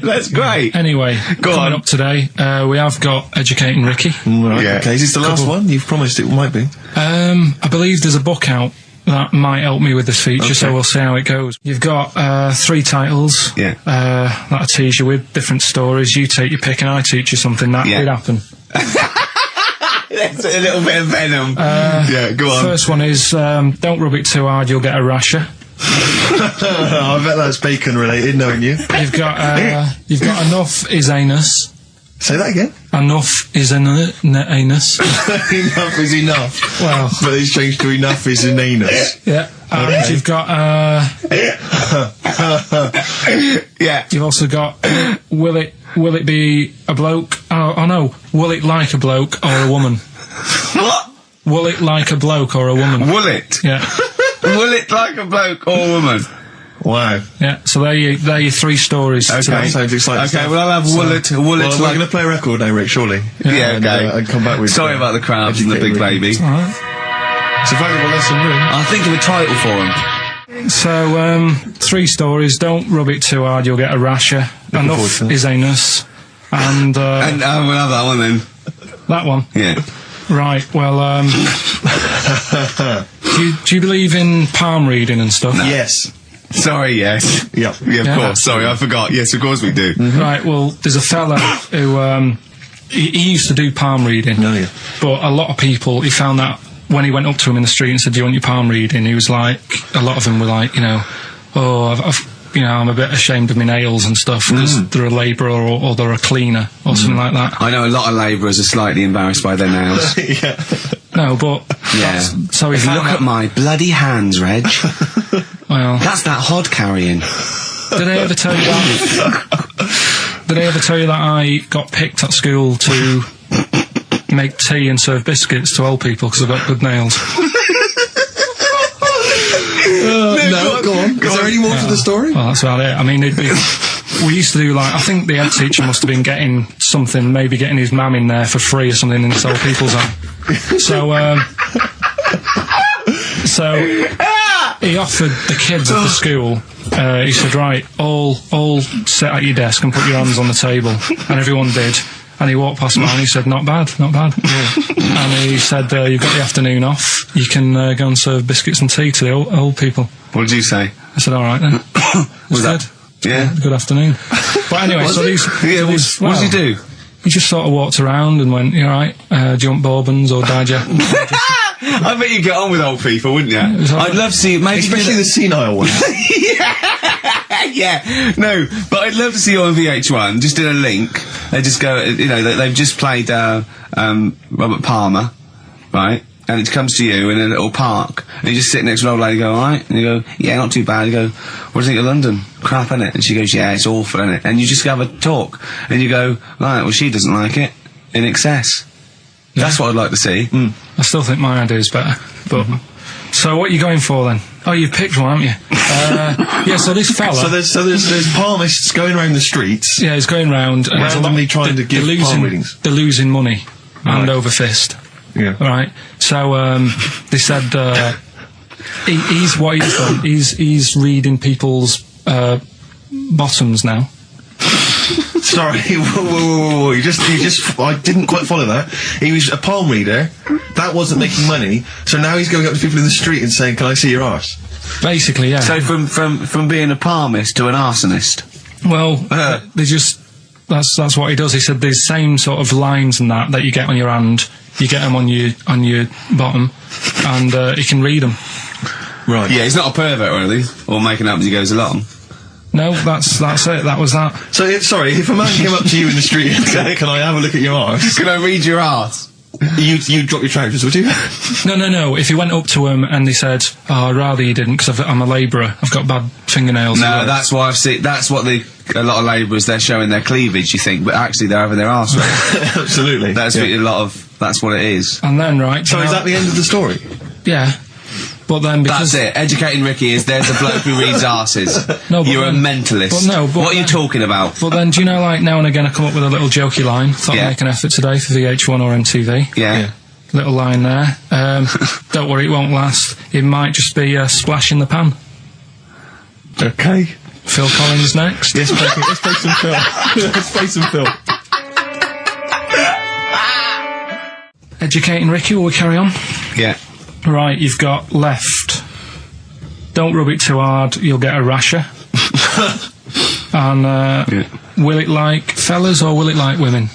That's great. Anyway, Go coming on. up today, we have got Educating Ricky. Right, Yeah. okay. Is this the last one? You've promised it might be. I believe there's a book out that might help me with this feature, Okay. so we'll see how it goes. You've got 3 titles Yeah. that I tease you with, different stories. You take your pick and I teach you something. That Yeah. would happen. That's a little bit of venom. Yeah, go on. First one is, don't rub it too hard, you'll get a rasher. I bet that's bacon related, knowing you. You've got enough is anus. Say that again. Enough is anus. Enough is enough. Well, But it's changed to enough is an anus. yeah. And Okay. you've got, Yeah. you've also got, will it be a bloke? Oh no, will it like a bloke or a woman? What? Will it like a bloke or a woman? Will it? Yeah. Will it like a bloke or a woman? Wow. Yeah, so they're your 3 stories Okay. today. Sounds exciting. Okay, well, I'll have will it Well, we're like... going to play a record now, Rick, surely. Yeah, okay. And come back with... Sorry about the crowds and the big Educated Ricky. baby. Alright. It's a valuable lesson, really. I'll think of a title for him. So, 3 stories. Don't rub it too hard, you'll get a rasher. forward Enough to that. is anus. And, And we'll have that one then. that one. Yeah. Right, well, do you believe in palm reading and stuff? Yes. Sorry, yes. Yep. Yeah, of Yeah. course. Sorry, I forgot. Yes, of course we do. Right, well, there's a fella who, he used to do palm reading. Oh, yeah. But a lot of people, he found that when he went up to him in the street and said, do you want your palm reading? He was like, a lot of them were like, oh, I'm a bit ashamed of my nails and stuff because they're a labourer or they're a cleaner or something like that. I know a lot of labourers are slightly embarrassed by their nails. Yeah. No, but Yeah. so he found Look that, at my bloody hands, Reg. well, That's that hod carrying. did I ever tell you that? Did I ever tell you that I got picked at school to make tea and serve biscuits to old people because I've got good nails? No, go on. Is there any more to the story? Well, that's about it. I mean, we used to do like, I think the head teacher must have been getting something, maybe getting his mum in there for free or something in this old people's home. So he offered the kids of the school, he said, right, all sit at your desk and put your hands on the table. And everyone did. And he walked past mine and he said, not bad. And he said, you've got the afternoon off. You can go and serve biscuits and tea to the old people. What did you say? I said, all right then. Was Good. that? Yeah. Good afternoon. But anyway, so these... Yeah, so what these- did you do? He just sort of walked around and went, you alright? Do you want bourbons or digest? I bet you get on with old people, wouldn't you? was all I'd right. love to see maybe Especially the senile ones. yeah, no, but I'd love to see you on VH1, just in a link. They just go, they've just played Robert Palmer, right? And it comes to you in a little park, and you just sit next to an old lady, go, alright? And you go, yeah, not too bad. You go, what do you think of London? Crap, innit? And she goes, yeah, it's awful, innit? And you just have a talk, and you go, right, well, she doesn't like it, in excess. That's what I'd like to see. I still think my idea's better. But so what are you going for then? Oh, you've picked one, haven't you? Yeah, so this fella... So there's palmists going around the streets. yeah, he's going round and there's a lot- Randomly trying to give palm readings. They're losing money, hand Right. over fist. Yeah. Right. So they said he's what he's done. He's reading people's bottoms now. Sorry, whoa. You just, I didn't quite follow that. He was a palm reader. That wasn't making money. So now he's going up to people in the street and saying, can I see your arse? Basically, yeah. So from being a palmist to an arsonist. Well, they just that's what he does. He said the same sort of lines and that you get on your hand, you get them on your bottom, and he can read them. Right. Yeah, he's not a pervert or anything, or making up as he goes along. No, that's it. That was that. So, if a man came up to you in the street and said, can I have a look at your arse? Can I read your arse? You'd drop your trousers, would you? No. If he went up to him and he said, "Oh, I'd rather you didn't, because I'm a labourer. I've got bad fingernails." No, that's why I've seen. That's what a lot of labourers, they're showing their cleavage. You think, but actually they're having their arse read. Absolutely. That's what that's what it is. And then right. So is that the end of the story? Yeah. But then because That's it. Educating Ricky is there's a bloke who reads arses. No, but You're then- a mentalist. but no, but what are you then- talking about? But then, do you know, like, now and again I come up with a little jokey line. Thought Yeah. I'd make an effort today for VH1 or MTV. Yeah. Little line there. Don't worry, it won't last. It might just be a splash in the pan. Okay. Phil Collins next. Let's play some Phil. Let's play some Phil. Educating Ricky, will we carry on? Yeah. Right, you've got left. Don't rub it too hard, you'll get a rasher. And will it like fellas or will it like women?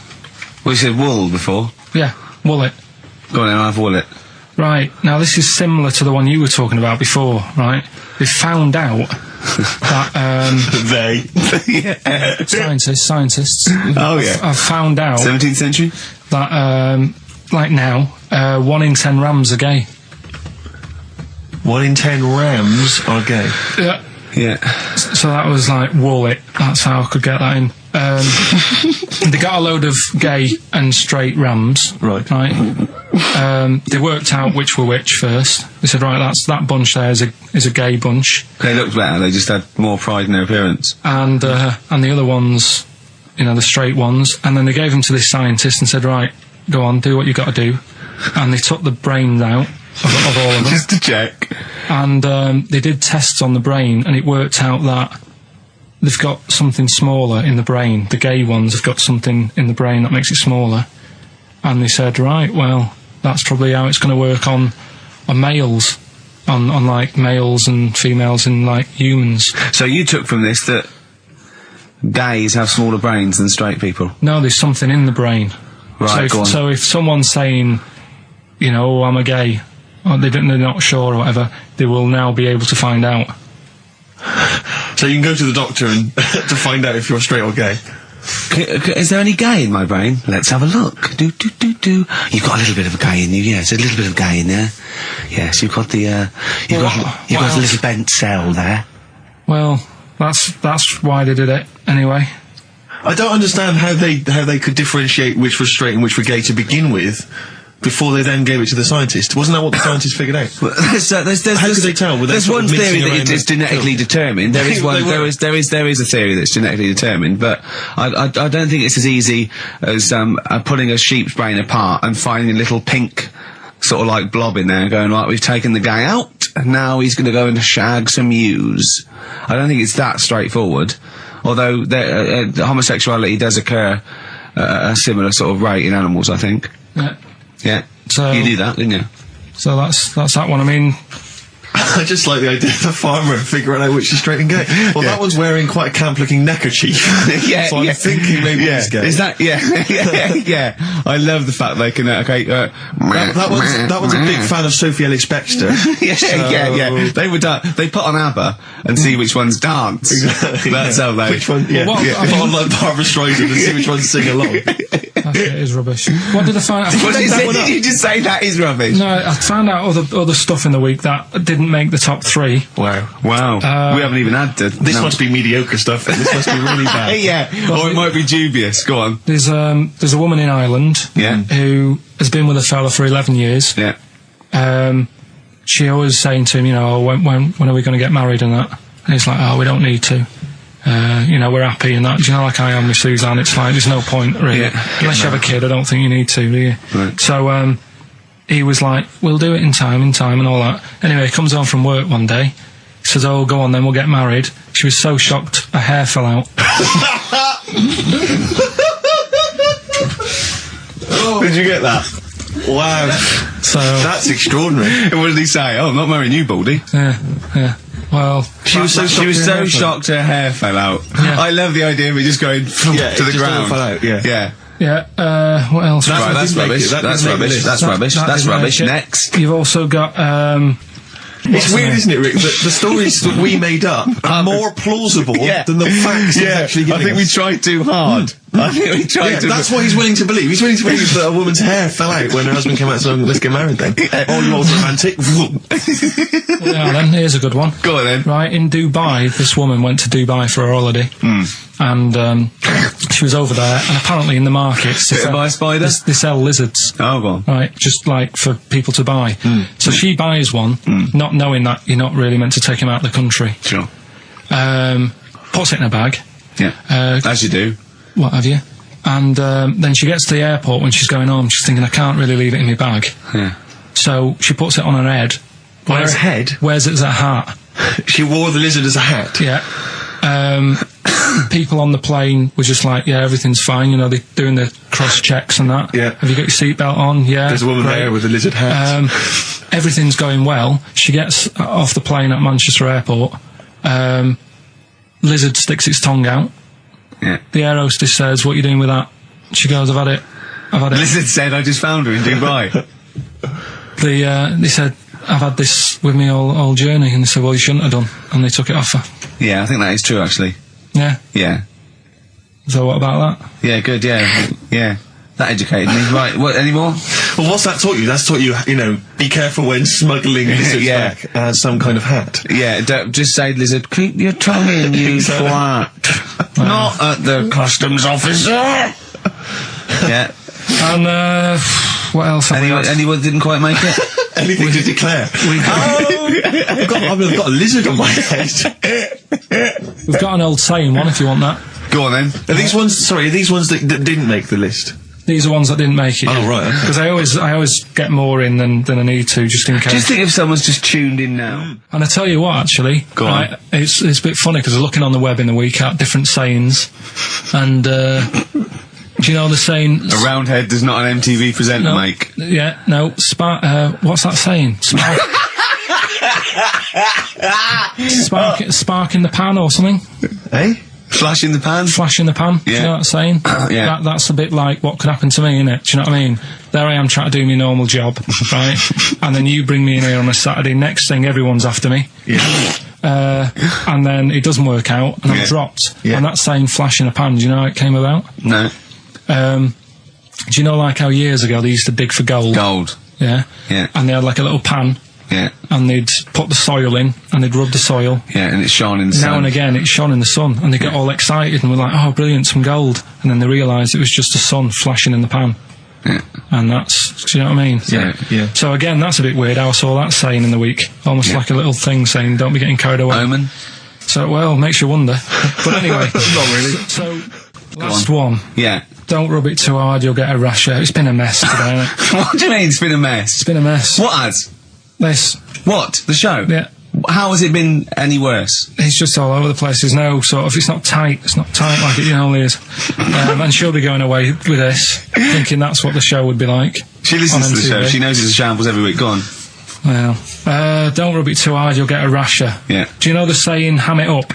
Well, you said wool before. Yeah, will it. Go on then, I'll have wool it. Right, now this is similar to the one you were talking about before, right? They found out that They. scientists Oh, yeah. have found out 17th century? that like now 1 in 10 rams are gay. 1 in 10 rams are gay. Yeah. Yeah. So that was like wool it. That's how I could get that in. They got a load of gay and straight rams. Right. They worked out which were which first. They said, right, that bunch there is a gay bunch. They looked better, they just had more pride in their appearance. And the other ones, the straight ones. And then they gave them to this scientist and said, right, go on, do what you got to do. And they took the brains out of all of them. Just to check. And they did tests on the brain, and it worked out that they've got something smaller in the brain. The gay ones have got something in the brain that makes it smaller. And they said, right, well, that's probably how it's going to work on males, on like males and females in like humans. So you took from this that gays have smaller brains than straight people? No, there's something in the brain. Right, go on. So if someone's saying, oh, I'm a gay, or they're not sure or whatever, they will now be able to find out. So you can go to the doctor and to find out if you're straight or gay. Is there any gay in my brain? Let's have a look. Do. You've got a little bit of a gay in you, yes. A little bit of gay in there. Yes, you've got the, you've got a little bent cell there. Well, that's why they did it, anyway. I don't understand how they could differentiate which was straight and which were gay to begin with, before they then gave it to the scientist. Wasn't that what the scientists figured out? How could they tell? There's one theory that it's genetically determined. There is one. There is a theory that's genetically determined, but I don't think it's as easy as pulling a sheep's brain apart and finding a little pink sort of like blob in there and going, right, we've taken the guy out and now he's going to go and shag some ewes. I don't think it's that straightforward. Although homosexuality does occur at a similar sort of rate in animals, I think. Yeah. Yeah. So you do that, didn't you? So that's that one. I mean, I just like the idea of the farmer figuring out which is straight and gay. Well, that one's wearing quite a camp-looking neckerchief. So I'm thinking maybe he's gay. Is that? Yeah. I love the fact they can. That one's a big fan of Sophie Ellis-Bextor. Yeah. They put on ABBA and see which ones dance. Exactly, That's how they. Which one? Yeah. Well, Put on like Barbara Streisand and see which ones sing along. It is rubbish. What did I find out? Did you just say that is rubbish? No, I found out other stuff in the week that didn't make the top 3. Wow. We haven't even had to. This must be mediocre stuff. This must be really bad. Yeah. Or it might be dubious. Go on. There's a woman in Ireland who has been with a fella for 11 years. Yeah. She always saying to him, when are we going to get married and that? And he's like, oh, we don't need to. We're happy and that. Do you know, like I am with Suzanne, it's like, there's no point, really. Unless you have a kid, I don't think you need to, do you? Right. So, he was like, we'll do it in time and all that. Anyway, he comes home from work one day. He says, oh, go on then, we'll get married. She was so shocked, her hair fell out. Did you get that? Wow. So That's extraordinary. What did he say? Oh, I'm not marrying you, Baldy. Yeah. Well, She was so shocked her hair fell out. Yeah. I love the idea of it just going to the ground. Fell out, yeah. yeah. What else? Right, that's rubbish. That's rubbish. That's rubbish. That's rubbish. Next. You've also got It's weird, isn't it, Rick, that the stories that we made up are more plausible than the facts he's actually giving I think we us. tried too hard. I think we tried too. That's what he's willing to believe. He's willing to believe that a woman's hair fell out when her husband came out and said, let's get married then. Oh, you're romantic. Yeah, then here's a good one. Go on then. Right, in Dubai, this woman went to Dubai for a holiday. And she was over there, and apparently in the markets Bit by a spider? they sell lizards. Oh, go on. Right, just like for people to buy. So she buys one, not knowing that you're not really meant to take him out of the country. Sure. Puts it in a bag. Yeah. As you do. What have you? And then she gets to the airport when she's going home. She's thinking, I can't really leave it in my bag. Yeah. So she puts it on her head. On her head? Wears it as a hat. She wore the lizard as a hat. Yeah. People on the plane were just like, yeah, everything's fine. You know, they're doing the cross checks and that. Yeah. Have you got your seatbelt on? Yeah. There's a woman there with a lizard hat. Everything's going well. She gets off the plane at Manchester Airport. Lizard sticks its tongue out. Yeah. The air hostess says, "What are you doing with that?" She goes, I've had it. Lizard said, "I just found her in Dubai." They said, "I've had this with me all journey," and they said, "Well, you shouldn't have done," and they took it off her. Yeah, I think that is true, actually. Yeah. Yeah. So what about that? Yeah, good, yeah. Yeah. That educated me. Right, what, any more? Well, what's that taught you? That's taught you, you know, be careful when smuggling lizards Yeah. back as some kind of hat. Yeah, just say, lizard, keep your tongue in, you twat. Not at the customs officer. Yeah. And, what else? Anyone didn't quite make it? Anything to declare? I've got a lizard on my head. We've got an old saying one, if you want that. Go on then. Are these ones that didn't make the list? These are ones that didn't make it. Oh, right. Because I always get more in than I need to, just in case. Just think if someone's just tuned in now. And I tell you what, actually, Go on. it's a bit funny because I was looking on the web in the week at different sayings, and do you know the saying? A round head does not an MTV presenter make. Yeah, no. What's that saying? Spark in the pan or something? Eh? Flash in the pan? Flash in the pan. Do you know that saying? Yeah. That's a bit like what could happen to me, innit? Do you know what I mean? There I am trying to do my normal job, right? And then you bring me in here on a Saturday. Next thing, everyone's after me. Yeah. And then it doesn't work out, and I'm dropped. Yeah. And that saying "flash in a pan," do you know how it came about? No. Do you know like how years ago they used to dig for gold? Gold. Yeah. Yeah. And they had like a little pan, Yeah. and they'd put the soil in, and they'd rub the soil. Yeah, and it's shone in the sun. Now and again, it shone in the sun, and they get all excited and were like, "Oh, brilliant, some gold!" And then they realised it was just the sun flashing in the pan. Yeah. And that's, do you know what I mean? Yeah. Yeah. So again, that's a bit weird. I saw that saying in the week, almost like a little thing saying, "Don't be getting carried away." Omen? So, well, makes you wonder. But anyway. Not really. So, last one. Yeah. Don't rub it too hard, you'll get a rash. It's been a mess today, hasn't it? What do you mean it's been a mess? It's been a mess. What has? This. What? The show? Yeah. How has it been any worse? It's just all over the place. There's no sort of, it's not tight like it normally is. And she'll be going away with this, thinking that's what the show would be like. She listens on to the show. MTV. She knows it's a shambles every week. Go on. Well, don't rub it too hard, you'll get a rasher. Yeah. Do you know the saying, ham it up?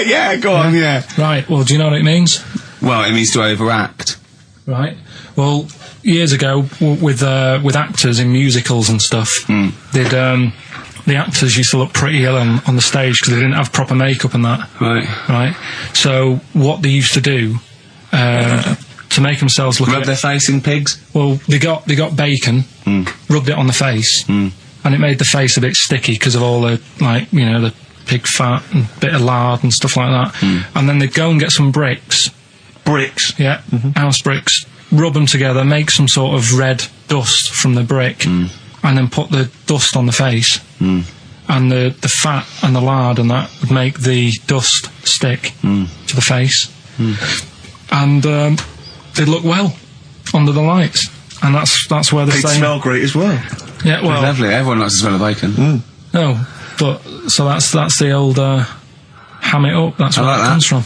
Yeah, go on, yeah. Right, well, do you know what it means? Well, it means to overact. Right. Well, years ago, with actors in musicals and stuff, the actors used to look pretty ill on the stage because they didn't have proper makeup and that. Right. Right. So what they used to do to make themselves look Rub their face in pigs? well, they got bacon, rubbed it on the face, and it made the face a bit sticky because of all the, like, you know, the pig fat and bit of lard and stuff like that. And then they'd go and get some bricks. Bricks. Yeah, house bricks. Rub them together, make some sort of red dust from the brick, and then put the dust on the face. And the fat and the lard and that would make the dust stick to the face. And they'd look well under the lights. And that's where the They'd saying... smell great as well. Yeah, well... Lovely. Everyone likes the smell of bacon. No, but... So that's the old... ham it up. That's where like that that. comes from.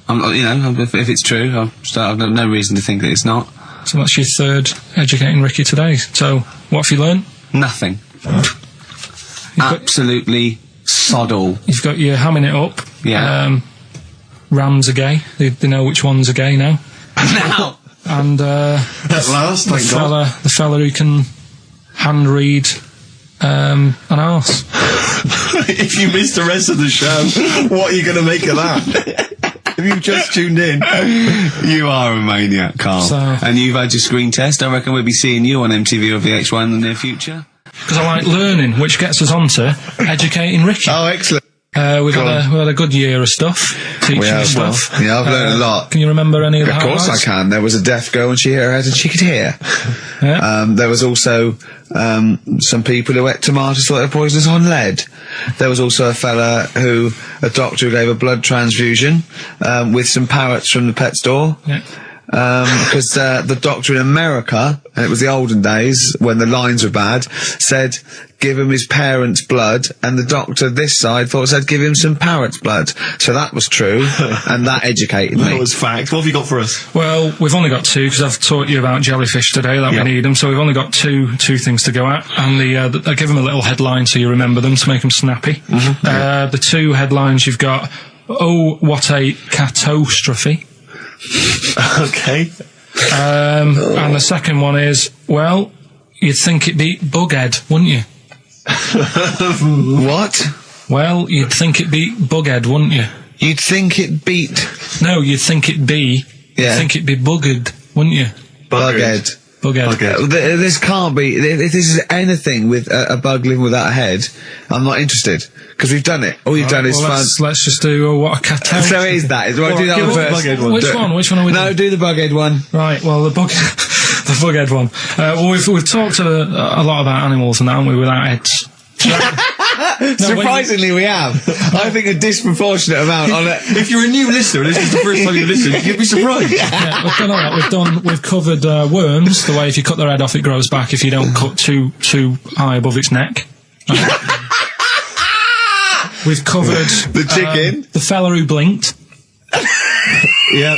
You know, if it's true, I've no reason to think that it's not. So that's your third Educating Ricky today. So, what have you learned? Nothing. Absolutely sod all. You've got your hamming it up. Yeah. Rams are gay. They know which ones are gay now. Now! And At last, thank God. the fella who can hand read an arse. If you missed the rest of the show, what are you going to make of that? If you've just tuned in. You are a maniac, Carl. So- And you've had your screen test. I reckon we'll be seeing you on MTV or VH1 in the near future. Because I like learning, which gets us on to Educating Ricky. Oh, excellent. We've had a good year of stuff, teaching We have, stuff. yeah, I've learned a lot. Can you remember any of the Of course I highlights? can. There was a deaf girl and she hit her head and she could hear. Yeah. There was also some people who ate tomatoes thought they were poisonous on lead. There was also a doctor who gave a blood transfusion with some parrots from the pet store. Yeah. because the doctor in America, and it was the olden days when the lines were bad, said give him his parents' blood, and the doctor this side thought said give him some parrot's blood. So that was true, and that educated me. That was fact. What have you got for us? Well, we've only got two, because I've taught you about jellyfish today, that we need them, so we've only got two things to go at, and I give them a little headline so you remember them to make them snappy. The two headlines you've got, oh, what a catastrophe. Okay. And the second one is, well, you'd think it'd be bughead, wouldn't you? What? Well, you'd think it'd be bughead, wouldn't you? You'd think it beat... No, you'd think it'd be... Yeah. You'd think it'd be buggered, wouldn't you? Bughead. Bughead. This can't be... If this is anything with a bug living without a head, I'm not interested. Because we've done it. All you've done is fun. Let's just do what a catastrophe. So it is that. Do I do that one first? Which one are we doing? No, do the bughead one. Right, well, the bughead one. Well, we've talked a lot about animals and that, haven't we, without heads. Surprisingly, we have. I think a disproportionate amount on it. If you're a new listener, and this is the first time you've listened, you'd be surprised. Yeah, we've done all that. We've covered worms, the way if you cut their head off, it grows back if you don't cut too high above its neck. We've covered the chicken, the fella who blinked. Yeah,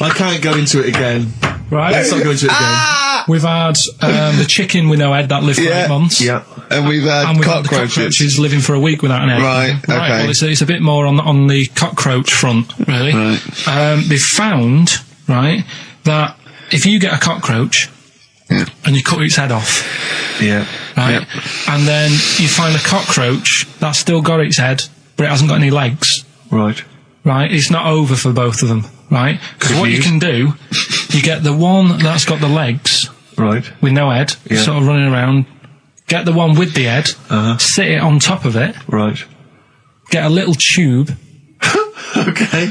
I can't go into it again. Right, let's not go into it again. We've had the chicken with no head that lived for 8 months. Yeah, and we've had cockroaches living for a week without an head. Right, okay. Well, it's a bit more on the cockroach front, really. Right. They've found, right, that if you get a cockroach and you cut its head off, right, and then you find a cockroach that's still got its head, but it hasn't got any legs. Right. Right, it's not over for both of them, right? Because what you can do, you get the one that's got the legs, right, with no head, sort of running around, get the one with the head, sit it on top of it, right, get a little tube, okay,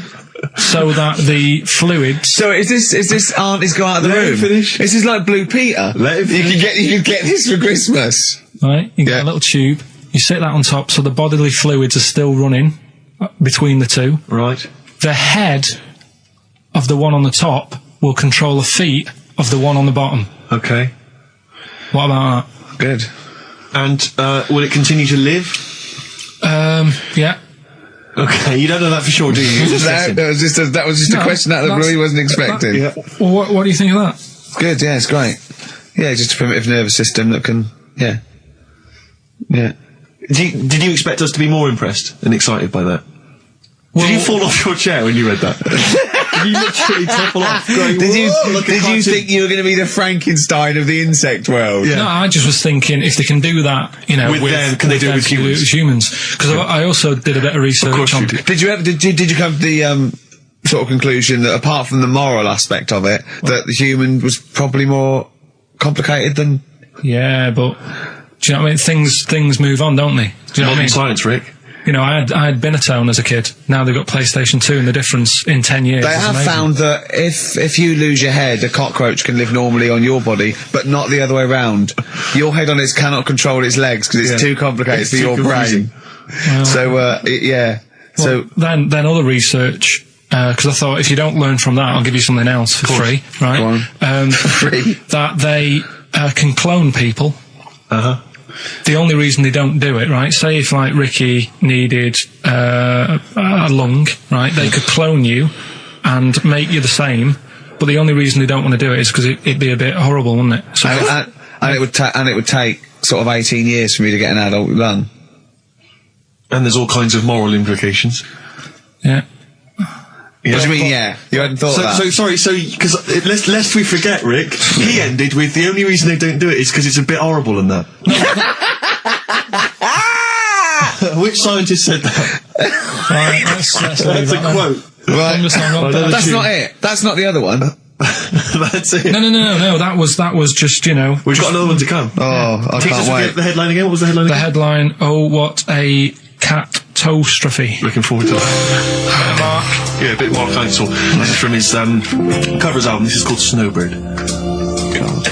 so that the fluids... So is this auntie's go out of the room? Let him finish. This is like Blue Peter. Let him finish. You could get this for Christmas. Right, you get a little tube, you sit that on top so the bodily fluids are still running between the two. Right. The head of the one on the top will control the feet of the one on the bottom. Okay. What about that? Good. And will it continue to live? Yeah. Okay, you don't know that for sure, do you? That was just a question out of the blue he wasn't expecting. Well, what do you think of that? Good, yeah, it's great. Yeah, just a primitive nervous system that can, yeah. Did you expect us to be more impressed and excited by that? Did you fall off your chair when you read that? Did you literally topple off? Going, did you think you were going to be the Frankenstein of the insect world? Yeah. No, I just was thinking if they can do that, you know, with them, can they do it with humans? Because I also did a bit of research. Of course on... Did you come to the sort of conclusion that apart from the moral aspect of it, that the human was probably more complicated than? Yeah, but do you know what I mean? Things move on, don't they? Do you know what I mean? Science, Rick. You know, I had Binatone as a kid. Now they've got PlayStation 2, and the difference in 10 years. They have found that if you lose your head, a cockroach can live normally on your body, but not the other way round. Your head on its cannot control its legs because it's too complicated for your brain. Well, so yeah. Well, so then other research. Because I thought if you don't learn from that, I'll give you something else for free, right? Go on. Free. That they can clone people. The only reason they don't do it, right? Say if like Ricky needed a lung, right? They could clone you and make you the same, but the only reason they don't want to do it is because it'd be a bit horrible, wouldn't it? So and it would take sort of 18 years for me to get an adult lung. And there's all kinds of moral implications. Yeah. What do you mean, yeah? You hadn't thought of that? So, sorry, because lest we forget, Rick, he ended with the only reason they don't do it is because it's a bit horrible and that. Which scientist said that? Right, that's a quote. Right. That's not it. That's not the other one. That's it. No, that was just, you know... We've got another one to come. Oh, I can't wait. The headline again? What was the headline again? The headline, oh, what a catastrophe. Looking forward to that. Mark. Yeah, a bit more Council. This is from his covers album. This is called Snowbird. God.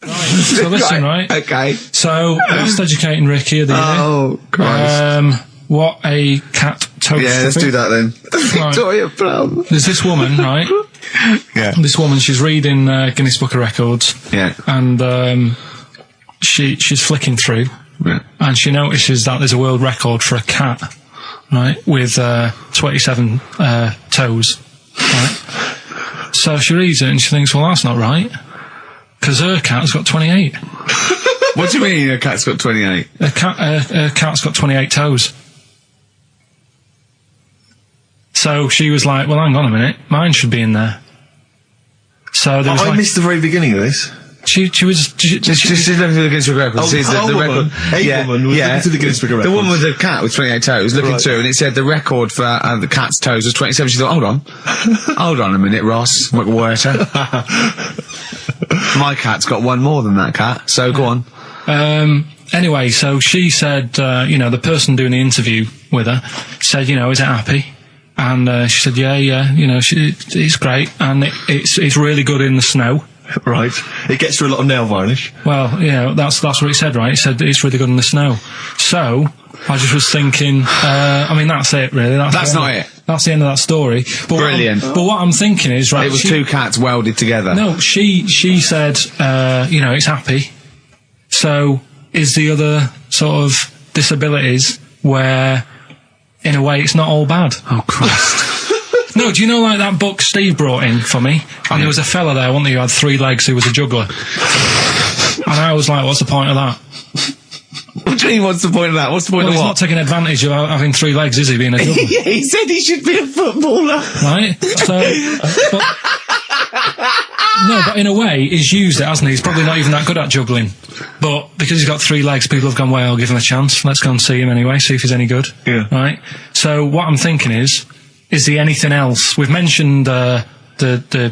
So listen, right? Okay. So, best educating Ricky of the year. Oh, Christ. What a catastrophe. Yeah, let's do that then. Right. Victoria Plum. There's this woman, right? Yeah. This woman, she's reading Guinness Book of Records. Yeah. And she's flicking through. Yeah. And she notices that there's a world record for a cat, right, with 27 toes, right? So she reads it and she thinks, well, that's not right, because her cat's got 28. What do you mean a cat's got 28? A cat's got 28 toes. So she was like, well, hang on a minute, mine should be in there. So there was I missed the very beginning of this. She was... Just looking at the Guinness Book of Records. Oh, sees the the woman, record. woman was looking through the Guinness Book of Records. The woman with the cat with 28 toes looking Right. through, and it said the record for the cat's toes was 27. She thought, hold on. Hold on a minute, Ross McWhirter. My cat's got one more than that cat, so go on. Anyway, so she said, the person doing the interview with her said, is it happy? And she said, yeah, it's great, and it's really good in the snow. Right. It gets through a lot of nail varnish. Well, that's what it said, right? It said it's really good in the snow. So I just was thinking, that's it, really. That's not it. That's the end of that story. But Brilliant. But what I'm thinking is, right? It was two cats welded together. No, she said, it's happy. So is the other sort of disabilities where, in a way, it's not all bad? Oh, Christ. No, do you know, like, that book Steve brought in for me? And there was a fella there, wasn't there, who had 3 legs, who was a juggler. And I was like, what's the point of that? What do you mean, what's the point of that? What's the point Well, of he's what? not taking advantage of having 3 legs, is he, being a juggler? Yeah, he said he should be a footballer. Right? So, but in a way, he's used it, hasn't he? He's probably not even that good at juggling. But because he's got 3 legs, people have gone, well, I'll give him a chance. Let's go and see him anyway, see if he's any good. Yeah. Right? So what I'm thinking is there anything else? We've mentioned the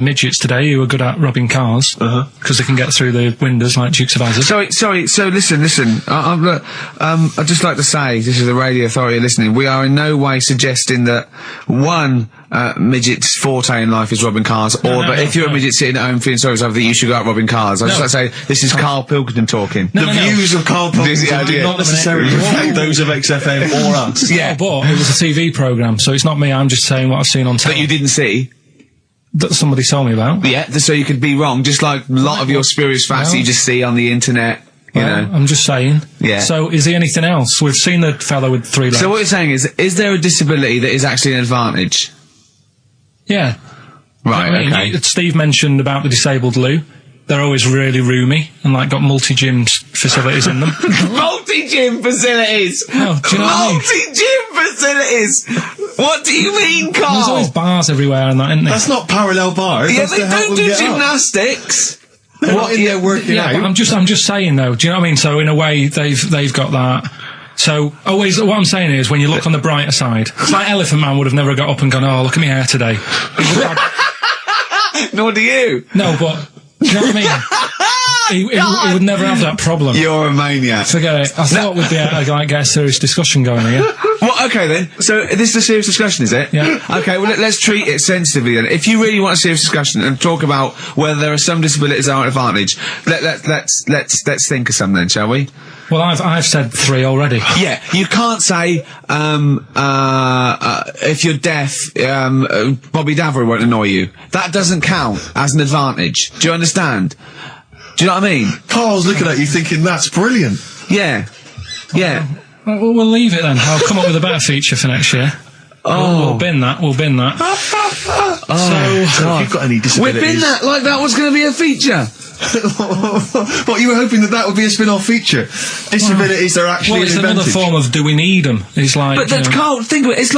midgets today who are good at robbing cars because they can get through the windows like Dukes of Hazzard. Sorry. So listen. I'd just like to say, this is the radio authority listening. We are in no way suggesting that one midget's forte in life is robbing cars, if you're a midget sitting at home feeling sorry for yourself, that you should go out robbing cars. I'd just like to say this is Karl Pilkington talking. The views of Karl Pilkington do not necessarily reflect those of XFM or us. Yeah, but it was a TV programme, so it's not me. I'm just saying what I've seen on That telly. you didn't see. That somebody told me about. Yeah, so you could be wrong, just like a lot of your spurious facts that you just see on the internet, you know. I'm just saying. Yeah. So, is there anything else? We've seen the fellow with 3 legs. So what you're saying is there a disability that is actually an advantage? Yeah. Right, I mean, okay. Steve mentioned about the disabled loo. They're always really roomy and, like, got multi-gym facilities in them. Multi-gym facilities! Oh, do you know what I mean? Multi-gym facilities! What do you mean, Carl? There's always bars everywhere and that, isn't there? That's not parallel bars. Yeah, That's they to help don't them do get up. gymnastics. They're not in there working Yeah, out. but I'm just saying though. Do you know what I mean? So in a way, they've got that. So always, what I'm saying is, when you look on the brighter side, it's like Elephant Man would have never got up and gone, oh, look at my hair today. He would have had- Nor do you. no, but do you know what I mean? He would never have that problem. You're a maniac. Forget it. I thought we'd be able to get a serious discussion going here. Well, okay then. So this is a serious discussion, is it? Yeah. Okay. Well, let's treat it sensitively then. If you really want a serious discussion and talk about whether there are some disabilities that are an advantage, let's think of some then, shall we? Well, I've said 3 already. Yeah. You can't say if you're deaf, Bobby Davery won't annoy you. That doesn't count as an advantage. Do you understand? Do you know what I mean? Carl's looking at you thinking, that's brilliant. Yeah. Yeah. Well, we'll leave it then. I'll come up with a better feature for next year. We'll bin that. So, if you've got any disabilities... We've been that like that was going to be a feature. What, you were hoping that would be a spin-off feature? Disabilities are actually it's an another advantage. form of do we need them? It's like, But that Carl, think of it. It's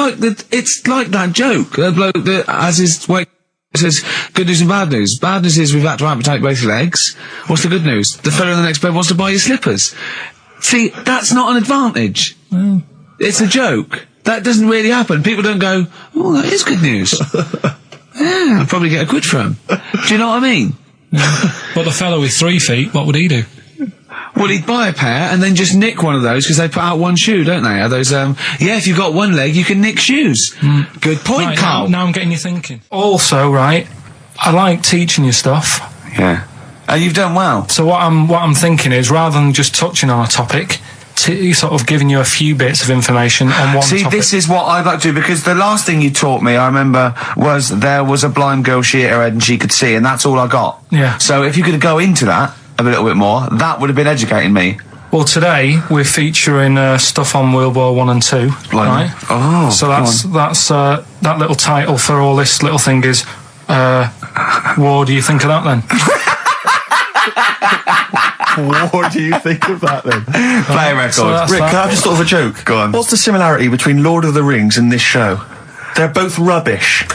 like that joke. The bloke that has his weight says good news and bad news. Bad news is we've had to amputate both legs. What's the good news? The fellow in the next bed wants to buy your slippers. See, that's not an advantage. It's a joke. That doesn't really happen. People don't go, oh, that is good news. Yeah, I'll probably get a quid from. Do you know what I mean? But the fellow with 3 feet, what would he do? Well, he'd buy a pair and then just nick one of those because they put out one shoe, don't they? Are those, yeah, if you've got one leg, you can nick shoes. Good point, Right, Carl. now I'm getting you thinking. Also, right, I like teaching you stuff. Yeah. And you've done well. So what I'm thinking is, rather than just touching on a topic, sort of giving you a few bits of information on one See, topic. this is what I'd like to do, because the last thing you taught me, I remember, was there was a blind girl, she hit her head and she could see, and that's all I got. Yeah. So if you could go into that a little bit more, that would have been educating me. Well, today we're featuring stuff on World War One and Two, Blimey. right? Oh, so go that's that little title for all this little thing is. What do you think of that then? What do you think of that then? Play a record. So that's Rick, that. can I have just thought of a joke? Go on. What's the similarity between Lord of the Rings and this show? They're both rubbish.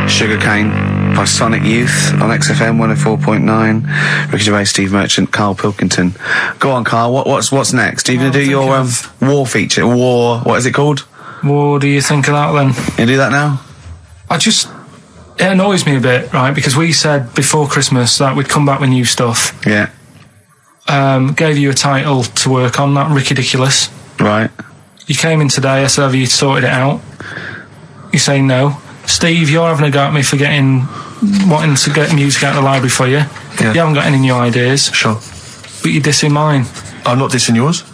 Sugarcane by Sonic Youth on XFM 104.9. Ricky Gervais, Steve Merchant, Karl Pilkington. Go on, Karl. What's next? Are you going to do your war feature? What is it called? What do you think of that then? You do that now? It annoys me a bit, right? Because we said before Christmas that we'd come back with new stuff. Yeah. Gave you a title to work on, that Ridiculous. Right. You came in today, I said, have you sorted it out? You say no. Steve, you're having a go at me for wanting to get music out of the library for you. Yeah. You haven't got any new ideas. Sure. But you're dissing mine. I'm not dissing yours.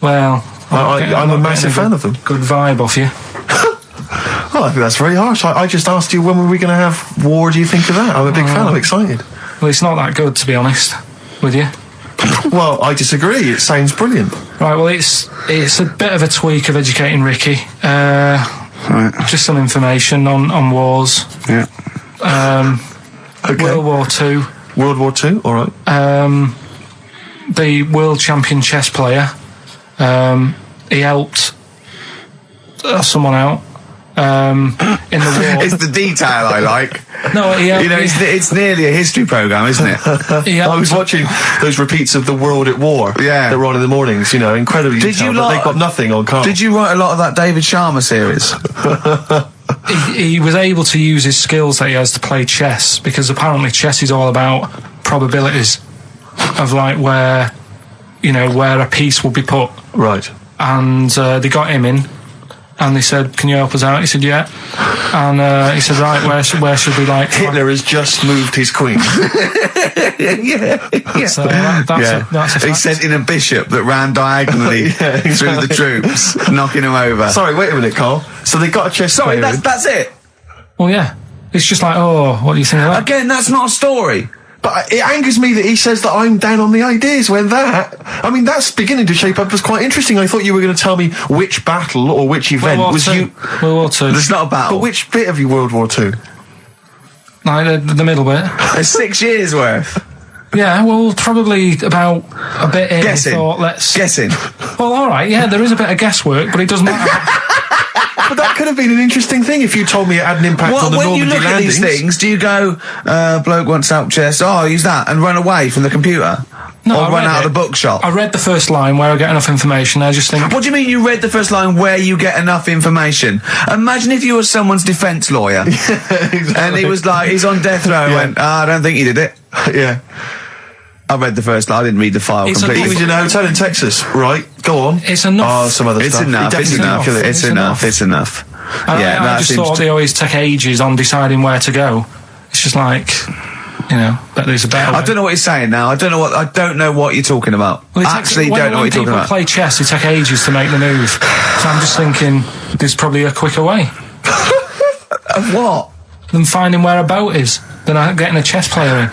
Well, I'm a massive fan of them. Good vibe off you. Oh, I think that's very harsh. I just asked you, when were we going to have War? Do you think of that? I'm a big fan. I'm excited. Well, it's not that good, to be honest with you. Well, I disagree. It sounds brilliant. Right, well, it's a bit of a tweak of Educating Ricky. Right. Just some information on wars. Yeah. Okay. World War Two. World War II, all right. The world champion chess player. He helped someone out in the war. It's the detail I like. No, he helped. You know, it's nearly a history programme, isn't it? I was watching those repeats of The World at War Yeah. that were on in the mornings, you know, incredibly Did detailed, you but lot- they've got nothing on Carl. Did you write a lot of that David Sharma series? He was able to use his skills that he has to play chess, because apparently chess is all about probabilities of like where a piece will be put. Right. And they got him in, and they said, "Can you help us out?" He said, "Yeah." And he said, "Right, where should we like?" Hitler has just moved his queen. yeah. So that's a He fact. sent in a bishop that ran diagonally Yeah, through the troops, knocking him over. Sorry, wait a minute, Carl. So they got a chess Sorry, player in. that's it. Well, yeah. It's just like, oh, what do you think of that? Again, that's not a story. But it angers me that he says that I'm down on the ideas when that's beginning to shape up as quite interesting. I thought you were going to tell me which battle or which event World War was II. you. World War II. It's not a battle. But which bit of your World War II? Like the middle bit. It's 6 years worth. Yeah, well, probably about a bit in. Guessing. Thought, Guessing. Well, all right, yeah, there is a bit of guesswork, but it doesn't matter. But that could have been an interesting thing if you told me it had an impact on the when you Normandy look at landings. these things, do you go, bloke wants help chest, I'll use that, and run away from the computer? No, or I run read out it. of the bookshop? I read the first line where I get enough information. I just think, What do you mean you read the first line where you get enough information? Imagine if you were someone's defence lawyer. Exactly. And he was like, he's on death row, Yeah. and I don't think he did it. Yeah. I read the first line, I didn't read the file It's He was completely. in a hotel in Texas, right? Go on. it's enough. Oh, some other It's stuff. enough, He it's definitely enough, didn't kill it. it's enough, it's enough. I that just seems thought they always take ages on deciding where to go. It's just like, bet there's a better way. I don't know what you're saying now. I don't know what you're talking about. Well, it takes- Actually, when, don't know when what you're talking people about. play chess, it takes ages to make the move. So I'm just thinking, there's probably a quicker way Of what? than finding where a boat is, than getting a chess player in.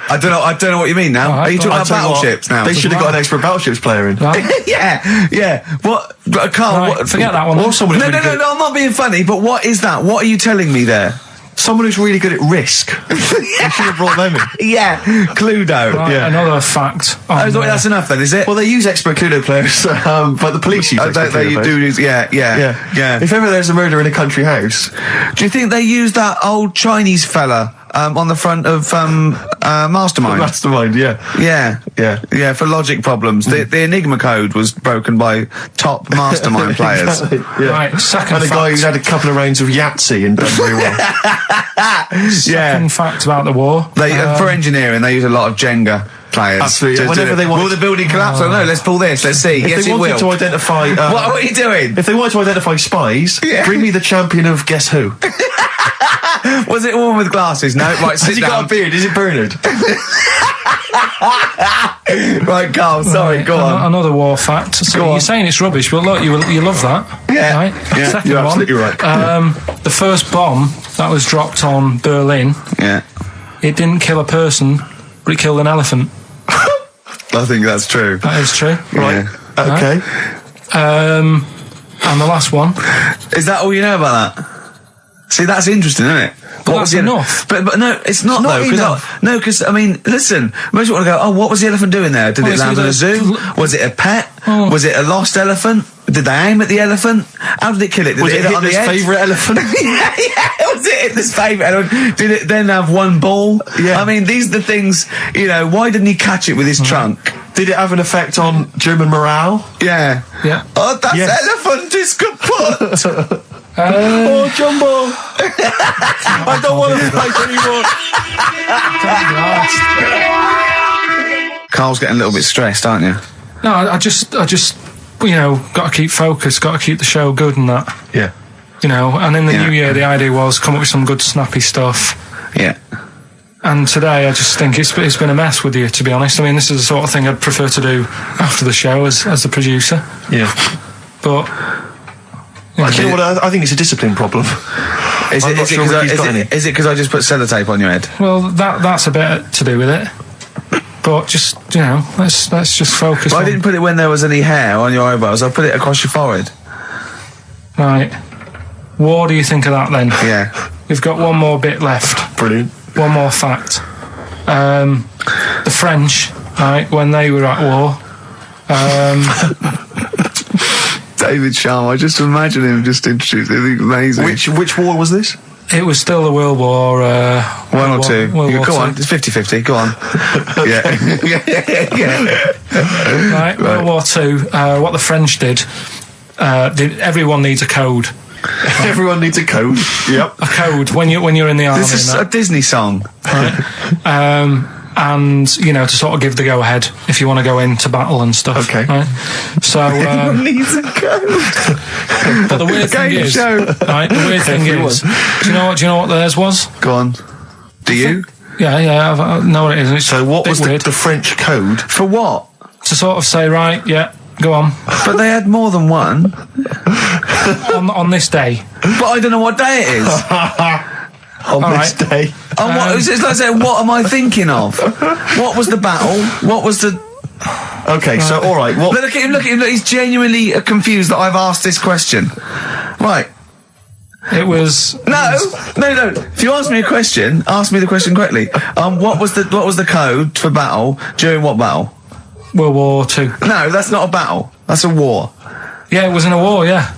I don't know what you mean now. All right, Are you talking well, about battleships now? They should have got an expert battleships player in. Right? yeah. What, Carl? Right, what, forget that one. Or someone No, who's really good- I'm not being funny. But what is that? What are you telling me there? Someone who's really good at risk. We should have brought them in. Yeah, Cluedo. Right, Yeah. another fact. on, That's enough then, is it? Well, they use expert Cluedo players, but the police use expert Cluedo you players. do. Yeah. If ever there's a murder in a country house, Do you think they use that old Chinese fella on the front of Mastermind? mastermind, yeah. Yeah. For logic problems. The Enigma code was broken by top Mastermind players. Exactly, yeah. Right, second And a fact. guy who's had a couple of rounds of Yahtzee and done very well. Second fact about the war. They for engineering, they use a lot of Jenga players. Absolutely. to Whenever do they it. want- Will the building collapse? I don't know. Let's pull this. Let's see. If Yes, they it wanted will. to identify... What are you doing? If they wanted to identify spies, Yeah. bring me the champion of Guess Who. Was it a woman with glasses? No. Right, Has sit he down. got a beard? Is it Bernard? Right, Carl, sorry, go on. Another war fact. So Go you're on. saying it's rubbish, but look, you love that. Yeah. Right? Yeah, Second you're one. absolutely right. The first bomb that was dropped on Berlin, Yeah, it didn't kill a person, but it killed an elephant. I think that's true. That is true. Right. Yeah. Okay. And the last one. Is that all you know about that? See, that's interesting, isn't it? But that's enough. But no, it's not Not though. enough. Because I mean, listen, most people want to go, oh, what was the elephant doing there? Did Well, it it's land in a either- zoo? Was it a pet? Oh. Was it a lost elephant? Did they aim at the elephant? How did it kill it? Did Was it it hit it on the Hitler's head? favourite elephant? yeah. Was it Hitler's favourite elephant? Did it then have one ball? Yeah. I mean, these are the things, why didn't he catch it with his trunk? Did it have an effect on German morale? Yeah. Yeah. Oh, that Yes. elephant is kaput! Oh, Jumbo! I don't want to fight anymore. Carl's getting a little bit stressed, aren't you? No, I just, got to keep focused, got to keep the show good and that. Yeah. And in the Yeah. new year, the idea was come up with some good snappy stuff. Yeah. And today, I just think it's been a mess with you, to be honest. I mean, this is the sort of thing I'd prefer to do after the show as the producer. Yeah. But You know what? I think it's a discipline problem. Is I'm not sure Ricky's got any. it because I just put sellotape on your head? well, that's a bit to do with it. But just let's just focus. Well, I on, didn't put it when there was any hair on your eyebrows. I put it across your forehead. Right. What do you think of that then? Yeah. We've got one more bit left. Brilliant. One more fact. The French, right, when they were at war, David Sharma, I just imagine him just introduced it. It's amazing. Which war was this? it was still the World War... One or two. World War Go Two. on, it's 50-50. Go on. yeah. Right, World War Two. What the French did, everyone needs a code. Everyone needs a code. Yep. A code when you're in the army. This is and a that, Disney song. right? And to sort of give the go ahead if you want to go into battle and stuff. Okay. Right? So, Needs a code. but the weird thing Game is, show. right? The weird thing is, do you know what theirs was? Go on. Do you? Yeah, I know what it is. It's So what a bit was weird. the French code? For what? To sort of say, right, yeah, go on But they had more than one. on this day. But I don't know what day it is. On All this right. day. And what, it's like saying, what am I thinking of? What was the battle? What was the... Okay, so all right. What? Look at him, look. He's genuinely confused that I've asked this question. Right. It was No. If you ask me a question, ask me the question correctly. What was the code for battle during what battle? World War Two. No, that's not a battle. That's a war. Yeah, it was in a war. Yeah.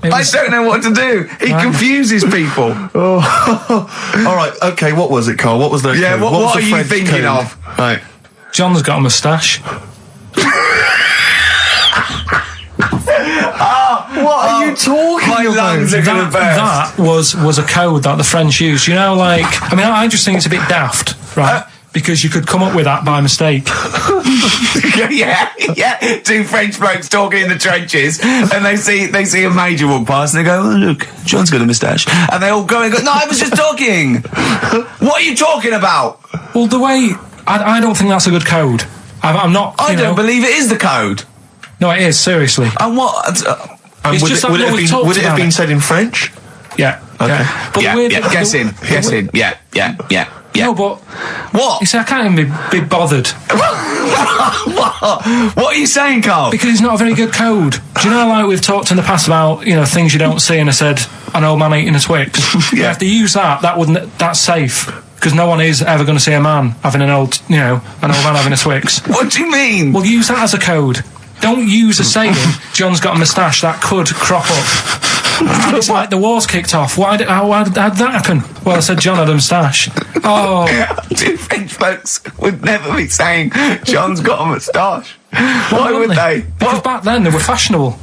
I don't know what to do. He confuses people. All right. Okay. What was it, Carl? What was the? Yeah. code? What was are the you French thinking code? of? Right. John's got a moustache. What are you talking My about? lungs are going to burst. That was a code that the French used. I just think it's a bit daft, right? Because you could come up with that by mistake. yeah. Two French blokes talking in the trenches, and they see a major walk past, and they go, "Oh, look, John's got a moustache," and they all go and go, "No, I was just talking. What are you talking about?" Well, the way I don't think that's a good code. I'm not. I you don't know- believe it is the code. No, it is seriously. And what? And It's would just it, like would it what have we been? talked Would it have about been it. said in French? Yeah. Okay. Yeah. But the weird, Guess in. Yeah. No, but What? you see, I can't even be bothered What are you saying, Carl? because it's not a very good code. Do you know, like we've talked in the past about things you don't see, and I said an old man eating a Twix. Yeah. If they use that's safe because no one is ever going to see a man having an old man having a Twix. What do you mean? Well, use that as a code. Don't use a saying, John's got a moustache, that could crop up. It's like the war's kicked off. How did that happen? Well, I said John had a moustache. Oh, Two French folks would never be saying John's got a moustache. Why would wouldn't they? Because back then they were fashionable.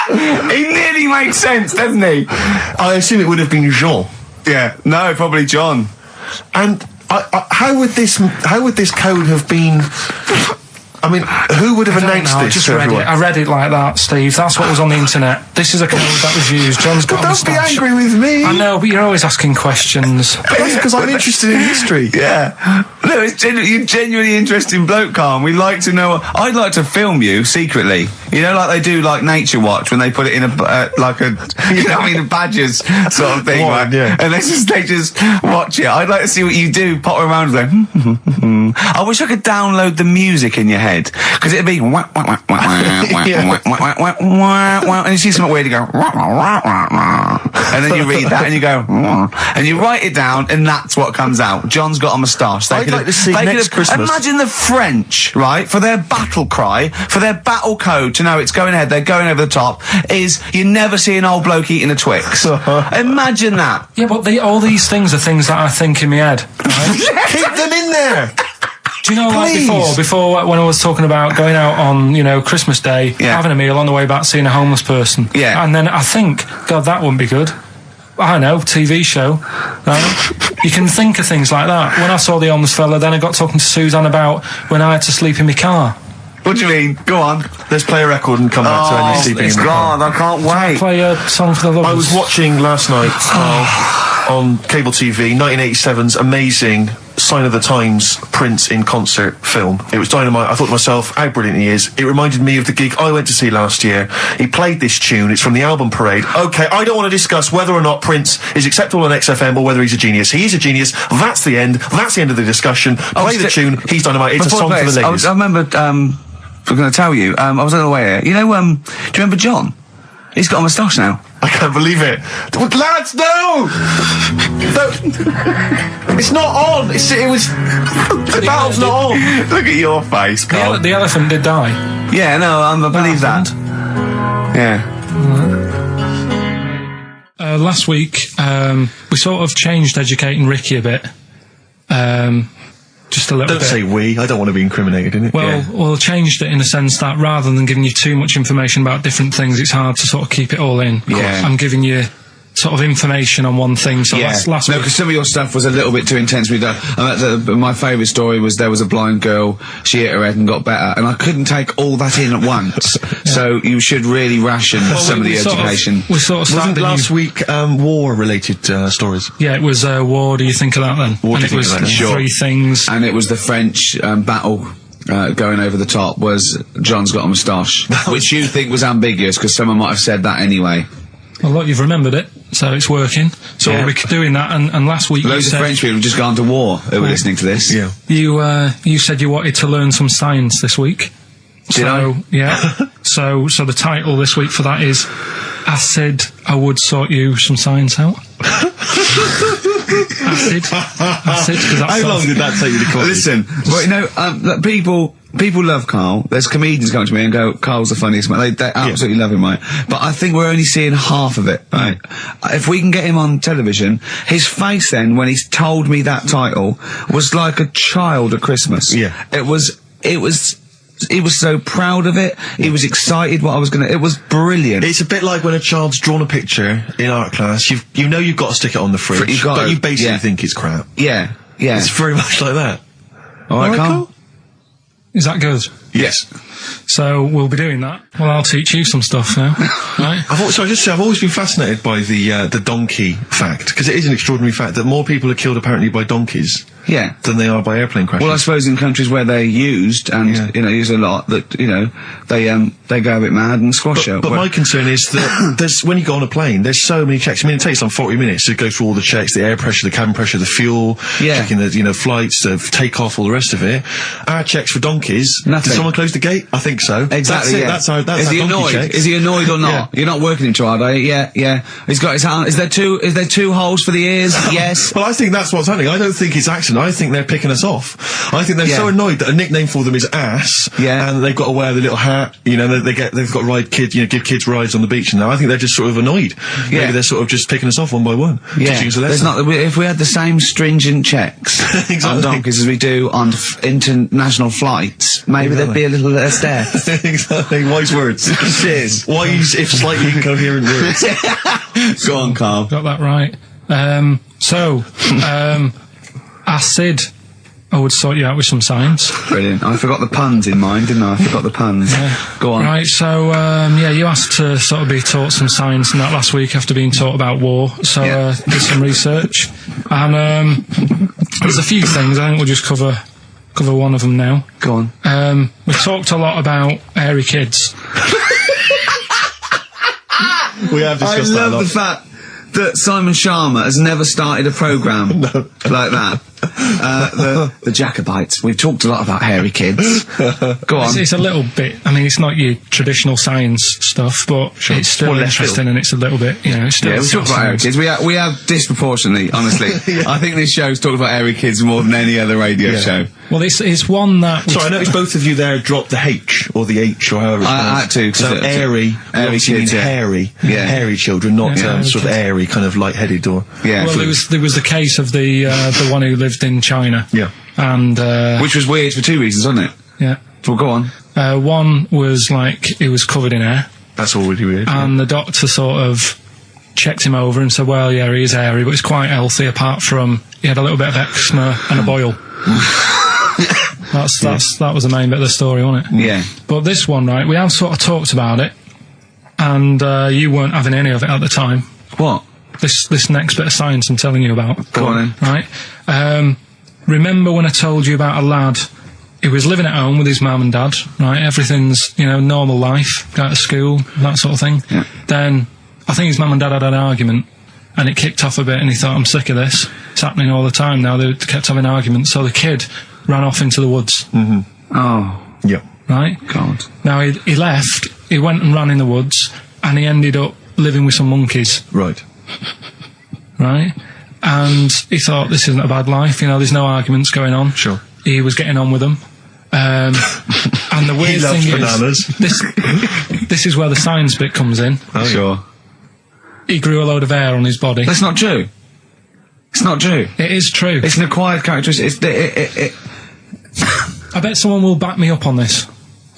He nearly makes sense, doesn't he? I assume it would have been Jean. Yeah. No, probably John. And how would this code have been? I mean, who would have announced I this just to read everyone? it. I read it like that, Steve. That's what was on the internet. This is a code that was used. John's got a Don't be moustache. angry with me. I know, but you're always asking questions. That's because I'm interested in history. Yeah. No, you're genuinely interesting bloke, Carl. We like to know. I'd like to film you secretly. You know, like they do, like Nature Watch, when they put it in a like a, you know, what I mean, a Badgers sort of thing, What? right? Yeah. And they just watch it. I'd like to see what you do, pop around and go. I wish I could download the music in your head, because it'd be wah, wah, wah, wah, wah, Yeah. wah, wah, wah, wah, wah, and you see something weird, you go wah, wah, wah, wah, wah. And then you read that and you go wah, and you write it down, and that's what comes out. John's got a moustache. I'd like to see next Christmas. Imagine the French, right, for their battle cry, for their battle code to know it's going ahead, they're going over the top, is you never see an old bloke eating a Twix. Imagine that. Yeah, but all these things are things that I think in my head. Right? Keep them in there. Do you know, like Please. before when I was talking about going out on, you know, Christmas Day, Yeah. having a meal on the way back, seeing a homeless person. Yeah. And then I think, God, that wouldn't be good. I know, TV show. Right? You can think of things like that. When I saw the homeless fella, then I got talking to Suzanne about when I had to sleep in my car. What do you mean? Go on. Let's play a record and come back to any sleeping it's in the car. gone. I can't wait. Play a song for the lovers. I was watching last night on cable TV 1987's amazing Sign of the Times Prince in concert film. It was dynamite. I thought to myself, how brilliant he is. It reminded me of the gig I went to see last year. He played this tune. It's from the album Parade. Okay, I don't want to discuss whether or not Prince is acceptable on XFM or whether he's a genius. He is a genius. That's the end. That's the end of the discussion. Play the tune. He's dynamite. It's a Before song for this, the ladies. I remember, I'm going to tell you, I was on the way here. You know, do you remember John? He's got a moustache now. I can't believe it. Lads, no! No. It's not on. It was... The battle's not on. Look at your face, Carl. the elephant did die. Yeah, no, I believe that. Yeah. Last week, we sort of changed educating Ricky a bit. Just a little Don't bit. say we. I don't want to be incriminated in it. Well, changed it in the sense that rather than giving you too much information about different things, it's hard to sort of keep it all in. Yeah. I'm giving you sort of information on one thing. So last no, week, because some of your stuff was a little bit too intense to be done. And my favourite story was there was a blind girl, she hit her head and got better, and I couldn't take all that in at once. So you should really ration some of the education. We sort of Wasn't started last week war-related stories? Yeah, it was war. Do you think of that then? What and do you it think was of that? three things. And it was the French battle. Going over the top was John's got a moustache, which you think was ambiguous because someone might have said that anyway. Well, look, you've remembered it, so it's working. So Yeah. we're doing that, and last week Loads you of said French people have just gone to war who were listening to this. Yeah. you said you wanted to learn some science this week. Did I? Yeah. so the title this week for that is Acid, I would sort you some science out. Acid, because that's How long did that take you to come up with? Listen, well, you know, look, people love Carl. There's comedians come to me and go, Carl's the funniest man. They absolutely love him, right? But I think we're only seeing half of it, right? If we can get him on television, his face then, when he's told me that title, was like a child at Christmas. Yeah. He was so proud of it. He was excited what I was gonna. It was brilliant. It's a bit like when a child's drawn a picture in art class. You know you've got to stick it on the fridge, You've got but to- you basically yeah. think it's crap. Yeah. It's very much like that. All right, Carl. Is that good? Yes. So we'll be doing that. Well, I'll teach you some stuff now, right? I've always been fascinated by the donkey fact, because it is an extraordinary fact that more people are killed apparently by donkeys Yeah. than they are by airplane crashes. Well, I suppose in countries where they're used and Yeah. used a lot, that they go a bit mad and squash it. But my concern is that when you go on a plane, there's so many checks. I mean, it takes 40 minutes to go through all the checks: the air pressure, the cabin pressure, the fuel, Yeah. checking the flights, the takeoff, all the rest of it. Our checks for donkeys. Nothing. Did someone close the gate? I think so. Exactly. That's it. Yeah. That's our Is he donkey annoyed? checks. Is he annoyed or not? Yeah. You're not working him too hard, are you? Yeah. He's got his hand. Is there two holes for the ears? Yes. Well, I think that's what's happening. I don't think it's accident. I think they're picking us off. I think they're Yeah. so annoyed that a nickname for them is ass. Yeah. And they've got to wear the little hat. They've got to ride kids. Give kids rides on the beach. And now I think they're just sort of annoyed. Yeah. Maybe they're sort of just picking us off one by one. Teaching us a There's lesson. not. If we had the same stringent checks Exactly. on donkeys as we do on international flights, maybe there'd be a little less death. Exactly. Wise words. Cheers. Wise, if slightly incoherent words. Go on, Carl. Got that right. Acid. I would sort you out with some science. Brilliant. I forgot the puns in mine, didn't I? I forgot the puns. Go on. Right, so, you asked to sort of be taught some science and that last week after being taught about war, so, did some research. And, there's a few things, I think we'll just cover one of them now. Go on. We talked a lot about hairy kids. We have I discussed that a love lot. the fact that Simon Sharma has never started a programme like that. The Jacobites. We've talked a lot about hairy kids. Go on. It's a little bit, I mean, it's not your traditional science stuff, but it's still More left interesting field. and it's a little bit, it's still... Yeah, we talk about hairy kids. We have disproportionately, honestly. I think this show's talked about hairy kids more than any other radio show. Well, it's one that... Sorry, I noticed both of you there dropped the H, or the H, or however it's I had to, 'cause So airy obviously kids, means hairy. Hairy children, not Yeah, sort of airy, kind of light-headed or... Yeah. Well, there was the case of the one who lived in China. Yeah. And, Which was weird for two reasons, wasn't it? yeah. Well, go on. One was like, he was covered in hair, That's already weird. and the doctor sort of checked him over and said, well, yeah, he is hairy, but he's quite healthy, apart from he had a little bit of eczema and a boil. That was the main bit of the story, wasn't it? Yeah. But this one, right, we have sort of talked about it, and you weren't having any of it at the time. What? This next bit of science I'm telling you about. Go on then. Right? Remember when I told you about a lad who was living at home with his mum and dad, right? Everything's, normal life, go to school, that sort of thing. Yeah. Then, I think his mum and dad had an argument, and it kicked off a bit, and he thought, I'm sick of this. It's happening all the time now. They kept having arguments, so the kid ran off into the woods. Oh, Yeah. Right? God. Now, he left, he went and ran in the woods, and he ended up living with some monkeys. Right. Right? And he thought, this isn't a bad life, there's no arguments going on. Sure. He was getting on with them. And the weird loves thing bananas. is, this is where the science bit comes in. Oh, Sure. He grew a load of hair on his body. That's not true. It's not true. It is true. It's an acquired characteristic. I bet someone will back me up on this.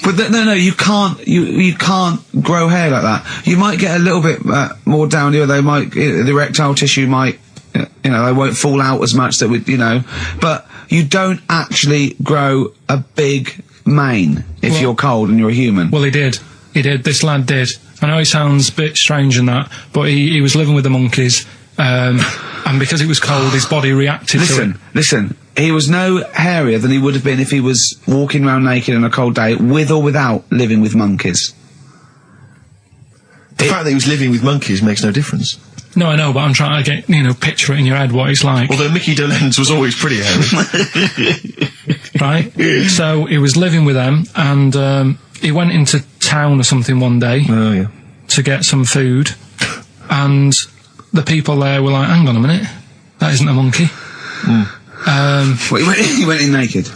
But no, you can't. You can't grow hair like that. You might get a little bit more down here. They might, the erectile tissue might, they won't fall out as much. That would, but you don't actually grow a big mane if you're cold and you're a human. Well, he did. This lad did. I know he sounds a bit strange in that, but he was living with the monkeys, and because it was cold, his body reacted to it. Listen. He was no hairier than he would have been if he was walking around naked on a cold day, with or without living with monkeys. The fact that he was living with monkeys makes no difference. No, I know, but I'm trying to get, picture it in your head what it's like. Although Mickey Dolenz was always pretty hairy. Right? So he was living with them, and he went into town or something one day Oh, yeah. to get some food, and the people there were like, hang on a minute, that isn't a monkey. Well, he went in naked.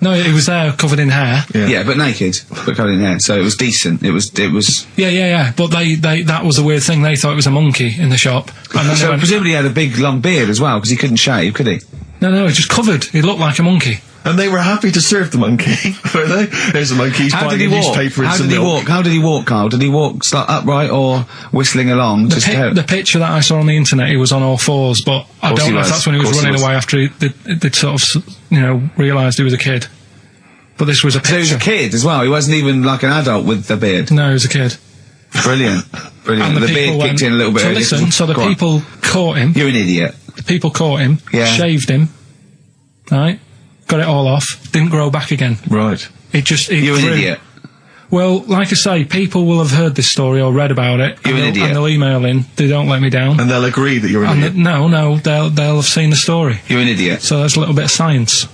No, he was there covered in hair. Yeah, but naked, but covered in hair. So it was decent. It was. Yeah. But they that was the weird thing. They thought it was a monkey in the shop. And then So they went, presumably he had a big long beard as well, because he couldn't shave, could he? no, he was just covered. He looked like a monkey. And they were happy to serve the monkey, were they? There's a monkey, he's How buying did a he walk? newspaper and How some did he milk. walk? How did he walk, Carl? Did he walk upright or whistling along? The picture that I saw on the internet, he was on all fours, but I Course don't he know if was. that's when he was Course he running was. away after they'd sort of, realised he was a kid. But this was a So he was picture. a kid as well. He wasn't even like an adult with the beard. No, he was a kid. Brilliant. And The people beard went, kicked in a little bit. So early. listen, so the Go on. people caught him. You're an idiot. The people caught him, Yeah. shaved him, right? Got it all off, didn't grow back again. Right. It You're an grew. idiot. Well, like I say, people will have heard this story or read about it. You're an idiot. And they'll email in. They don't let me down. And they'll agree that you're an idiot. No, they'll have seen the story. You're an idiot. So that's a little bit of science.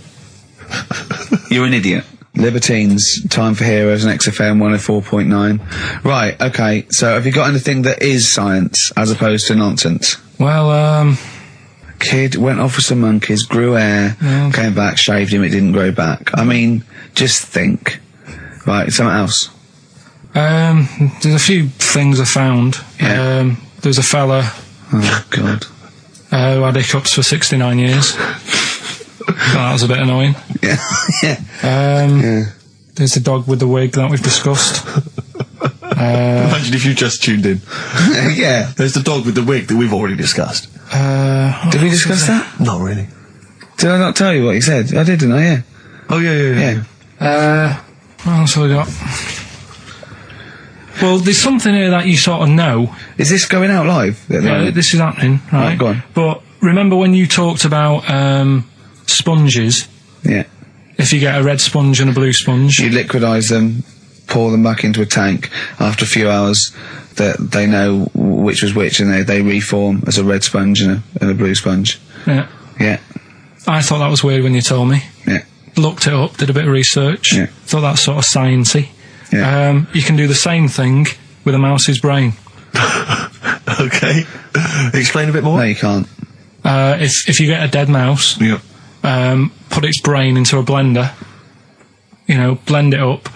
You're an idiot. Libertines, Time for Heroes and XFM 104.9. Right, okay, so have you got anything that is science as opposed to nonsense? Well, Kid went off with some monkeys, grew hair, came back, shaved him, it didn't grow back. I mean, just think. Right, something else. there's a few things I found. Yeah. There's a fella Oh, God. who had hiccups for 69 years. That was a bit annoying. Yeah. Yeah. There's the dog with the wig that we've discussed. Imagine if you just tuned in. Yeah. There's the dog with the wig that we've already discussed. Did we discuss that? Not really. Did I not tell you what he said? I did, didn't I? Yeah. Oh, yeah. What else have we got? Well, there's something here that you sort of know. Is this going out live? Yeah, this is happening, right? Right, go on. But remember when you talked about sponges? Yeah. If you get a red sponge and a blue sponge, You liquidise them, pour them back into a tank. After a few hours, they know which was which, and they reform as a red sponge and a blue sponge. yeah. Yeah. I thought that was weird when you told me. Yeah. Looked it up, did a bit of research. Yeah. Thought that's sort of sciencey. Yeah. You can do the same thing with a mouse's brain. Okay. Explain a bit more. No, you can't. If you get a dead mouse, Yeah. put its brain into a blender, blend it up,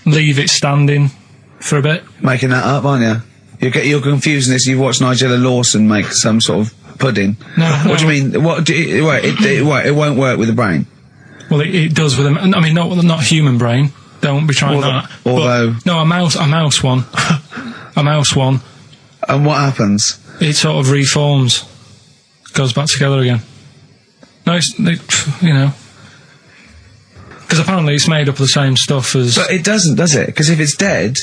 leave it standing for a bit. Making that up, aren't you? You're confusing this. You've watched Nigella Lawson make some sort of pudding. No. What do you mean? It won't work with the brain. Well, it does with I mean, not human brain. Don't be trying that. Although, no, a mouse one, a mouse one. and what happens? It sort of reforms, goes back together again. No, because apparently it's made up of the same stuff as. But it doesn't, does it? Because if it's dead,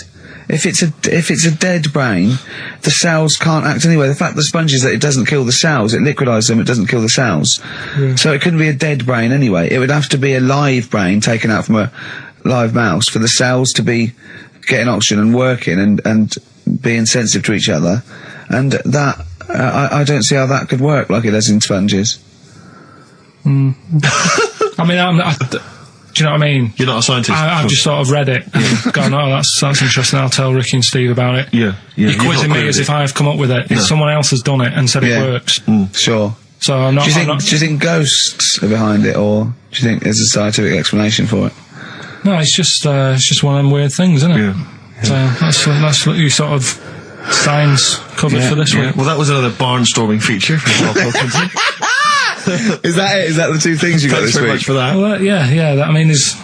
if it's a dead brain, the cells can't act anyway. The fact the sponge is that it doesn't kill the cells, it liquidises them, it doesn't kill the cells. Yeah. So it couldn't be a dead brain anyway. It would have to be a live brain taken out from a live mouse for the cells to be getting oxygen and working and being sensitive to each other. And that, I don't see how that could work like it does in sponges. I mean, do you know what I mean? You're not a scientist. I've just sort of read it and gone, oh, that's interesting. I'll tell Ricky and Steve about it. Yeah. You're quizzing me as if I've come up with it. Someone else has done it and said it works. Sure. So I'm not. Do you think ghosts are behind it, or do you think there's a scientific explanation for it? No, it's just one of them weird things, isn't it? Yeah. So that's what you sort of science covered for this week. Well, that was another barnstorming feature from Karl Pilkington. Is that it? Is that the two things you got Thanks this very week? much for that. Well, yeah. I mean, There's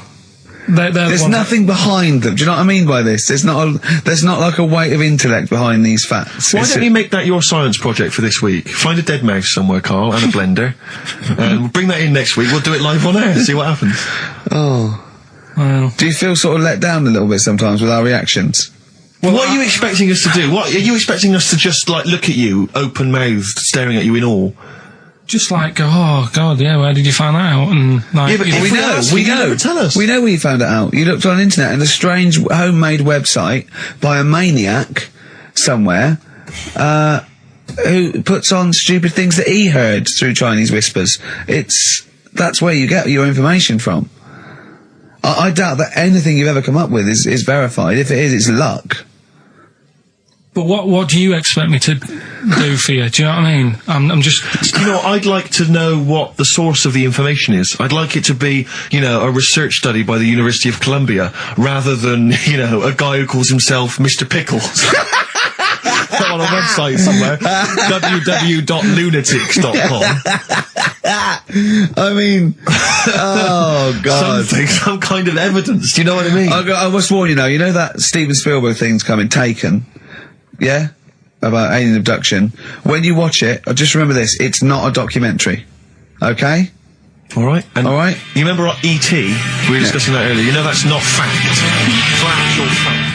nothing behind them. Do you know what I mean by this? There's not like a weight of intellect behind these facts. Why don't you make that your science project for this week? Find a dead mouse somewhere, Carl, and a blender, and we'll bring that in next week. We'll do it live on air. See what happens. Oh. Well, Do you feel sort of let down a little bit sometimes with our reactions? Well, what are you expecting us to do? What are you expecting us to just like look at you, open-mouthed, staring at you in awe? just like go, oh God, yeah, where did you find that out? And like, Yeah, but if We know. you never tell us. We know where you found it out. You looked on the internet and a strange homemade website by a maniac somewhere, who puts on stupid things that he heard through Chinese whispers. That's where you get your information from. I doubt that anything you've ever come up with is verified. If it is, it's luck. But what do you expect me to do for you? Do you know what I mean? I'm just... You know, I'd like to know what the source of the information is. I'd like it to be, you know, a research study by the University of Columbia, rather than, you know, a guy who calls himself Mr. Pickles. On a website somewhere. www.lunatics.com. I mean, oh God. Some kind of evidence, do you know what I mean? I must warn you now, you know that Steven Spielberg thing's coming, Taken? Yeah? About alien abduction. When you watch it, just remember this, it's not a documentary. Okay? Alright. Alright? You remember E.T.? We were discussing that earlier. You know that's not fact. Factual fact.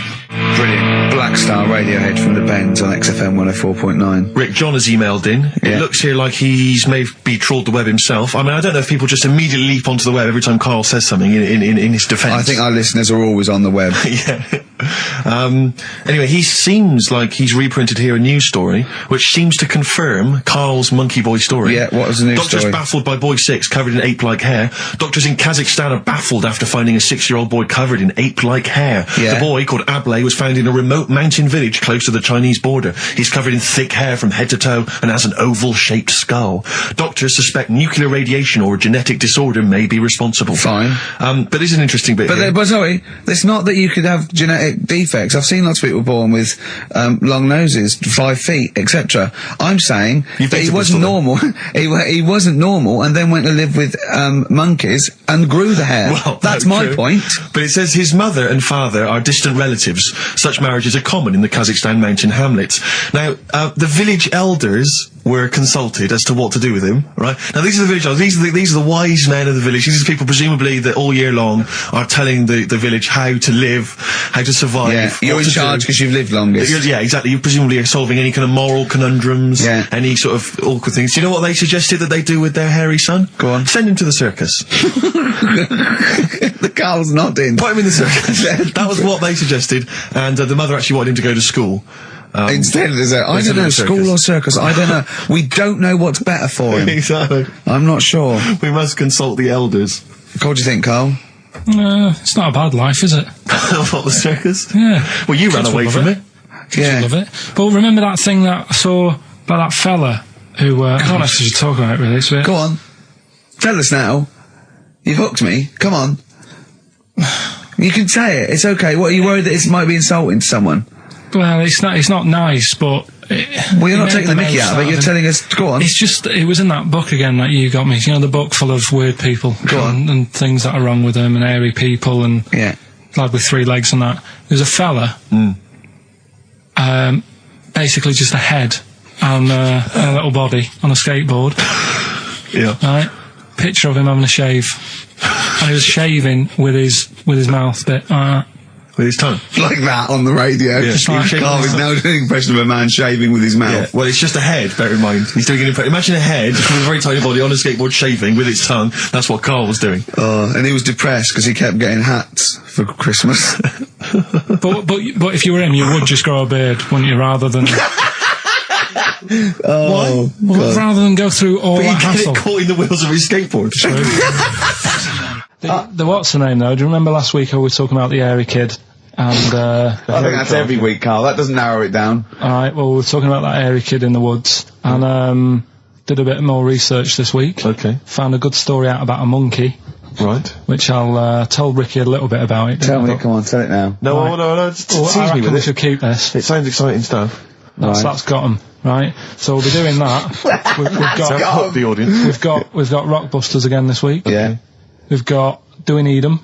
Brilliant. Black Star Radiohead from the Bends on XFM 104.9. Rick, John has emailed in. Yeah. It looks here like he's maybe trawled the web himself. I mean, I don't know if people just immediately leap onto the web every time Carl says something in his defence. I think our listeners are always on the web. Yeah. Anyway, he seems like he's reprinted here a news story, which seems to confirm Carl's Monkey Boy story. Yeah, what was the news Doctors story? baffled by boy 6 covered in ape-like hair. Doctors in Kazakhstan are baffled after finding a 6-year-old boy covered in ape-like hair. Yeah. The boy, called Ablay, was found in a remote mountain village close to the Chinese border. He's covered in thick hair from head to toe and has an oval-shaped skull. Doctors suspect nuclear radiation or a genetic disorder may be responsible. Fine. But there's an interesting bit here. But sorry, it's not that you could have genetic defects. I've seen lots of people born with long noses, 5 feet, etc. I'm saying You've that been he to wasn't Bristol, normal. he wasn't normal, and then went to live with monkeys and grew the hair. Well, that's no, my true. point. But it says his mother and father are distant relatives. Such marriages are common in the Kazakhstan mountain hamlets. Now, the village elders were consulted as to what to do with him, right? Now, these are the village elders. These are the wise men of the village. These are people, presumably, that all year long are telling the village how to live, how to survive. Yeah, you're in charge because you've lived longest. Yeah, exactly. You presumably are solving any kind of moral conundrums, Yeah. any sort of awkward things. Do you know what they suggested that they do with their hairy son? Go on. Send him to the circus. The Carl's nodding. Put him in the circus. That was what they suggested, and the mother actually wanted him to go to school. Instead, there's I don't know, school or circus. I don't know. We don't know what's better for him. Exactly. I'm not sure. We must consult the elders. What do you think, Carl? It's not a bad life, is it? What, the circus? Yeah. Well, you ran Kids away would from love it. I love it. But remember that thing that I saw about that fella who, I don't know if you should talk about it really, so Go on. Tell us now. You've hooked me. Come on. You can say it. It's okay. What, are you worried that it might be insulting to someone? well, it's not nice, but well, you're not taking the mickey out of it. You're telling us. Go on. It's just it was in that book again that you got me. You know, the book full of weird people and things that are wrong with them, and hairy people, and Yeah. lad with 3 legs and that. There's a fella, basically just a head and a little body on a skateboard. Yeah. Right. Picture of him having a shave, and he was shaving with his mouth bit. With his tongue. Like that on the radio. Yeah. Just like- Carl is now doing an impression of a man shaving with his Yeah. mouth. Well, it's just a head, bear in mind. He's doing an impression. Imagine a head with a very tiny body on a skateboard shaving with its tongue. That's what Carl was doing. And he was depressed because he kept getting hats for Christmas. But if you were him, you would just grow a beard, wouldn't you? Rather than Oh, God. rather than go through all But that you get hassle. it caught in the wheels of his skateboard. The what's the name though? Do you remember last week I was talking about the hairy kid? And I think that's every week, Carl. That doesn't narrow it down. alright, well we were talking about that hairy kid in the woods, and did a bit more research this week. Okay. Found a good story out about a monkey, Right. which I'll tell Ricky a little bit about it. Tell me, come on, tell it now. No, Right. no, just Well, tease I me reckon we with should it. keep this. It sounds exciting stuff. That's got 'em, right? So we'll be doing that. we've Sounds got hook the audience. we've got Rockbusters again this week. Yeah. We've got Do We Need 'Em?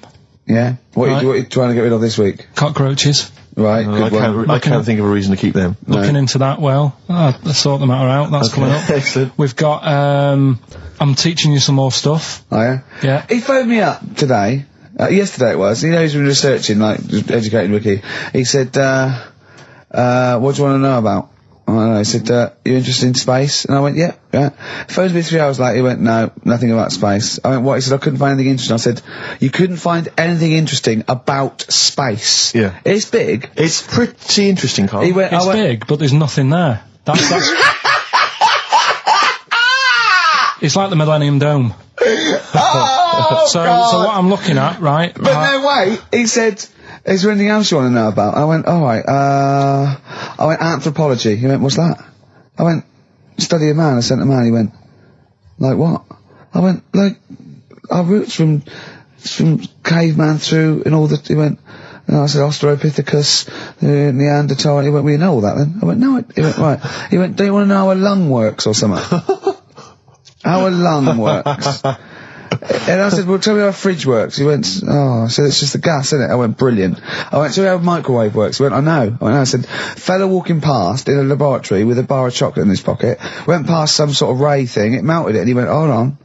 Yeah. What Right. are you trying to get rid of this week? Cockroaches. Right, I good one. can't think of a reason to keep them. Looking into that, well, let's sort the matter out. That's coming up. Excellent. We've got, I'm teaching you some more stuff. Oh, yeah? Yeah. He phoned me up today. Yesterday it was. You know, he's been researching, like, just educating Ricky. He said, what do you want to know about? I don't know. He said, you interested in space? And I went, yeah. Phones me 3 hours later. He went, no, nothing about space. I went, what? He said, I couldn't find anything interesting. I said, you couldn't find anything interesting about space. Yeah. It's big. It's pretty interesting, Carl. He went, It's I went, big, but there's nothing there. That's it's like the Millennium Dome. oh, So God. what I'm looking at, right? But no, wait. He said, is there anything else you want to know about? I went, alright, I went, anthropology. He went, what's that? I went, study a man. I sent a man. He went, like what? I went, like, our roots from caveman through and all that. He went, and I said, Australopithecus, Neanderthal. He went, well, you know all that then? I went, no. He went, right. He went, do you want to know how a lung works or something? How a lung works? And I said, well, tell me how a fridge works. He went, oh, I said, it's just the gas, isn't it? I went, brilliant. I went, tell me how a microwave works. He went, I know. I went, no. I said, fella walking past in a laboratory with a bar of chocolate in his pocket, went past some sort of ray thing, it melted it, and he went, hold on.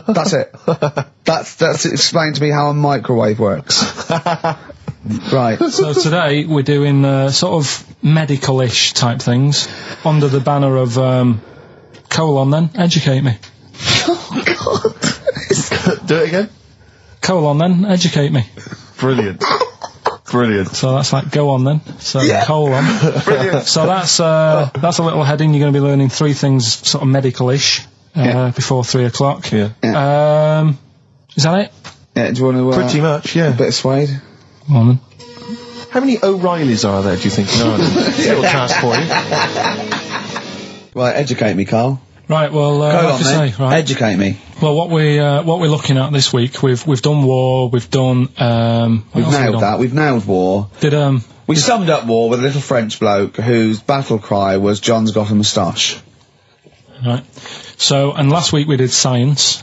That's it. That's explained to me how a microwave works. Right. So today we're doing sort of medical-ish type things under the banner of colon. Then educate me. Oh, God. Do it again. Colon. Then educate me. Brilliant. Brilliant. So that's like go on then. So Yeah. colon. Brilliant. So that's a little heading. You're going to be learning 3 things sort of medical-ish before 3 o'clock. Yeah. Is that it? Yeah, do you want to... Pretty much, yeah. A bit of suede? Go on then. How many O'Reillys are there, do you think? No, little task for you. Right, educate me, Carl. Right. Well, Go like on, I then. say, right. Educate me. Well, what we're looking at this week, we've done war, we've done We've nailed that. We've nailed war. Did We summed up war with a little French bloke whose battle cry was "John's got a moustache." right. So and last week we did science,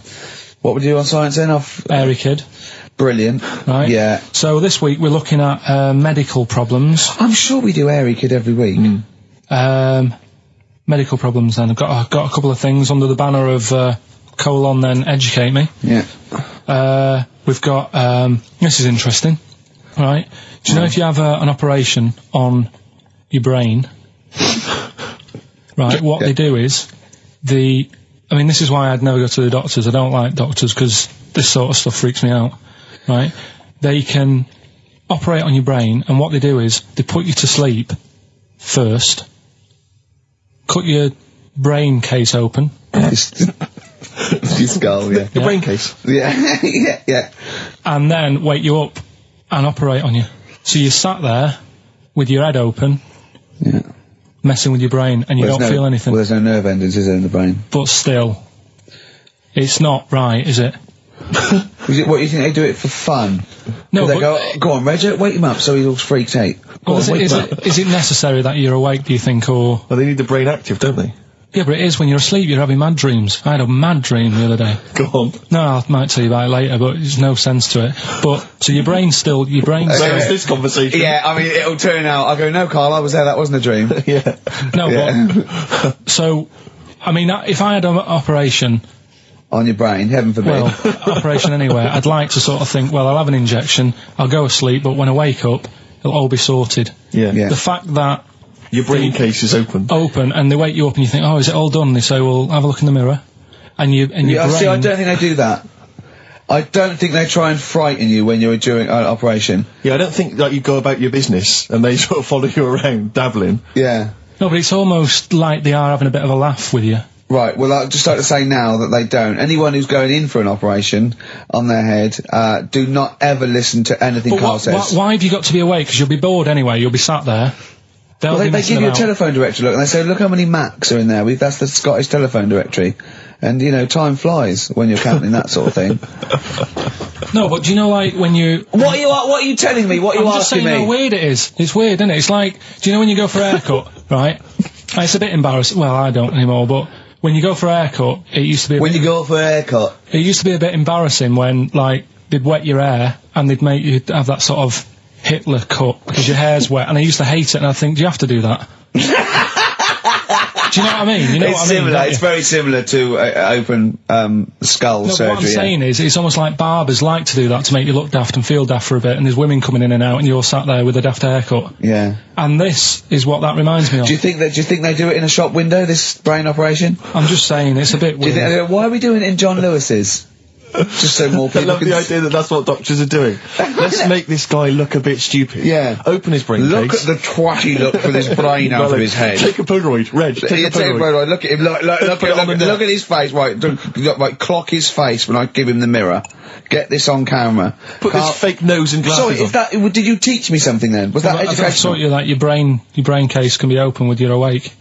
What would you do on science then? Off hairy kid, brilliant. right? Yeah. So this week we're looking at medical problems. I'm sure we do Airy Kid every week. medical problems then. I've got a couple of things under the banner of colon then educate me. Yeah. We've got, this is interesting, right? Do you know if you have an operation on your brain, right, what they do is, this is why I'd never go to the doctors. I don't like doctors because this sort of stuff freaks me out, right? They can operate on your brain, and what they do is they put you to sleep first, cut your brain case open. Your skull, yeah. The brain case. Yeah, yeah. And then wake you up and operate on you. So you sat there with your head open, messing with your brain, and you don't feel anything. Well, there's no nerve endings, is there, in the brain? But still, it's not right, is it? What, you think they do it for fun? No, they go on, Reg, wake him up so he's all freaked out. Well, is it necessary that you're awake, do you think, or... Well, they need the brain active, don't they? Yeah, but it is when you're asleep, you're having mad dreams. I had a mad dream the other day. Go on. No, I might tell you about it later, but there's no sense to it. But, so your brain's still... Where is this conversation? Yeah, I mean, it'll turn out, I'll go, no, Carl, I was there, that wasn't a dream. Yeah. No, but... So, I mean, if I had an operation... On your brain, heaven forbid. Well, operation anywhere, I'd like to sort of think, well, I'll have an injection, I'll go asleep, but when I wake up, it'll all be sorted. Yeah. The fact that... Your brain case is open. And they wake you up and you think, oh, is it all done? And they say, well, have a look in the mirror. And your brain... See, I don't think they do that. I don't think they try and frighten you when you're doing an operation. Yeah, I don't think that you go about your business and they sort of follow you around, dabbling. Yeah. No, but it's almost like they are having a bit of a laugh with you. Right, well, I'd just like to say now that they don't. Anyone who's going in for an operation on their head, do not ever listen to anything Carl says. Why have you got to be awake? Because you'll be bored anyway, you'll be sat there. Well, they give you a telephone directory, look, and they say, look how many Macs are in there. That's the Scottish telephone directory. And, time flies when you're counting that sort of thing. No, but do you know, like, when you... What are you telling me? What are you asking me? I'm just saying how weird it is. It's weird, isn't it? It's like, do you know when you go for a haircut, right? It's a bit embarrassing. Well, I don't anymore, but... When you go for a haircut, it used to be... When you go for a haircut? It used to be a bit embarrassing when, like, they'd wet your hair and they'd make you have that sort of Hitler cut because your hair's wet, and I used to hate it, and I think, do you have to do that? Do you know what I mean? You know it's what I mean? Similar. It's very similar to open skull surgery. What I'm saying is, it's almost like barbers like to do that to make you look daft and feel daft for a bit, and there's women coming in and out, and you're sat there with a daft haircut. Yeah. And this is what that reminds me of. Do you think they do it in a shop window, this brain operation? I'm just saying, it's a bit weird. Why are we doing it in John Lewis's? Just so more people I love the idea that that's what doctors are doing. Let's make this guy look a bit stupid. Yeah. Open his brain Look case. at the twatty look for this brain out of his head. Take a Polaroid, Reg. Take a Polaroid. Look at him. Look at his face. Right, clock his face when I give him the mirror. Get this on camera. Put this fake nose and glasses on. Did you teach me something then? Was that educational? I taught you that your brain case can be open with your awake,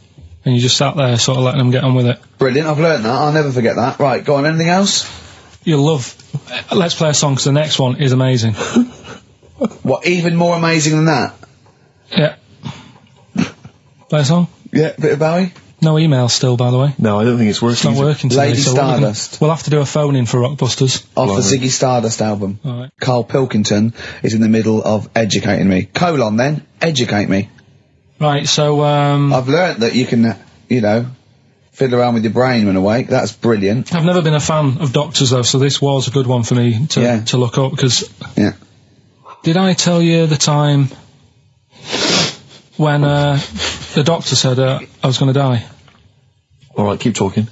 and you just sat there sort of letting them get on with it. Brilliant. I've learnt that. I'll never forget that. Right, go on. Anything else? You'll love... Let's play a song, because the next one is amazing. What, even more amazing than that? Yeah. Play a song? Yeah, bit of Bowie? No email still, by the way. No, I don't think it's working. It's not working today. Lady Stardust. We'll have to do a phone-in for Rockbusters. Off the Ziggy Stardust album. All right. Karl Pilkington is in the middle of educating me. Colon, then. Educate me. Right, so, I've learnt that you can, fiddle around with your brain when awake. That's brilliant. I've never been a fan of doctors, though, so this was a good one for me to look up, because... Yeah. Did I tell you the time when, the doctor said, I was going to die? Alright, keep talking.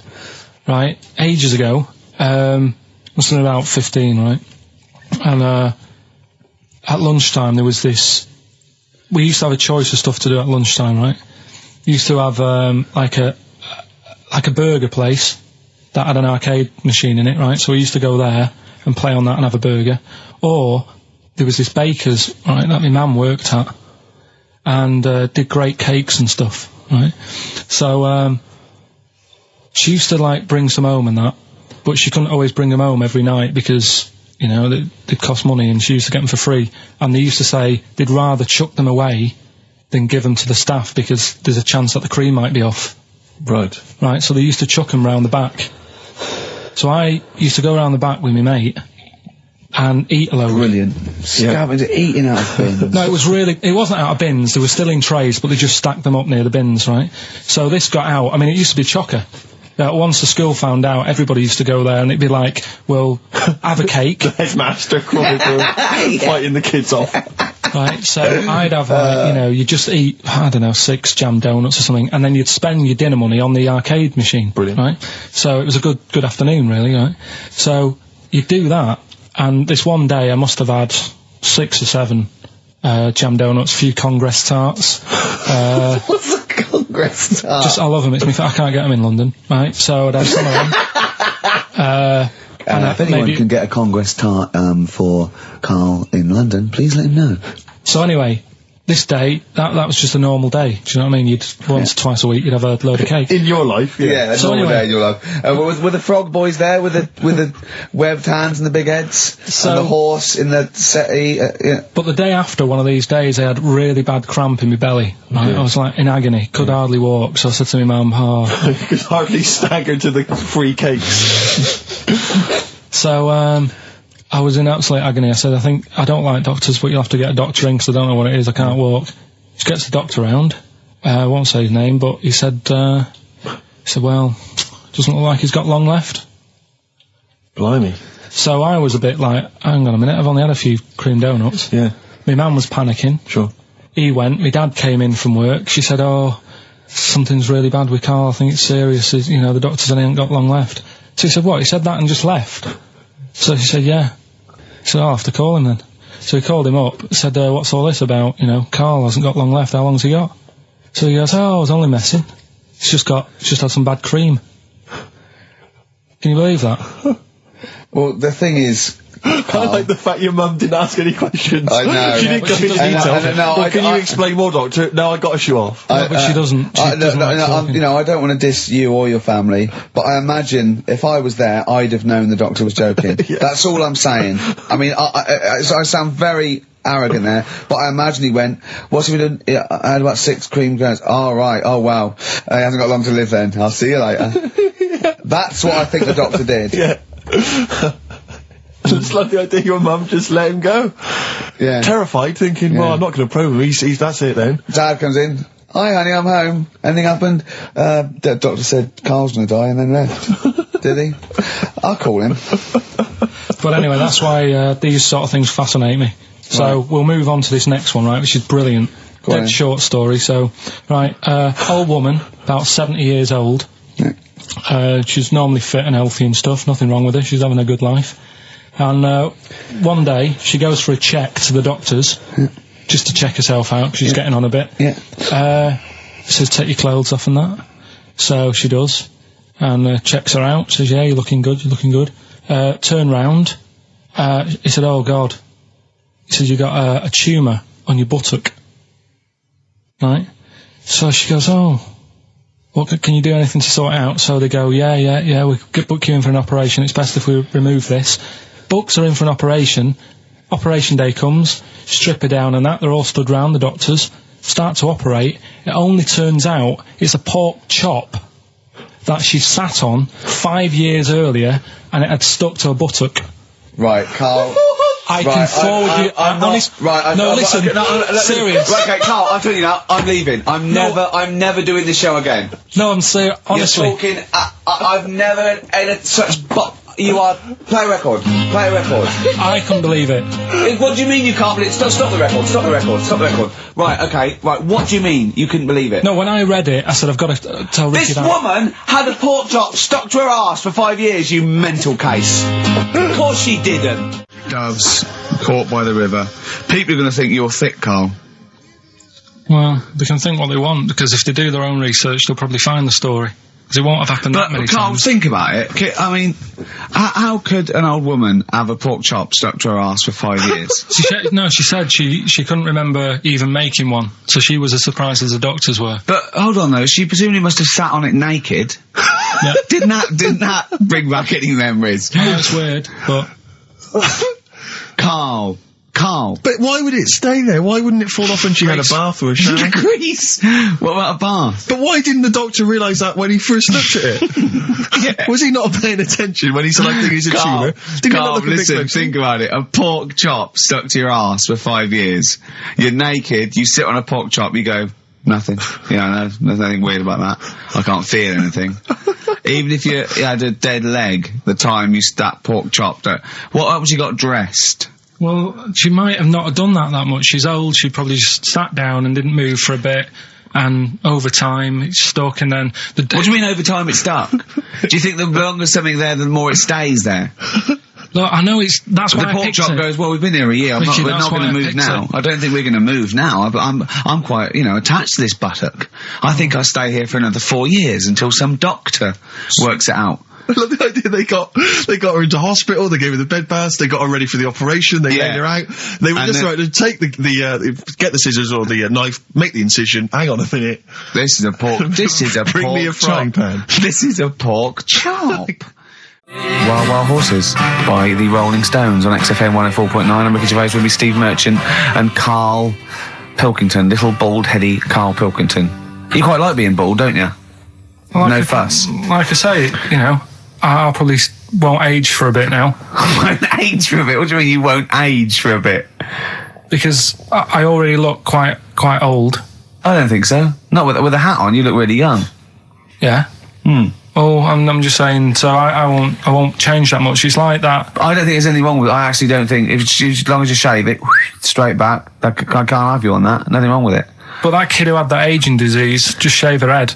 Right, ages ago, must have been about 15, right? And, at lunchtime there was this... We used to have a choice of stuff to do at lunchtime, right? We used to have, like a burger place that had an arcade machine in it, right? So we used to go there and play on that and have a burger. Or there was this baker's, right, that my mum worked at, and did great cakes and stuff, right? So she used to like bring some home and that, but she couldn't always bring them home every night because, they'd cost money, and she used to get them for free. And they used to say they'd rather chuck them away than give them to the staff because there's a chance that the cream might be off. Right. Right, so they used to chuck them round the back. So I used to go round the back with my mate, and eat a load. Brilliant. Scavenger eating out of bins. No, it wasn't out of bins, they were still in trays, but they just stacked them up near the bins, right? So this got out, I mean, it used to be chocker. Once the school found out, everybody used to go there and it'd be like, well, have a cake. The headmaster fighting the kids off. Right, so I'd have, you just eat, I don't know, 6 jam donuts or something, and then you'd spend your dinner money on the arcade machine. Brilliant. Right? So it was a good afternoon, really, right? So you'd do that, and this one day I must have had 6 or 7 jam donuts, a few Congress tarts. What's a Congress tart? I love them, I can't get them in London, right? So I'd have some of them. If anyone can get a Congress tart for Karl in London, please let him know. So anyway, this day, that was just a normal day. Do you know what I mean? You'd once, twice a week, you'd have a load of cake. In your life, yeah. A so normal anyway, day in your life. Were the frog boys there with the webbed hands and the big heads? And the horse in the settee? Yeah. But the day after one of these days, I had really bad cramp in my belly. Right? I was like in agony, could hardly walk. So I said to my mum, you could hardly stagger to the free cakes. So, I was in absolute agony. I said, I don't like doctors, but you'll have to get a doctor in because I don't know what it is, I can't walk. She gets the doctor round, I won't say his name, but he said, well, doesn't look like he's got long left. Blimey. So I was a bit like, hang on a minute, I've only had a few cream donuts. Yeah. My mum was panicking. Sure. He went, my dad came in from work, she said, something's really bad with Karl, I think it's serious, the doctor said he ain't got long left. So he said, what, he said that and just left? So she said, yeah. He said, I'll have to call him then. So he called him up, said, what's all this about? Karl hasn't got long left, how long's he got? So he goes, I was only messing. He's just had some bad cream. Can you believe that? Well, the thing is, I like the fact your mum didn't ask any questions. I know. She didn't go into detail. Can you explain more, doctor? No, I got a shoe off. No, but she doesn't. I don't want to diss you or your family, but I imagine if I was there, I'd have known the doctor was joking. Yeah. That's all I'm saying. I mean, I sound very arrogant there, but I imagine he went, what's he done? I had about 6 cream grains. Oh, right. Oh, wow. He hasn't got long to live then. I'll see you later. That's what I think the doctor did. Yeah. Just like the idea your mum just let him go. Yeah. Terrified, thinking, well, I'm not going to probe him. He's that's it then. Dad comes in. Hi, honey, I'm home. Anything happened? The doctor said Karl's going to die and then left. Did he? I'll call him. But anyway, that's why these sort of things fascinate me. So we'll move on to this next one, right, which is brilliant. Dead short story. So, right, old woman, about 70 years old. Yeah. She's normally fit and healthy and stuff. Nothing wrong with her. She's having a good life. And one day, she goes for a check to the doctors, just to check herself out, because she's getting on a bit. Yeah. Says, take your clothes off and that. So she does, and checks her out, says, yeah, you're looking good, turn round. He said, oh, God. He said, you got a tumour on your buttock. Right? So she goes, oh, well, can you do anything to sort it out? So they go, yeah, we could book you in for an operation, it's best if we remove this. Books are in for an operation. Operation day comes, strip her down and that, they're all stood round, the doctors, start to operate. It only turns out it's a pork chop that she sat on 5 years earlier, and it had stuck to her buttock. Right, Karl. I can forward you. I'm honest. Right. No, listen. Serious. Right, okay, Karl. I'm telling you now. I'm leaving. I'm never doing this show again. No, I'm serious. Honestly. You're talking. I've never had such. You are. Play a record. Play a record. I couldn't believe it. What do you mean you can't believe it? Stop the record. Stop the record. Stop the record. Right. Okay. Right. What do you mean you couldn't believe it? No, when I read it, I said I've got to tell Ricky that. This woman had a pork chop stuck to her arse for 5 years. You mental case. Of course she didn't. Doves caught by the river. People are going to think you're thick, Karl. Well, they can think what they want, because if they do their own research, they'll probably find the story. Because it won't have happened that many Karl, times. Think about it. I mean, how could an old woman have a pork chop stuck to her arse for 5 years? She said she couldn't remember even making one, so she was as surprised as the doctors were. But hold on though, she presumably must have sat on it naked. Yeah. Didn't that bring back any memories? No, it's weird, but... Karl, Carl. But why would it stay there? Why wouldn't it fall off when she had a bath or a shower? Grease. What about a bath? But why didn't the doctor realise that when he first looked at it? Yeah. Was he not paying attention when he said, I think he's a tumour? Did he not Carl, look a bit listen, closer? think about it. A pork chop stuck to your ass for 5 years. You're naked, you sit on a pork chop, you go, nothing. Yeah, no, there's nothing weird about that. I can't feel anything. Even if you had a dead leg, the time you that pork chop, what else you got dressed? Well, she might have not done that much. She's old. She probably just sat down and didn't move for a bit. And over time, it's stuck. And then What do you mean over time it's stuck? Do you think the longer something there, the more it stays there? Look, I know that's why The I pork picked chop it. goes, well, we've been here a year. Richie, We're that's not going why to I move picked now. it. I don't think we're going to move now. But I'm quite, attached to this buttock. I think I'll stay here for another 4 years until some doctor works it out. I love the idea they got her into hospital, they gave her the bed baths, they got her ready for the operation, they laid her out. They were And just then- right to take get the scissors or the knife, make the incision, hang on a minute. This is a pork. This is a Bring pork me a frying chop. pan. This is a pork chop. Wild Wild Horses by the Rolling Stones on XFM 104.9. I'm Ricky Gervais with me, Steve Merchant and Karl Pilkington, little bald-heady Karl Pilkington. You quite like being bald, don't you? No fuss. Like I say, I'll probably won't age for a bit now. Won't age for a bit? What do you mean you won't age for a bit? Because I already look quite old. I don't think so. Not with a hat on, you look really young. Yeah. Oh, I'm just saying. So I won't change that much. It's like that. I don't think there's anything wrong with it. I actually don't think, as long as you shave it straight back, I can't have you on that. Nothing wrong with it. But that kid who had that aging disease, just shave her head,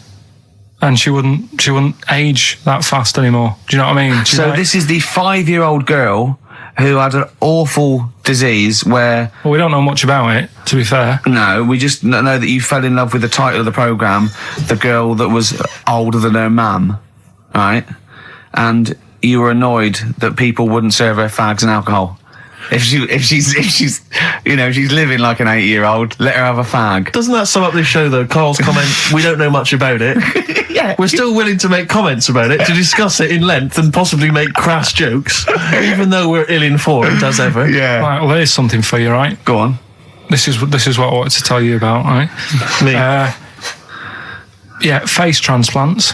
and she wouldn't age that fast anymore. Do you know what I mean? So this is the 5-year-old girl who had an awful disease where... Well, we don't know much about it, to be fair. No, we just know that you fell in love with the title of the programme, the girl that was older than her mum, right? And you were annoyed that people wouldn't serve her fags and alcohol. If she's living like an 8-year-old, let her have a fag. Doesn't that sum up this show though? Carl's comment, we don't know much about it. Yeah. We're still willing to make comments about it, to discuss it in length and possibly make crass jokes, even though we're ill-informed as ever. Yeah. Right, well, there's something for you, right? Go on. This is what I wanted to tell you about, right? Me. Yeah, face transplants.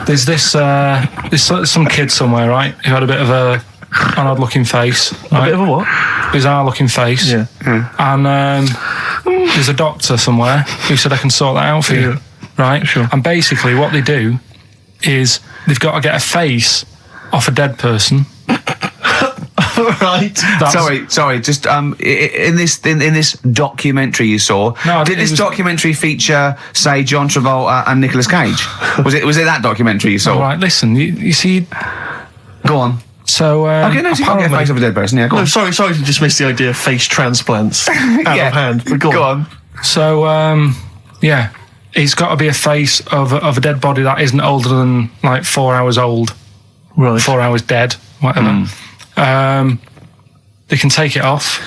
There's there's some kid somewhere, right, who had a bit of an odd-looking face. Right? A bit of a what? Bizarre-looking face. Yeah. And there's a doctor somewhere who said I can sort that out for you, right? Sure. And basically what they do is they've got to get a face off a dead person. Right. Sorry. Just in this documentary you saw, did this documentary feature, say, John Travolta and Nicolas Cage? Was it that documentary you saw? All right, listen, you see. Go on. So Okay, no, so you can't get a face of a dead person. Yeah, go No, on. sorry to dismiss the idea of face transplants out of hand. But go on. So yeah, it's got to be a face of a dead body that isn't older than like 4 hours old. Right. 4 hours dead, whatever. They can take it off,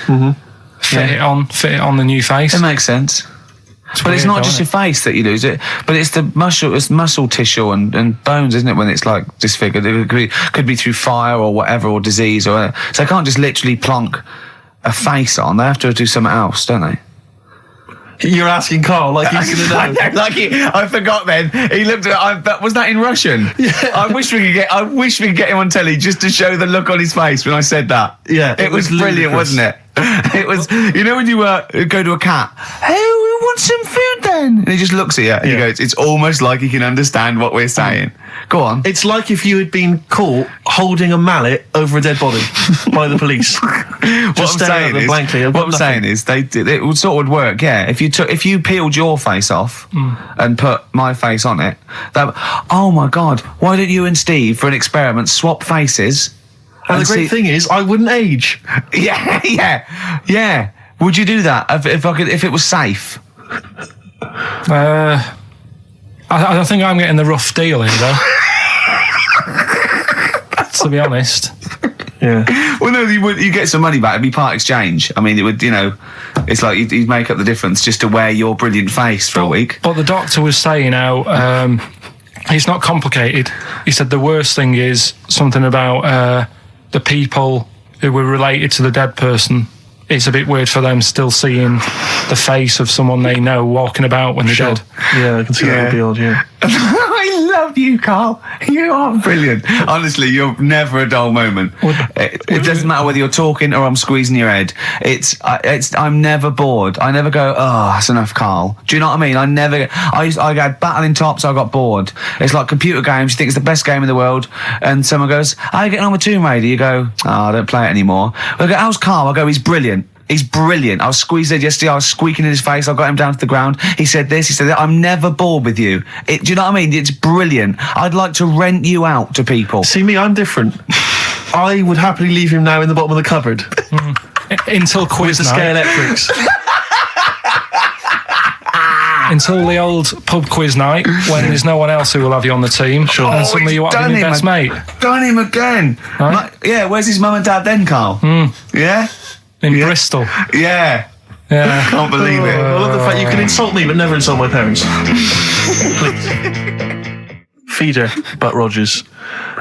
fit it on the new face. It makes sense. But it's not just your face that you lose it, but it's the muscle tissue and bones, isn't it? When it's like disfigured, it could be through fire or whatever, or disease, or so they can't just literally plonk a face on. They have to do something else, don't they? You're asking Carl like he's going to know. I forgot. Then he looked at. Was that in Russian? Yeah. I wish we could get him on telly just to show the look on his face when I said that. Yeah, it was brilliant, wasn't it? It was. You know when you go to a cat. Hey, we want some food then. And he just looks at you and he goes. It's almost like he can understand what we're saying. Go on. It's like if you had been caught holding a mallet over a dead body by the police. What I'm saying is, it would sort of work. Yeah, if you peeled your face off and put my face on it, oh my God, why don't you and Steve for an experiment swap faces? And the great thing is, I wouldn't age. Yeah. Would you do that if it was safe? I think I'm getting the rough deal here, though. To be honest. Yeah. Well, no, you get some money back. It'd be part exchange. I mean, it would, it's like you'd make up the difference just to wear your brilliant face for a week. But the doctor was saying how it's not complicated. He said the worst thing is something about the people who were related to the dead person, it's a bit weird for them still seeing the face of someone they know walking about when they're dead. Yeah, I can see that would be odd, yeah. I love you, Carl. You are brilliant. Honestly, you're never a dull moment. It doesn't matter whether you're talking or I'm squeezing your head. I'm never bored. I never go, oh, that's enough, Carl. Do you know what I mean? I had battling tops, I got bored. It's like computer games. You think it's the best game in the world, and someone goes, how are you getting on with Tomb Raider? You go, oh, I don't play it anymore. I go, how's Carl? I go, he's brilliant. He's brilliant. I was squeezed it yesterday. I was squeaking in his face. I got him down to the ground. He said this. He said that. I'm never bored with you. Do you know what I mean? It's brilliant. I'd like to rent you out to people. See me, I'm different. I would happily leave him now in the bottom of the cupboard. Until quiz With the night. Scale Electrics. Until the old pub quiz night, when there's no one else who will have you on the team. Sure. And suddenly you want to be your best mate. Done him again. Right? Yeah, where's his mum and dad then, Carl? Yeah? In Bristol. Yeah. Yeah. Can't believe it. I love the fact you can insult me but never insult my parents. Please. Feeder, Butt Rogers,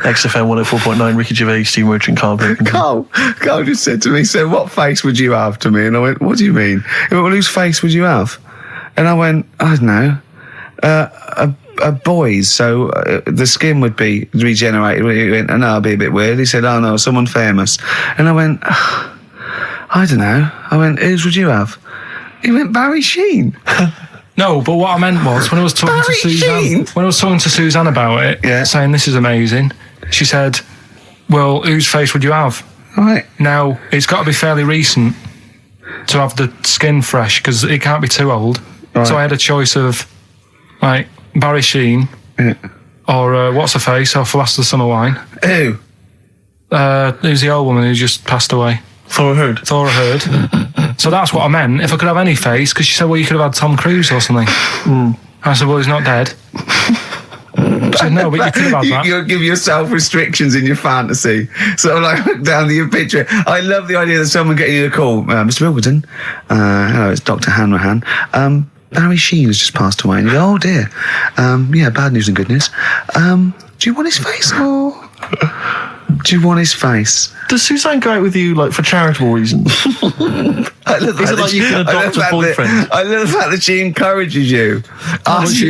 XFM 104.9, Ricky Gervais, Steve Merchant, Karl Pilkington. Carl just said to me, so what face would you have to me? And I went, what do you mean? He went, well, whose face would you have? And I went, I don't know. A boy's, so the skin would be regenerated. He went, oh, no, it'll be a bit weird. He said, oh no, someone famous. And I went, I don't know. I went, whose would you have? He went, Barry Sheen. No, but what I meant was when I was talking to Suzanne, about it, saying this is amazing, she said, well, whose face would you have? Right. Now, it's got to be fairly recent to have the skin fresh, because it can't be too old. Right. So I had a choice of, like, Barry Sheen, or what's her face off Last of the Summer Wine. Who? Who's the old woman who just passed away? Thora Hird. So that's what I meant. If I could have any face, because she said, well, you could have had Tom Cruise or something. I said, well, he's not dead. I said, no, but you could have had that. You'll give yourself restrictions in your fantasy. Sort of like look down your picture. I love the idea that someone getting you a call. Mr. Wilkerton. Hello, it's Dr. Hanrahan. Barry Sheen has just passed away. And you go, oh dear. Yeah, bad news and good news. Do you want his face or... Do you want his face? Does Suzanne go out with you, like, for charitable reasons? Is it like you can adopt a boyfriend? I love the fact that she encourages you.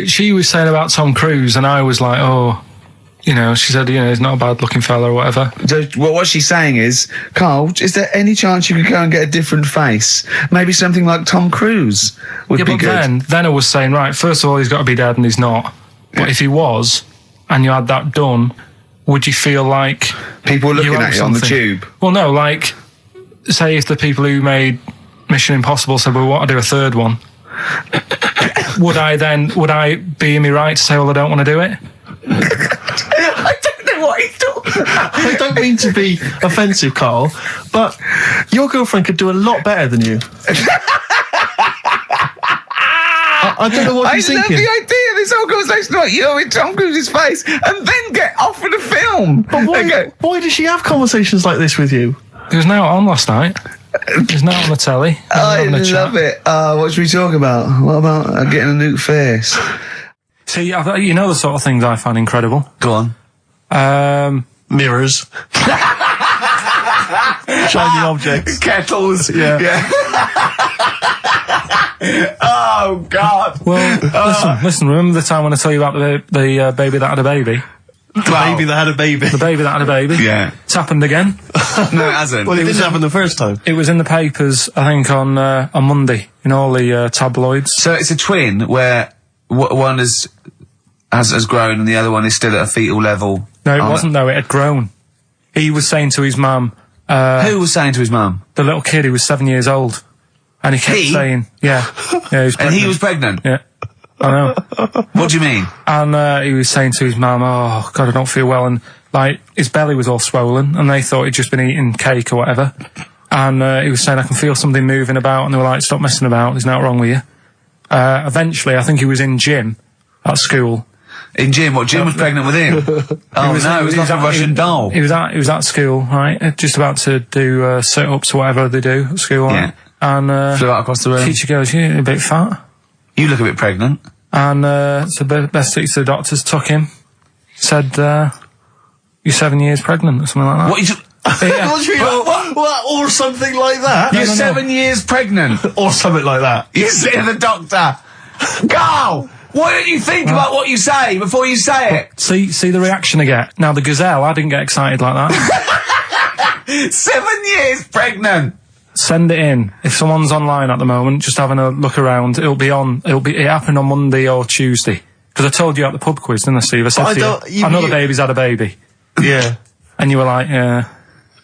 She was saying about Tom Cruise, and I was like, oh, you know, she said, you know, he's not a bad-looking fella or whatever. Well, what she's saying is, Carl, is there any chance you could go and get a different face? Maybe something like Tom Cruise would be good. Yeah, but then I was saying, right, first of all, he's got to be dead, and he's not. But if he was, and you had that done, would you feel like... People looking at you on the tube? Well, no, like, say if the people who made Mission Impossible said, well, we want to do a third one, would I be in my right to say, well, I don't want to do it? I don't know what he's talking about. I don't mean to be offensive, Carl, but your girlfriend could do a lot better than you. I don't know what you're thinking. I love the idea of this whole conversation about you in Tom Cruise's face and then get offered a film. But why does she have conversations like this with you? It was now on last night. It was now on the telly. I love it. What should we talk about? What about getting a new face? See, you know the sort of things I find incredible. Go on. Mirrors. Shiny objects. Kettles. Yeah. Oh, God. Well, listen, remember the time when I told you about the baby that had a baby? The baby that had a baby. The baby that had a baby. Yeah. It's happened again. No, it hasn't. Well, it didn't happen the first time. It was in the papers, I think, on Monday, in all the tabloids. So it's a twin where one has grown and the other one is still at a fetal level. No, it wasn't, though. It had grown. He was saying to his mum... Who was saying to his mum? The little kid who was 7 years old. And he kept saying... Yeah. He was pregnant. And he was pregnant? Yeah. I know. What do you mean? And he was saying to his mum, oh, God, I don't feel well. And, like, his belly was all swollen, and they thought he'd just been eating cake or whatever. And he was saying, I can feel something moving about. And they were like, stop messing about. There's nothing wrong with you. Eventually, I think he was in gym at school. In gym? What, Jim was pregnant with him? Oh, it was like a Russian doll. He was at school, right? Just about to do sit-ups or whatever they do at school. Yeah. Right? And flew out across the room. Teacher goes, you're a bit fat. You look a bit pregnant. And so best to the doctors took him, said, you're 7 years pregnant or something like that. What? What do you mean? What? Or something like that? You're 7 years pregnant. Or something like that. You say to the doctor, Carl, why don't you think about what you say before you say it? See the reaction I get. Now the gazelle, I didn't get excited like that. 7 years pregnant. Send it in. If someone's online at the moment, just having a look around, it happened on Monday or Tuesday. Because I told you at the pub quiz, didn't I, Steve? I said to you, I know the baby's had a baby. Yeah. And you were like, yeah,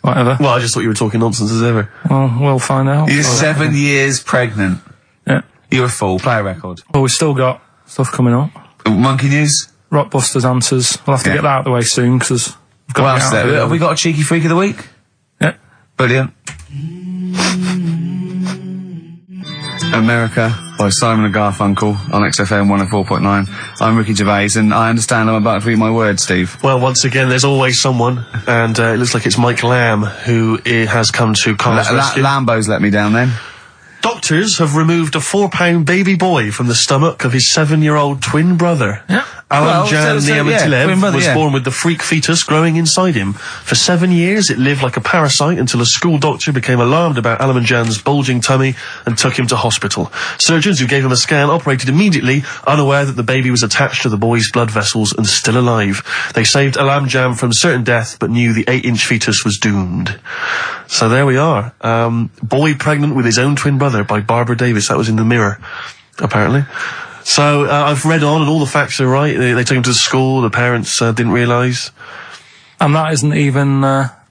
whatever. Well, I just thought you were talking nonsense as ever. Well, we'll find out. You're 7 years pregnant. Yeah. You're a fool. Play a record. Well, we've still got stuff coming up. Monkey news? Rockbusters answers. We'll have to get that out of the way soon, because we've got What else there? Have we got a cheeky freak of the week? Yeah. Brilliant. America by Simon and Garfunkel on XFM 104.9. I'm Ricky Gervais, and I understand I'm about to read my words, Steve. Well, once again, there's always someone, and it looks like it's Mike Lamb who has come to Carl's rescue. Lambo's let me down then. Doctors have removed a 4-pound baby boy from the stomach of his 7-year-old twin brother. Yeah. Alan Jan twin Niamatilev brother, was born with the freak fetus growing inside him. For 7 years, it lived like a parasite until a school doctor became alarmed about Alan Jan's bulging tummy and took him to hospital. Surgeons who gave him a scan operated immediately, unaware that the baby was attached to the boy's blood vessels and still alive. They saved Alan Jan from certain death, but knew the 8-inch fetus was doomed. So there we are. Boy pregnant with his own twin brother by Barbara Davis. That was in the Mirror, apparently. So I've read on, and all the facts are right. They took him to school. The parents didn't realise. And that isn't even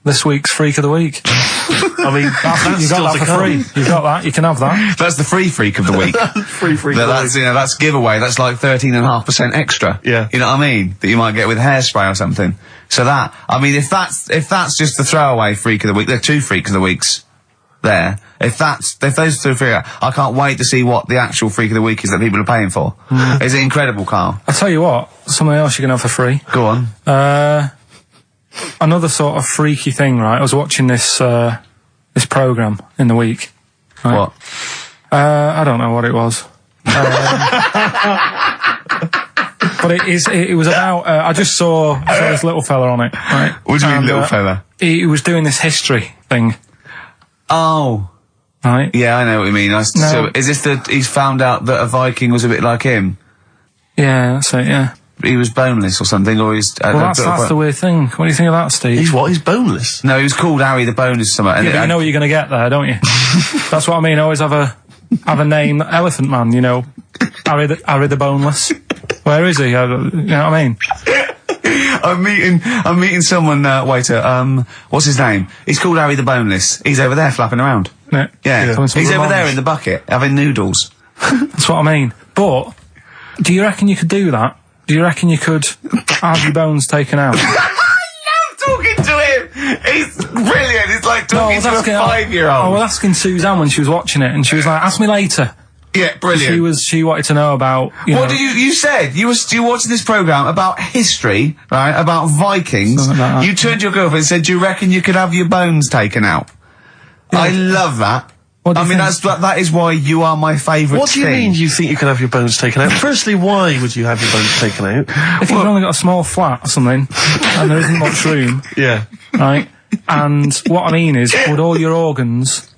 this week's Freak of the Week. I mean, that's You still got to that for come. free. You got that. You can have that. That's the free freak of the week. Free freak. That's, that's giveaway. That's like 13.5% extra. Yeah. You know what I mean? That you might get with hairspray or something. So that, I mean, if that's just the throwaway freak of the week, there are 2 freaks of the weeks there. If those 2 freak, I can't wait to see what the actual freak of the week is that people are paying for. Is it incredible, Carl? I'll tell you what, something else you can have for free. Go on. Another sort of freaky thing, right? I was watching this programme in the week. Right? What? I don't know what it was. But it was about, I just saw this little fella on it, right? What do you mean, little fella? He was doing this history thing, Oh. right? Yeah, I know what you mean. So is this he's found out that a Viking was a bit like him? Yeah, that's it, yeah. He was boneless or something, or he's... Well, that's the weird thing. What do you think of that, Steve? He's what? He's boneless? No, he was called Harry the Boneless or something. Yeah, but you know what you're going to get there, don't you? That's what I mean. Always have a name, Elephant Man, you know. Harry the Boneless. Where is he? You know what I mean? I'm meeting someone, waiter, what's his name? He's called Harry the Boneless. He's over there flapping around. Yeah. Yeah. Having some He's over revenge. there in the bucket, having noodles. That's what I mean. But, do you reckon you could do that? Do you reckon you could have your bones taken out? I love talking to him! He's brilliant, it's like talking to a 5-year-old. I was asking Suzanne when she was watching it, and she was like, ask me later. Yeah, brilliant. She wanted to know about, What did you said? You were watching this programme about history, right? About Vikings. Something like that. You turned to your girlfriend and said, do you reckon you could have your bones taken out? Yeah. I love that. What do I you mean, think? that is why you are my favourite What do you mean you think you can have your bones taken out? Firstly, why would you have your bones taken out? If you've only got a small flat or something, and there isn't much room, Yeah. right? And what I mean is, would all your organs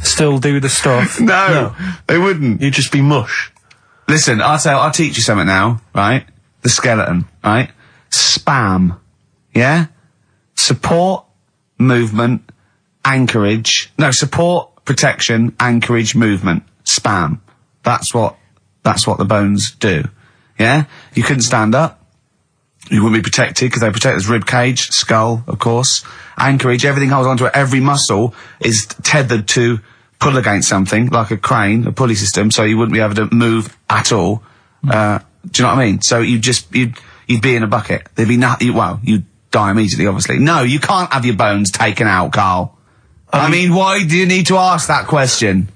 still do the stuff? No, they wouldn't. You'd just be mush. Listen, I'll teach you something now, right? The skeleton, right? Spam. Yeah? Support, movement, anchorage. No, support, protection, anchorage, movement. Spam. That's what the bones do. Yeah? You couldn't stand up. You wouldn't be protected because they protect his rib cage, skull, of course. Anchorage, everything holds onto it. Every muscle is tethered to pull against something, like a crane, a pulley system, so you wouldn't be able to move at all. Do you know what I mean? So you'd be in a bucket. There'd be nothing, you'd die immediately, obviously. No, you can't have your bones taken out, Carl. I mean, why do you need to ask that question?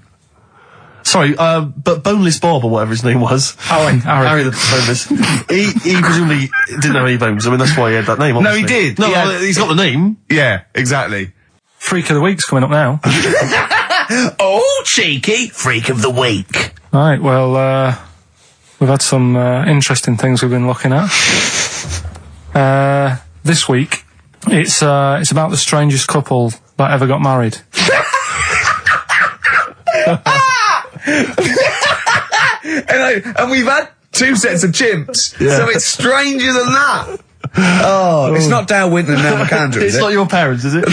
Sorry, but Boneless Bob, or whatever his name was. Harry the Boneless. he presumably didn't have any bones. I mean, that's why he had that name, obviously. No, he did. No, Yeah. he's got the name. Yeah, exactly. Freak of the Week's coming up now. Oh, cheeky freak of the week. Right, well, we've had some interesting things we've been looking at. This week, It's about the strangest couple that ever got married. And we've had 2 sets of chimps, so it's stranger than that. Oh, it's not Dale Winton and Nell McAndrew, is It's it? not your parents, is it?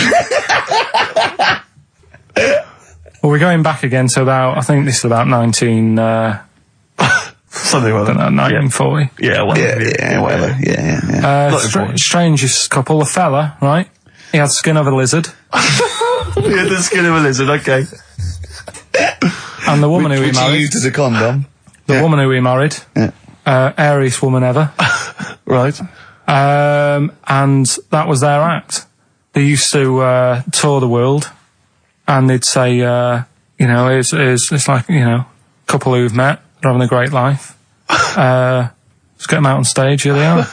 Well, we're going back again to about, I think this is about 19... Something like that. 1940. Yeah, whatever. whatever. Yeah. Not important. Strangest couple, a fella, right? He had the skin of a lizard. He had the skin of a lizard, okay. And the woman who he Which he married... used as a condom. The woman who he married. Yeah. Airiest woman ever. Right. And that was their act. They used to tour the world, and they'd say, it's like, a couple who've met, they're having a great life. Let's get them out on stage, here they are.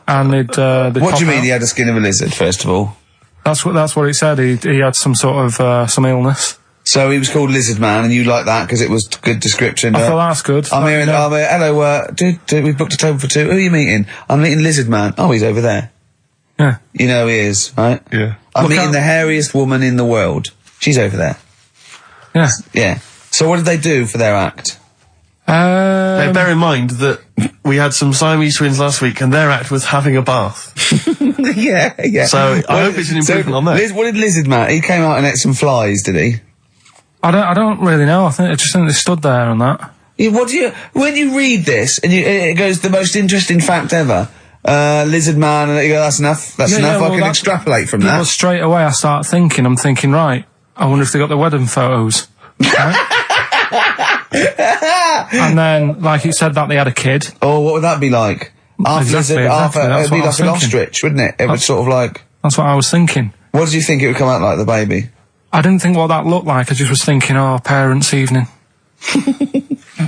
And they'd What pop do you mean out. he had a skin of a lizard, first of all? That's what it said. He had some sort of some illness. So he was called Lizard Man, and you like that because it was good description. I thought that's good. I'm here, hello, dude, we've booked a table for 2. Who are you meeting? I'm meeting Lizard Man. Oh, he's over there. Yeah. You know he is, right? Yeah. I'm Look meeting out. the hairiest woman in the world. She's over there. Yeah. Yeah. So what did they do for their act? Now, bear in mind that we had some Siamese twins last week, and their act was having a bath. yeah. So I hope it's an improvement on that. What did Lizard Man? He came out and ate some flies, did he? I don't really know. I just think they stood there and that. Yeah, when you read this and it goes the most interesting fact ever, Lizard Man, and you go, that's enough. That's enough. I can extrapolate from Well, that. straight away I start thinking. I'm thinking, right, I wonder if they got the wedding photos. Right? And then, like you said, that they had a kid. Oh, what would that be like? Half Exactly, lizard, half that's it'd be what I was like an thinking. ostrich, wouldn't it? It would sort of like. That's what I was thinking. What did you think it would come out like, the baby? I didn't think what that looked like. I just was thinking, parents' evening. Do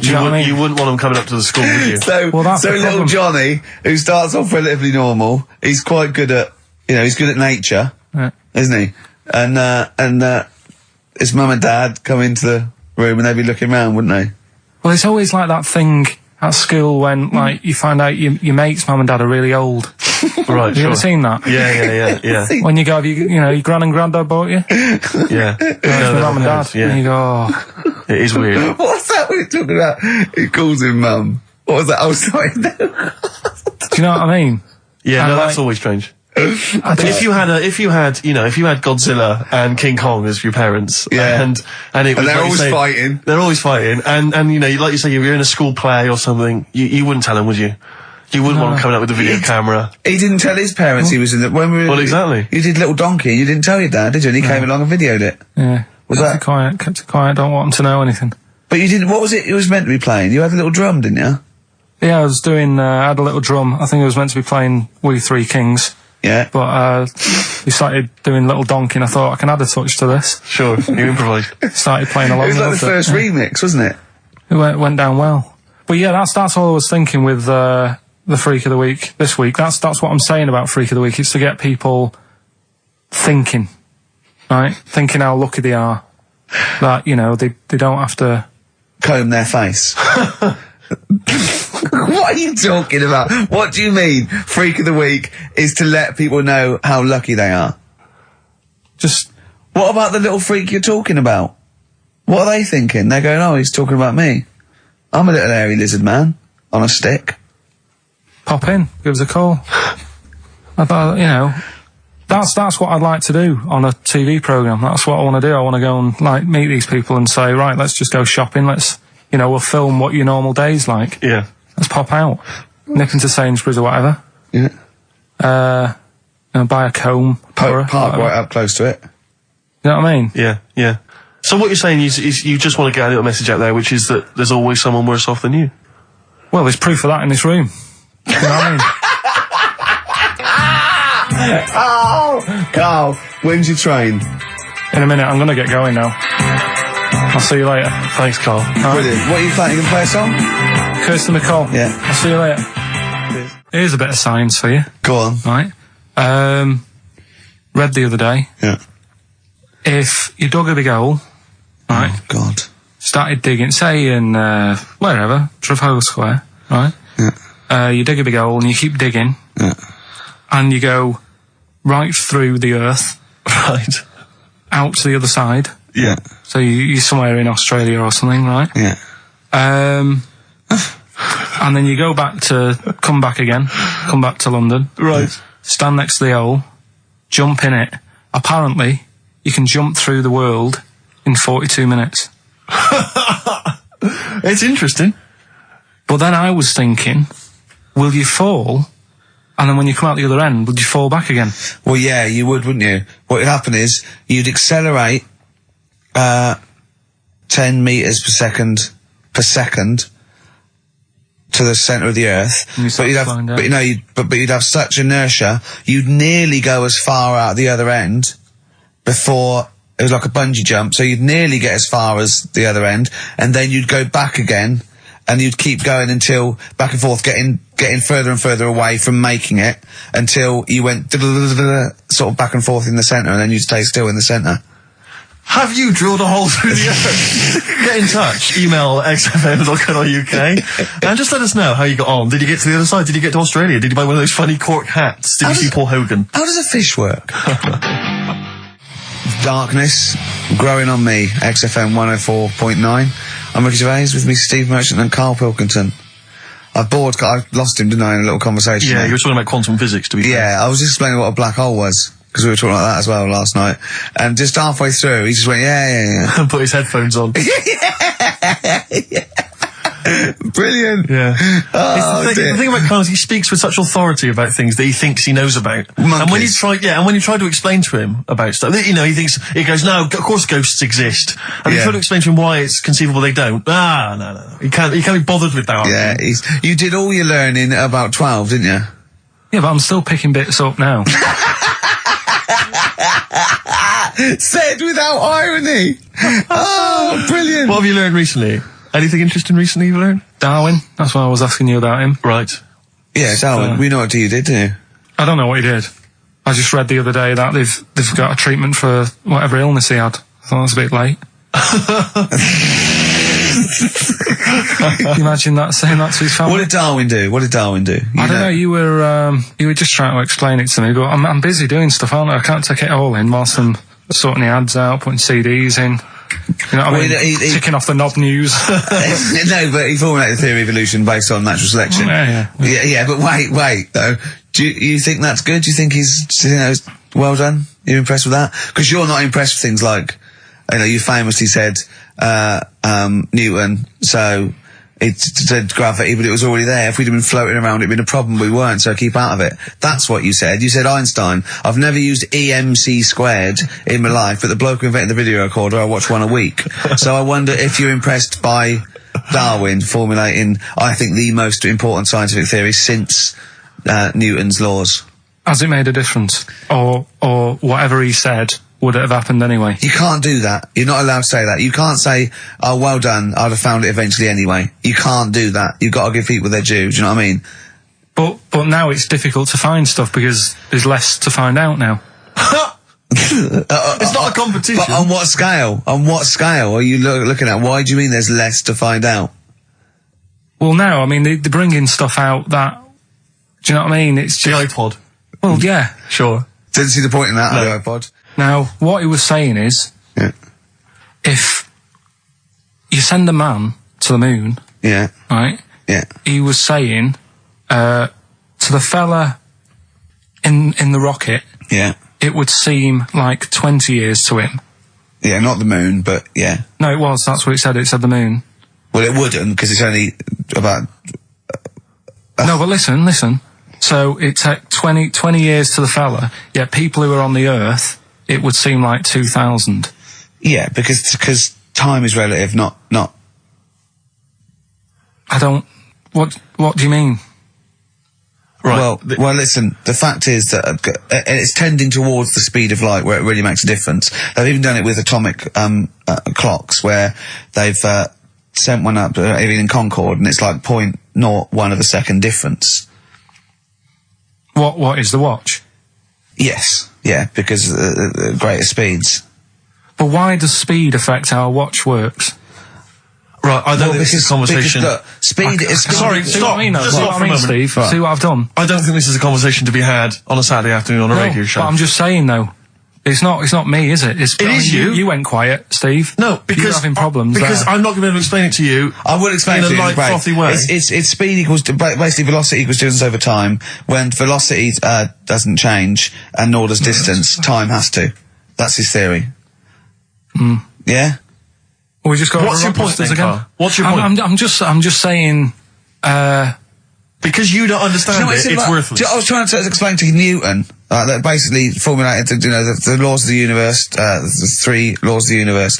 you know what I mean? You wouldn't want them coming up to the school, would you? So, Well, that's the little problem. Johnny, who starts off relatively normal, he's quite good at, he's good at nature, Yeah. isn't he? And his mum and dad come into the room and they'd be looking round, wouldn't they? Well, it's always like that thing at school when, like, you find out your mate's mum and dad are really old. Right, Have you ever seen that? Yeah. When you go, your gran and granddad bought you? Yeah. Your mum and dad. Yeah. And you go, oh. It is weird. What's that we're talking about? He calls him mum. What was that? Oh, sorry, no. Do you know what I mean? Yeah, And no, like- that's always strange. If you had Godzilla and King Kong as your parents, Yeah. and it was they're like you always say, fighting. They're always fighting, and like you say, you're in a school play or something, you wouldn't tell them, would you? You wouldn't want them coming out with a video camera. He didn't tell his parents he was in the... When we were, Well, exactly. You did Little Donkey, you didn't tell your dad, did you? And he came along and videoed it. Yeah. Was kept that- it quiet, kept it quiet, don't want them to know anything. But you didn't... What was it was meant to be playing? You had a little drum, didn't you? Yeah, I was doing, I had a little drum. I think I was meant to be playing We Three Kings. Yeah. But, we started doing Little Donkey and I thought I can add a touch to this. Sure, you improvise. Started playing along. It was like the loved first remix, wasn't it? It went down well. But yeah, that's all I was thinking with, the Freak of the Week this week. That's what I'm saying about Freak of the Week. It's to get people thinking, right? Thinking how lucky they are. That, they don't have to... Comb their face. What are you talking about? What do you mean? Freak of the Week is to let people know how lucky they are. Just... What about the little freak you're talking about? What are they thinking? They're going, oh, he's talking about me. I'm a little hairy lizard man on a stick. Pop in, give us a call. I thought, that's what I'd like to do on a TV programme. That's what I want to do. I want to go and, meet these people and say, right, let's just go shopping. Let's, we'll film what your normal day's like. Yeah. Let's pop out. Nip into Sainsbury's or whatever. Yeah. Buy a comb. Park whatever. right up close to it. You know what I mean? Yeah. So what you're saying is you just want to get a little message out there, which is that there's always someone worse off than you. Well, there's proof of that in this room. You know what I mean? Oh, Carl, when's your train? In a minute, I'm going to get going now. I'll see you later. Thanks, Carl. Brilliant. What are you playing? You can play a song? Kirsten McCall. Yeah. I'll see you later. Here's a bit of science for you. Go on. Right. Read the other day. Yeah. If you dug a big hole, right, Oh, God. started digging, say in, wherever, Trafalgar Square, right? Yeah. You dig a big hole and you keep digging. Yeah. And you go, right through the Earth, Right. out to the other side. Yeah. So you're somewhere in Australia or something, right? Yeah. And then you come back to London. Right. Stand next to the hole, jump in it. Apparently, you can jump through the world in 42 minutes. It's interesting. But then I was thinking, will you fall? And then when you come out the other end, would you fall back again? Well, yeah, you would, wouldn't you? What would happen is you'd accelerate 10 meters per second to the center of the Earth. And you start slowing down. But you'd have such inertia, you'd nearly go as far out the other end before it was like a bungee jump. So you'd nearly get as far as the other end, and then you'd go back again, and you'd keep going until back and forth, getting further and further away from making it until you went sort of back and forth in the center, and then you'd stay still in the center. Have you drilled a hole through the earth? Get in touch. Email xfm.co.uk and just let us know how you got on. Did you get to the other side? Did you get to Australia? Did you buy one of those funny cork hats? Did you see Paul Hogan? How does a fish work? Darkness, growing on me, XFM 104.9. I'm Ricky Gervais, with me Steve Merchant and Karl Pilkington. I lost him, didn't I, in a little conversation? Yeah, you were talking about quantum physics, to be fair. Yeah, I was explaining what a black hole was, because we were talking like that as well last night. And just halfway through, he just went, yeah. And put his headphones on. Brilliant. Yeah. Oh, the thing about Karl is he speaks with such authority about things that he thinks he knows about. Monkeys. And when you try to explain to him about stuff, he goes, no, of course ghosts exist. And you try to explain to him why it's conceivable they don't. No. He can't be bothered with that. Yeah, you did all your learning at about 12, didn't you? Yeah, but I'm still picking bits up now. Said without irony. Oh, brilliant. What have you learned recently? Anything interesting recently you've learned? Darwin, that's why I was asking you about him. Right. Yeah, Darwin, we know what you did, didn't you? I don't know what he did. I just read the other day that they've got a treatment for whatever illness he had. I thought that was a bit late. Can you imagine that, saying that to his family? What did Darwin do? I don't know, you were just trying to explain it to me, but I'm busy doing stuff, aren't I? I can't take it all in whilst I'm sorting the ads out, putting CDs in. You know what I mean? Ticking off the knob news. No, but he formulated the theory of evolution based on natural selection. Yeah, but wait, though. Do you think that's good? Do you think he's well done? You're impressed with that? Because you're not impressed with things like, you famously said, Newton, so it said gravity, but it was already there. If we'd have been floating around, it'd been a problem. We weren't, so keep out of it. That's what you said. You said Einstein. I've never used EMC squared in my life, but the bloke who invented the video recorder, I watch one a week. So I wonder if you're impressed by Darwin formulating, I think, the most important scientific theory since Newton's laws. Has it made a difference? Or whatever he said, would it have happened anyway? You can't do that. You're not allowed to say that. You can't say, oh, well done, I'd have found it eventually anyway. You can't do that. You've got to give people their due, do you know what I mean? But now it's difficult to find stuff because there's less to find out now. It's not a competition. But on what scale? On what scale are you looking at? Why do you mean there's less to find out? Well, now, I mean, they're bringing stuff out that... Do you know what I mean? It's just... The iPod. Well, yeah. Sure. Didn't see the point in that, No. the iPod. Now, what he was saying is, if you send a man to the moon, right? Yeah. He was saying to the fella in the rocket, it would seem like 20 years to him. Yeah, not the moon, but yeah. No, it was. That's what it said. It said the moon. Well, it wouldn't, because it's only about... No, but listen. So it took 20 years to the fella, yet people who are on the Earth, it would seem like 2,000. Yeah, because time is relative, not... I don't... What do you mean? Right. Well, listen, the fact is that it's tending towards the speed of light where it really makes a difference. They've even done it with atomic clocks, where they've sent one up, even in Concorde, and it's like 0.01 of a second difference. What is the watch? Yes, yeah, because greater speeds. But why does speed affect how a watch works? Right, Right, I don't think this is a conversation. Because, look, speed is... Sorry, See stop. what I mean, though? Just See stop what for I a mean, moment. Steve? See what I've done? I don't think this is a conversation to be had on a Saturday afternoon on a radio show. But I'm just saying, though. It's not me, is it? It is you. You went quiet, Steve. No, because you're having problems. Because I'm not going to be able to explain it to you. I will explain in it to a you light, great. frothy way. It's speed equals to, basically velocity equals distance over time. When velocity doesn't change and nor does distance, time has to. That's his theory. Yeah. We just got. What's your point then, again? Carl? What's your point? I'm just saying. Because you don't understand it's worthless. I was trying to explain to Newton that basically formulated, the laws of the universe, the 3 laws of the universe.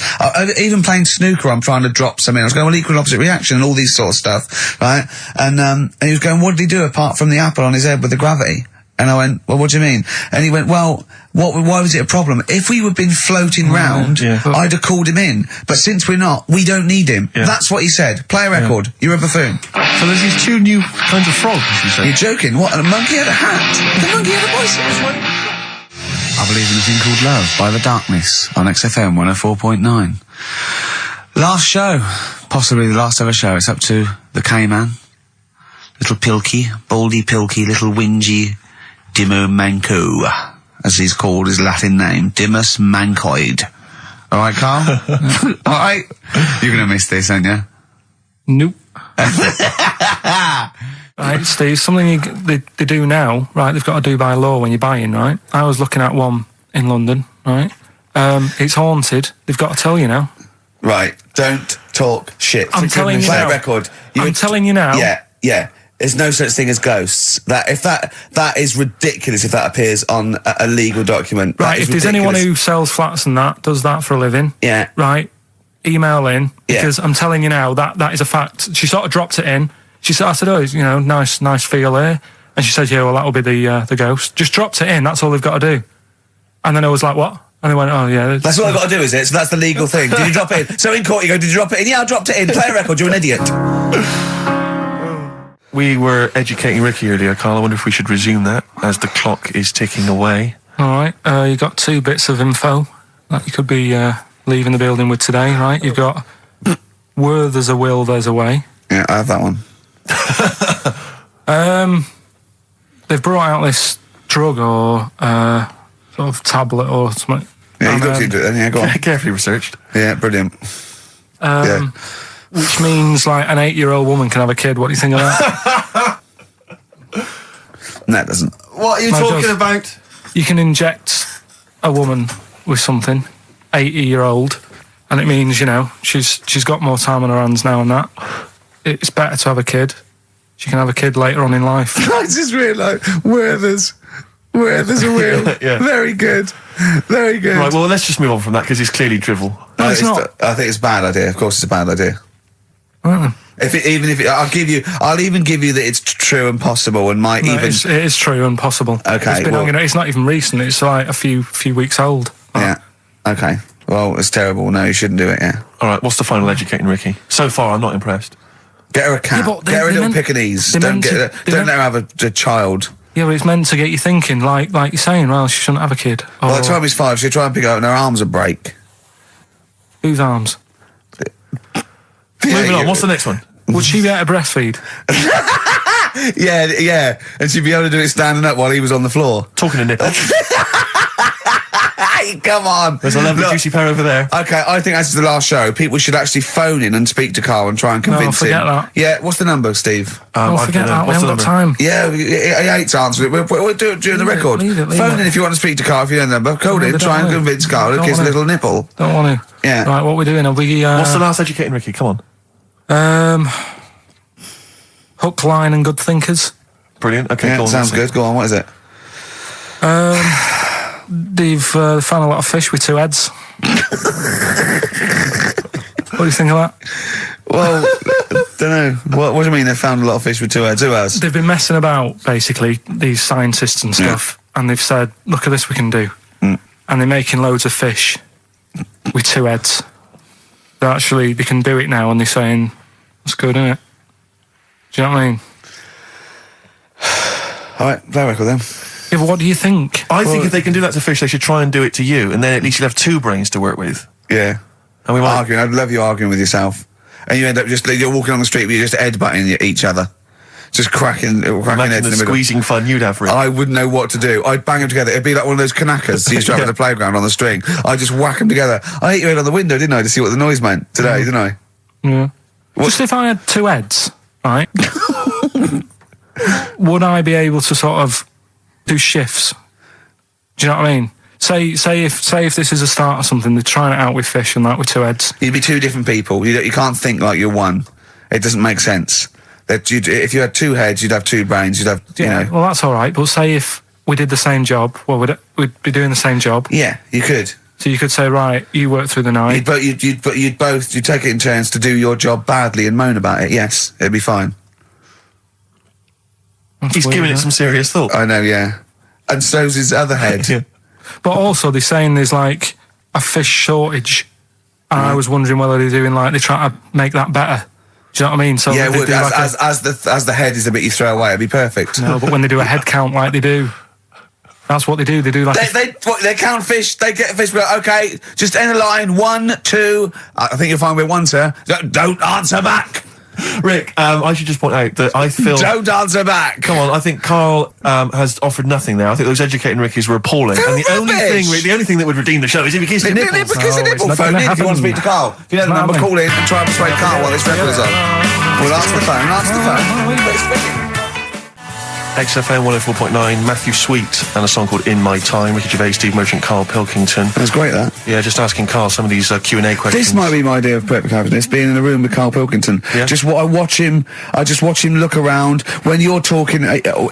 Even playing snooker, I'm trying to drop something. I was going, well, equal and opposite reaction and all these sort of stuff, right? And he was going, what did he do apart from the apple on his head with the gravity? And I went, well, what do you mean? And he went, well, why was it a problem? If we had been floating round, I'd have called him in. But since we're not, we don't need him. Yeah. That's what he said. Play a record. You're a buffoon. So there's these 2 new kinds of frogs, you say? You're joking. What? And a monkey had a hat. The monkey had a voice. I Believe in a Thing Called Love by The Darkness on XFM 104.9. Last show. Possibly the last ever show. It's up to the K-Man. Little Pilky. Baldy Pilky. Little Whingy. Dimmu Manco, as he's called his Latin name, Dimmus Mancoid. All right, Carl? All right? You're going to miss this, aren't you? Nope. Right, Steve, something they do now, right, they've got to do by law when you're buying, right? I was looking at one in London, right? It's haunted. They've got to tell you now. Right. Don't talk shit. I'm telling you Play now. a record. I'm telling you now. Yeah. There's no such thing as ghosts. That is ridiculous if that appears on a legal document. Right, if there's anyone who sells flats and does that for a living. Yeah. Right, email in, Yeah. because I'm telling you now, that is a fact. She sort of dropped it in. I said, oh, nice feel here. And she said, yeah, well, that'll be the ghost. Just dropped it in, that's all they've got to do. And then I was like, what? And they went, oh, yeah. That's all I've got to do, is it? So that's the legal thing. Did you drop it in? So in court you go, did you drop it in? Yeah, I dropped it in. Play a record, you're an idiot. We were educating Ricky earlier, Carl. I wonder if we should resume that as the clock is ticking away. All right, you got 2 bits of info that you could be leaving the building with today, right? You've got where there's a will, there's a way. Yeah, I have that one. They've brought out this drug or sort of tablet or something. Yeah, you looked into it then, yeah, go on. Carefully researched. Yeah, brilliant. Yeah. Which means, like, an 8-year-old woman can have a kid. What do you think of that? No, it doesn't. What are you No, it talking does. about? You can inject a woman with something, 80-year-old, and it means, she's got more time on her hands now and that. It's better to have a kid. She can have a kid later on in life. I just realised where there's a will. Yeah. Very good. Very good. Right, well, let's just move on from that because it's clearly drivel. No, it's not. I think it's a bad idea. Of course, it's a bad idea. Mm. I'll even give you that it's true and possible, and might No, even. it is true and possible. Okay, it's been hanging out. It's not even recent. It's like a few weeks old. Yeah. Okay. Well, it's terrible. No, you shouldn't do it. Yeah. All right, what's the final educating Ricky? So far, I'm not impressed. Get her a cat. Yeah, but Get her a they little meant- Pekingese. they Don't meant to- they don't meant- let her have a child. Yeah, but it's meant to get you thinking, like you're saying. Well, she shouldn't have a kid. Or By the time he's 5, she'll try and pick it up, and her arms will break. whose arms? Moving on, what's the next one? Would she be able to breastfeed? Yeah, and she'd be able to do it standing up while he was on the floor. Talking to nipple. Hey, come on. There's a lovely Look, juicy pair over there. Okay, I think that's the last show. People should actually phone in and speak to Carl and try and convince forget him. that. Yeah, what's the number, Steve? Oh, I forget don't know. that. We What's haven't the got number? time. Yeah, I hate to answer it. We'll do it during the Leave it, record. leave it. Phone in if you want to speak to Carl, if you know the number. Call No, in, they try don't and want convince to. Carl, Don't kiss want to. little nipple. Don't want to. Yeah. Right, what we're doing? Are we? What's the last educating Ricky? Come on. Hook, line, and good thinkers. Brilliant. Okay, Yeah, go on. sounds let's good. Go on, what is it? They've found a lot of fish with 2 heads. What do you think of that? Well, don't know. What do you mean they found a lot of fish with 2 heads? Who has? They've been messing about, basically, these scientists and stuff, and they've said, look at this we can do. And they're making loads of fish with 2 heads. They can do it now, and they're saying, that's good, isn't it? Do you know what I mean? All right, play a record then. Yeah, but what do you think? I think if they can do that to fish, they should try and do it to you, and then at least you'll have 2 brains to work with. Yeah. And we might. Arguing. I'd love you arguing with yourself. and you end up you're walking on the street, but you're just headbutting each other. Just cracking heads Imagine in the the middle. squeezing fun you'd have, Rick. I wouldn't know what to do. I'd bang them together. It'd be like one of those kanakas you used to have at the playground on the string. I'd just whack them together. I hit your head on the window, didn't I, to see what the noise meant today, didn't I? Yeah. Just if I had two heads, right, would I be able to sort of do shifts? Do you know what I mean? Say if this is a start or something, they're trying it out with fish and that with two heads. You'd be two different people. You can't think like you're one. It doesn't make sense. If you had two heads, you'd have two brains. You'd have, you know. Well, that's all right. But say if we did the same job, well, we'd be doing the same job. Yeah, you could. So you could say, right, you work through the night. You'd take it in turns to do your job badly and moan about it. Yes, it'd be fine. He's giving it some serious thought. I know, yeah. And so's his other head. Yeah. But also, they're saying there's like a fish shortage, and I was wondering whether they're trying to make that better. Do you know what I mean? So Yeah, they would, do like as the head is the bit you throw away, it'd be perfect. no, but when they do a head count like they do, that's what they do. They do like They count fish. They get fish. But okay, just end the line. 1, 2. I think you'll find we're 1, sir. Don't answer back. Rick, I should just point out that I feel... Don't answer back. Come on, I think Carl has offered nothing there. I think those educating Rickies were appalling. And the only thing that would redeem the show is if he kisses the nipples. Because the nipple it's not phone gonna in if you want to speak to Carl. If you know the number, call in and try and persuade Carl while this record is on. We'll answer the phone. XFM 104.9, Matthew Sweet, and a song called In My Time, Ricky Gervais, Steve Merchant, Karl Pilkington. That's great, that. Yeah, just asking Carl some of these Q&A questions. This might be my idea of perfect happiness, being in a room with Karl Pilkington. Yeah. I just watch him look around. When you're talking,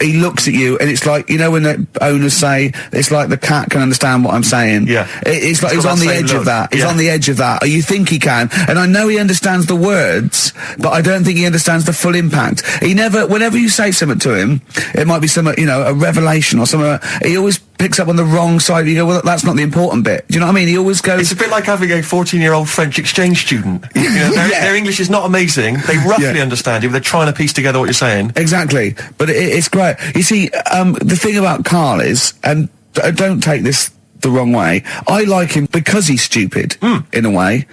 he looks at you, and it's like, you know when the owners say, it's like the cat can understand what I'm saying. Yeah. It's like he's on the edge of that. He's on the edge of that. Or you think he can. And I know he understands the words, but I don't think he understands the full impact. Whenever you say something to him, it might be something, you know, a revelation or something, he always picks up on the wrong side. You go, well, that's not the important bit. Do you know what I mean? He always goes... It's a bit like having a 14-year-old French exchange student. You know, their English is not amazing. They roughly understand you, but they're trying to piece together what you're saying. Exactly. But it's great. You see, the thing about Karl is, and don't take this the wrong way, I like him because he's stupid, in a way.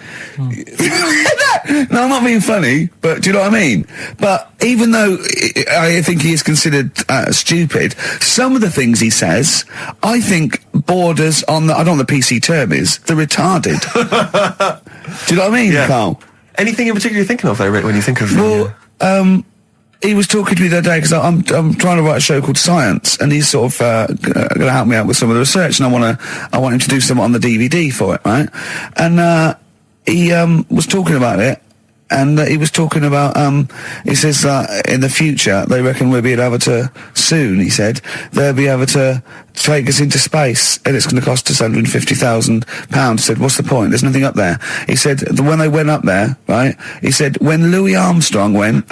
No, I'm not being funny, but do you know what I mean? But even though I think he is considered stupid, some of the things he says, I think borders on the, I don't know what the PC term is, the retarded. Do you know what I mean, Karl? Anything in particular you're thinking of, though, Rick, when you think of... He was talking to me the other day because I'm trying to write a show called Science, and he's sort of going to help me out with some of the research, and I want him to do something on the DVD for it, right? And he was talking about it, and he was talking about he says that in the future they reckon we'll be able to soon. He said they'll be able to take us into space, and it's going to cost us £150,000. He said, what's the point? There's nothing up there. He said when they went up there, right? He said when Louis Armstrong went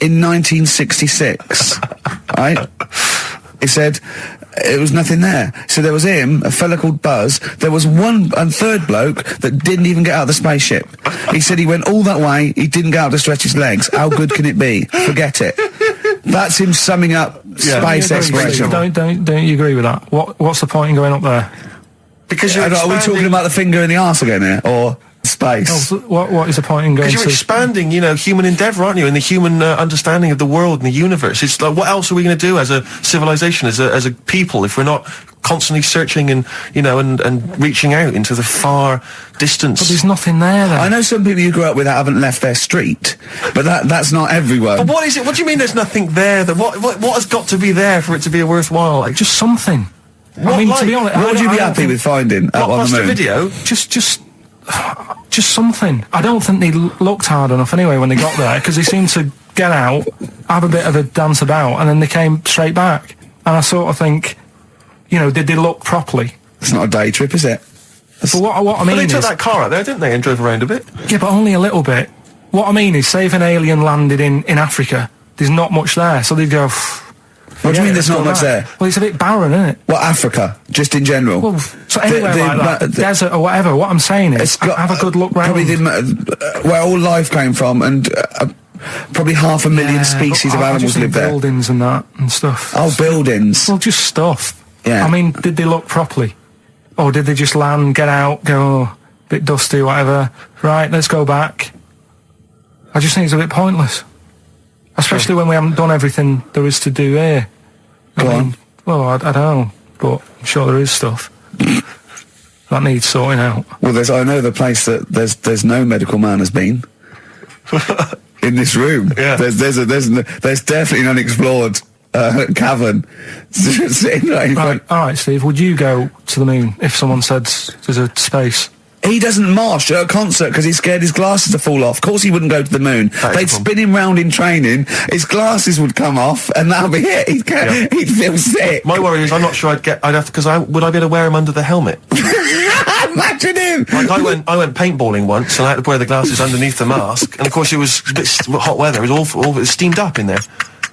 in 1966, right? He said it was nothing there. So there was him, a fella called Buzz. There was one and third bloke that didn't even get out of the spaceship. He said he went all that way. He didn't get out to stretch his legs. How good can it be? Forget it. That's him summing up space exploration. Don't you agree with that? What's the point in going up there? Because are we talking about the finger in the arse again here, or space? Oh, what is the point in going? Because you're expanding, you know, human endeavour, aren't you? And the human understanding of the world and the universe. It's like, what else are we going to do as a civilization, as a people, if we're not constantly searching and, you know, and reaching out into the far distance? But there's nothing there. Then. I know some people you grew up with that haven't left their street, but that's not everyone. But what is it? What do you mean there's nothing there? What has got to be there for it to be a worthwhile? Like, just something. What, I mean, like, to be honest, what would you be happy with finding up on the moon? A video? Just something. I don't think they looked hard enough anyway when they got there, because they seemed to get out, have a bit of a dance about, and then they came straight back. And I sort of think, you know, did they look properly? It's not a day trip, is it? But what I mean But they is... took that car out there, didn't they, and drove around a bit? Yeah, but only a little bit. What I mean is, say if an alien landed in Africa, there's not much there, so they'd go... What do you mean there's not much there? Well, it's a bit barren, isn't it? Well, Africa, just in general. Well, so anywhere like that, desert or whatever, what I'm saying is, have a good look round. Probably where all life came from, and probably 500,000 species of animals live there. Buildings and that, and stuff. Oh, buildings. Well, just stuff. Yeah. I mean, did they look properly? Or did they just land, get out, go, bit dusty, whatever, right, let's go back? I just think it's a bit pointless. Especially when we haven't done everything there is to do here. Go on. Well, I don't know, but I'm sure there is stuff that needs sorting out. Well, I know the place that there's no medical man has been in this room. Yeah. There's definitely an unexplored cavern sitting right in front. Right, all right, Steve. Would you go to the moon if someone said there's a space? He doesn't march at a concert because he's scared his glasses to fall off. Of course he wouldn't go to the moon. They'd spin him round in training, his glasses would come off, and that'll be it. He'd feel sick. My worry is I'm not sure I'd have to, because would I be able to wear them under the helmet? Imagine him! Like I went paintballing once, and I had to wear the glasses underneath the mask, and of course it was a bit hot weather, it was awful, it was steamed up in there.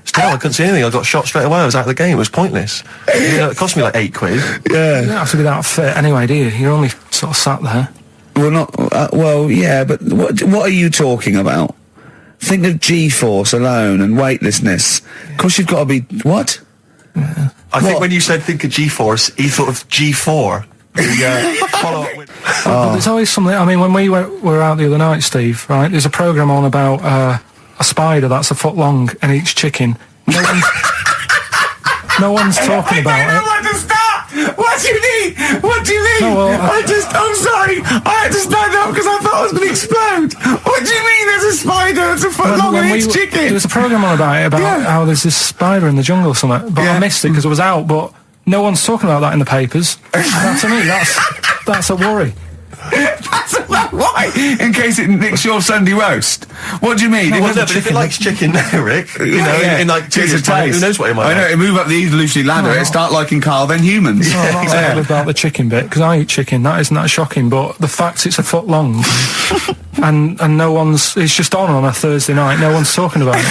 It's terrible, I couldn't see anything, I got shot straight away, I was out of the game, it was pointless. It cost me like £8. Yeah. You don't have to be that fit anyway, do you? You're only sort of sat there. Well, not... well, yeah, but what are you talking about? Think of G-force alone and weightlessness. Of course you've got to be... What? Yeah. I think when you said think of G-force, he thought of G4. Follow up with... But there's always something... I mean, when we were out the other night, Steve, right, there's a programme on about a spider that's a foot long and eats chicken. No one's talking about it. I don't know where to start! What do you mean? What do you mean? No, well, I'm sorry. I had to stand up because I thought I was going to explode. What do you mean there's a spider that's a foot long and eats chicken? There was a programme on about it, about how there's this spider in the jungle or something. But I missed it because it was out, but no one's talking about that in the papers. That, to me, that's a worry. Why? In case it nicks your Sunday roast. What do you mean? But if it likes chicken now, Rick, you know, in like 2 years' time, who knows what it might I know, like. it move up the evolutionary ladder, it start liking Carl, then humans. No, I'm not saying about the chicken bit, because I eat chicken, that isn't that shocking, but the fact it's a foot long, and no one's, it's just on a Thursday night, no one's talking about it.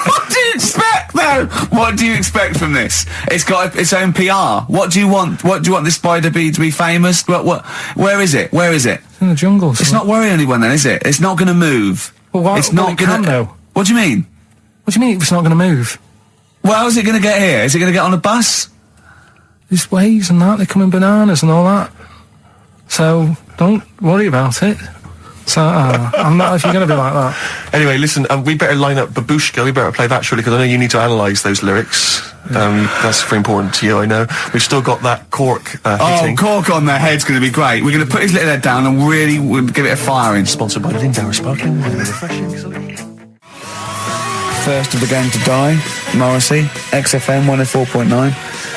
What do you expect, though? What do you expect from this? It's got its own PR. What do you want? What do you want this spider to be famous? Where is it? Where is it? It's in the jungle. It's not worrying anyone then, is it? It's not going to move. Well, why? It's not going to... though. What do you mean? What do you mean it's not going to move? Well, how's it going to get here? Is it going to get on a bus? There's waves and that, they come in bananas and all that. So, don't worry about it. So, I'm not, if you're going to be like that. Anyway, listen, we better line up Babushka, we better play that surely, because I know you need to analyse those lyrics. That's very important to you, I know. We've still got that cork hitting. Cork on their head's going to be great. We're going to put his little head down and really give it a firing. Sponsored by Lindauer Sparkling Wine, refreshing. First of the gang to die, Morrissey, XFM 104.9.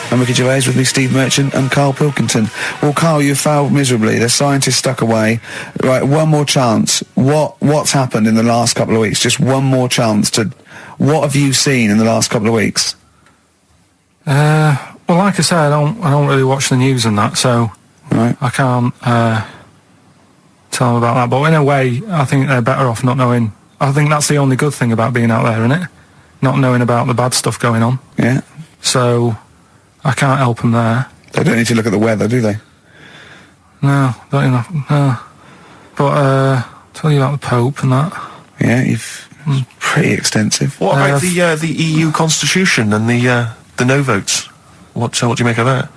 And Ricky Gervais with me, Steve Merchant and Karl Pilkington. Well, Karl, you failed miserably. The scientists stuck away. Right, one more chance. What's happened in the last couple of weeks? Just one more chance to... What have you seen in the last couple of weeks? Well, like I say, I don't really watch the news and that, so Right. I can't tell them about that. But in a way, I think they're better off not knowing. I think that's the only good thing about being out there, isn't it? Not knowing about the bad stuff going on. Yeah. So I can't help them there. They don't need to look at the weather, do they? No, don't enough. No. But tell you about the Pope and that. Yeah, pretty extensive. What about the EU Constitution and the no votes? What do you make of that?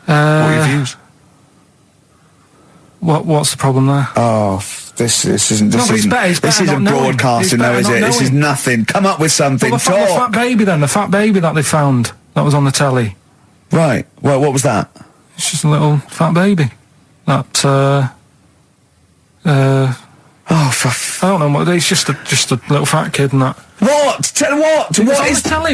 What are your views? What's the problem there? Oh, this isn't broadcasting, though, is it? This is nothing. Come up with something. Well, the fat baby then, the fat baby that they found that was on the telly. Right. Well, what was that? It's just a little fat baby. That I don't know what. It's just a little fat kid and that. What? Tell what? It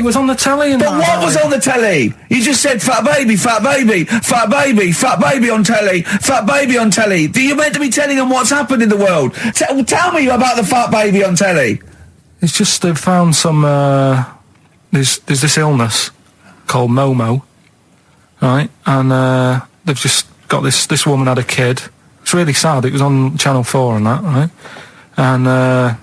was on the telly. And but what was on the telly? You just said fat baby, fat baby, fat baby, fat baby on telly, fat baby on telly. You're meant to be telling them what's happened in the world. Tell me about the fat baby on telly. It's just they've found some. There's this illness called Momo, right? And they've just got this woman had a kid. It's really sad. It was on Channel 4 and that, right? And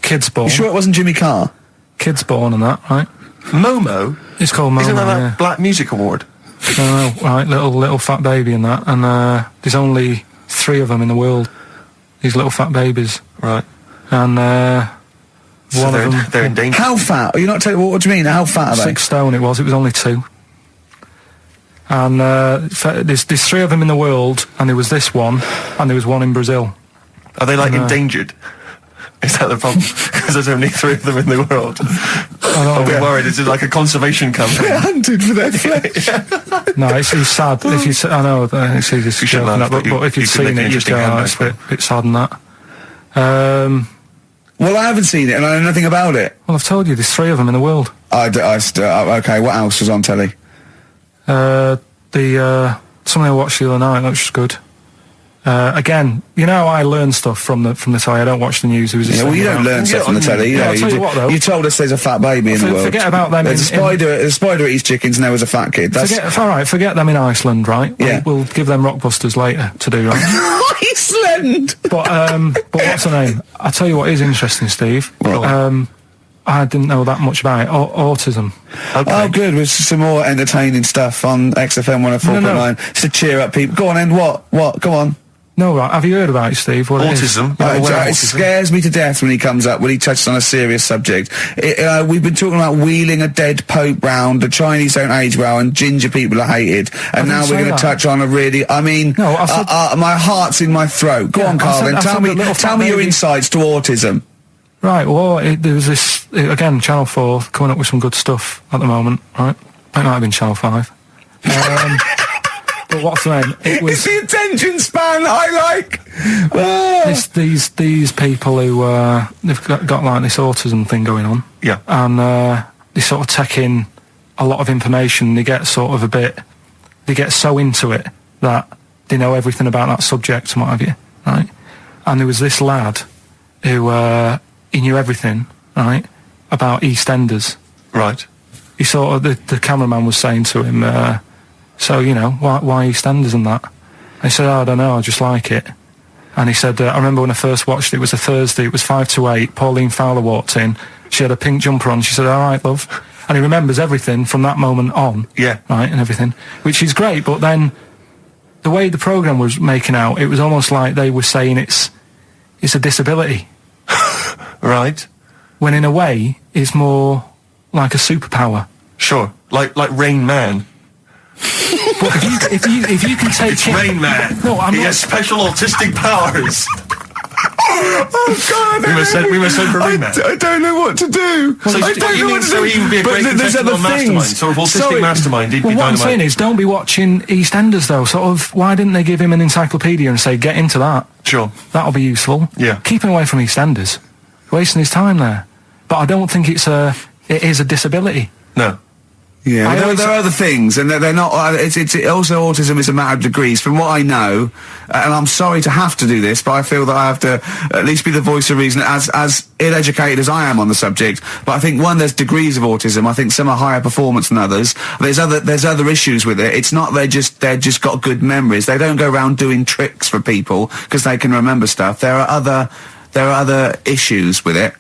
kid's born. You sure it wasn't Jimmy Carr? Kid's born and that, right? Momo? It's called Momo. Isn't that Black Music Award? No, right, little fat baby and that. And there's only 3 of them in the world. These little fat babies. Right. And so one of them... They're in danger. How fat? Are you not telling... What do you mean? How fat are they? 6 stone it was only 2. And there's 3 of them in the world, and there was this one, and there was one in Brazil. Are they like endangered? Is that the problem? Because there's only 3 of them in the world. I'll be worried. Is it like a conservation campaign? They're hunted for their flesh. No, it's sad. If you, I know, it's easy to joke laugh, that, but if you'd seen it, you'd go, oh, it's a bit sad than that. Well, I haven't seen it, and I know nothing about it. Well, I've told you, there's 3 of them in the world. Okay, what else was on telly? Something I watched the other night, that was good. Again, you know, I learn stuff from the telly. I don't watch the news. Yeah, well, you don't learn stuff from the telly. I'll tell you what, though. You told us there's a fat baby in the world. Forget about them. There's a spider eats chickens, and there was a fat kid. Forget them in Iceland, right? Yeah. We'll give them Rockbusters later to do, right? Iceland! But what's her name? I'll tell you what is interesting, Steve. What? I didn't know that much about it. Autism. Okay. Oh, good. With some more entertaining stuff on XFM 104.9. Just to cheer up people. Go on, End. What? Go on. No, right. Have you heard about it, Steve? What autism? It scares me to death when he comes up, when he touches on a serious subject. We've been talking about wheeling a dead pope round, the Chinese don't age well, and ginger people are hated. And now we're going to touch on a really, my heart's in my throat. Go on, Carl, then. Tell me your insights to autism. Right, well, there was this, again, Channel 4 coming up with some good stuff at the moment, right? It might have been Channel 5. But what's the name? It's the attention span I like! It's these people who, they've got like this autism thing going on. Yeah. And they sort of take in a lot of information, they get sort of they get so into it that they know everything about that subject and what have you, right? And there was this lad who, he knew everything, right, about EastEnders. Right. He sort of, the cameraman was saying to him, so, you know, why EastEnders and that? And he said, I don't know, I just like it. And he said, I remember when I first watched it, it was a Thursday, it was 5 to 8, Pauline Fowler walked in, she had a pink jumper on, she said, all right, love. And he remembers everything from that moment on. Yeah. Right, and everything, which is great, but then the way the programme was making out, it was almost like they were saying it's a disability. Right. When in a way, it's more like a superpower. Sure. Like Rain Man. But if you can take it's Rain Man. No, he has special autistic powers. Oh God! We must send for Rain Man. I don't know what to do. So he would be a great contestant on Mastermind, sort of autistic mastermind. He'd be what dynamite. I'm saying is, don't be watching EastEnders though. Sort of, why didn't they give him an encyclopedia and say, get into that? Sure. That'll be useful. Yeah. Keep him away from EastEnders. Wasting his time there. But I don't think it is a disability. No. Yeah, there are other things, and they're not. It's also autism is a matter of degrees, from what I know. And I'm sorry to have to do this, but I feel that I have to at least be the voice of reason, as ill-educated as I am on the subject. But I think there's degrees of autism. I think some are higher performance than others. There's other issues with it. It's not they're just got good memories. They don't go around doing tricks for people because they can remember stuff. There are other issues with it.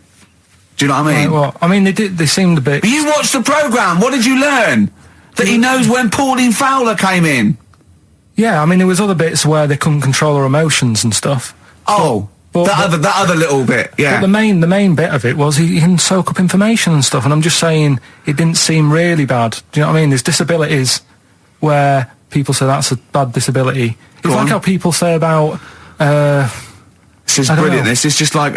Do you know what I mean? Right, well, I mean, they seemed a bit... But you watched the programme, what did you learn? That he knows when Pauline Fowler came in? Yeah, I mean, there was other bits where they couldn't control their emotions and stuff. Oh, that other little bit, yeah. But the main bit of it was he can soak up information and stuff, and I'm just saying, it didn't seem really bad. Do you know what I mean? There's disabilities where people say that's a bad disability. It's like how people say about... This is brilliant. This is just like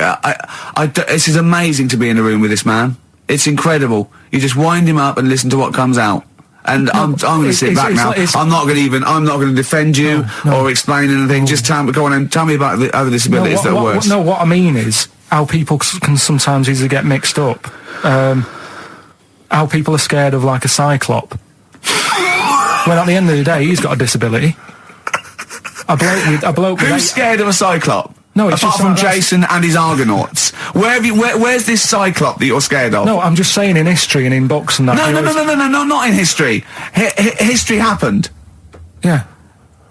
this is amazing to be in a room with this man. It's incredible. You just wind him up and listen to what comes out. And I'm going to sit back now. I'm not going to defend you or explain anything. Just go on and tell me about the other disabilities that are worse. No, what I mean is how people can sometimes easily get mixed up. How people are scared of like a cyclop. When at the end of the day, he's got a disability. A bloke with Who's scared of a cyclop? No, it's apart from Jason and his Argonauts. Where's this cyclop that you're scared of? No, I'm just saying in history and in books and that. No, not in history. History happened. Yeah.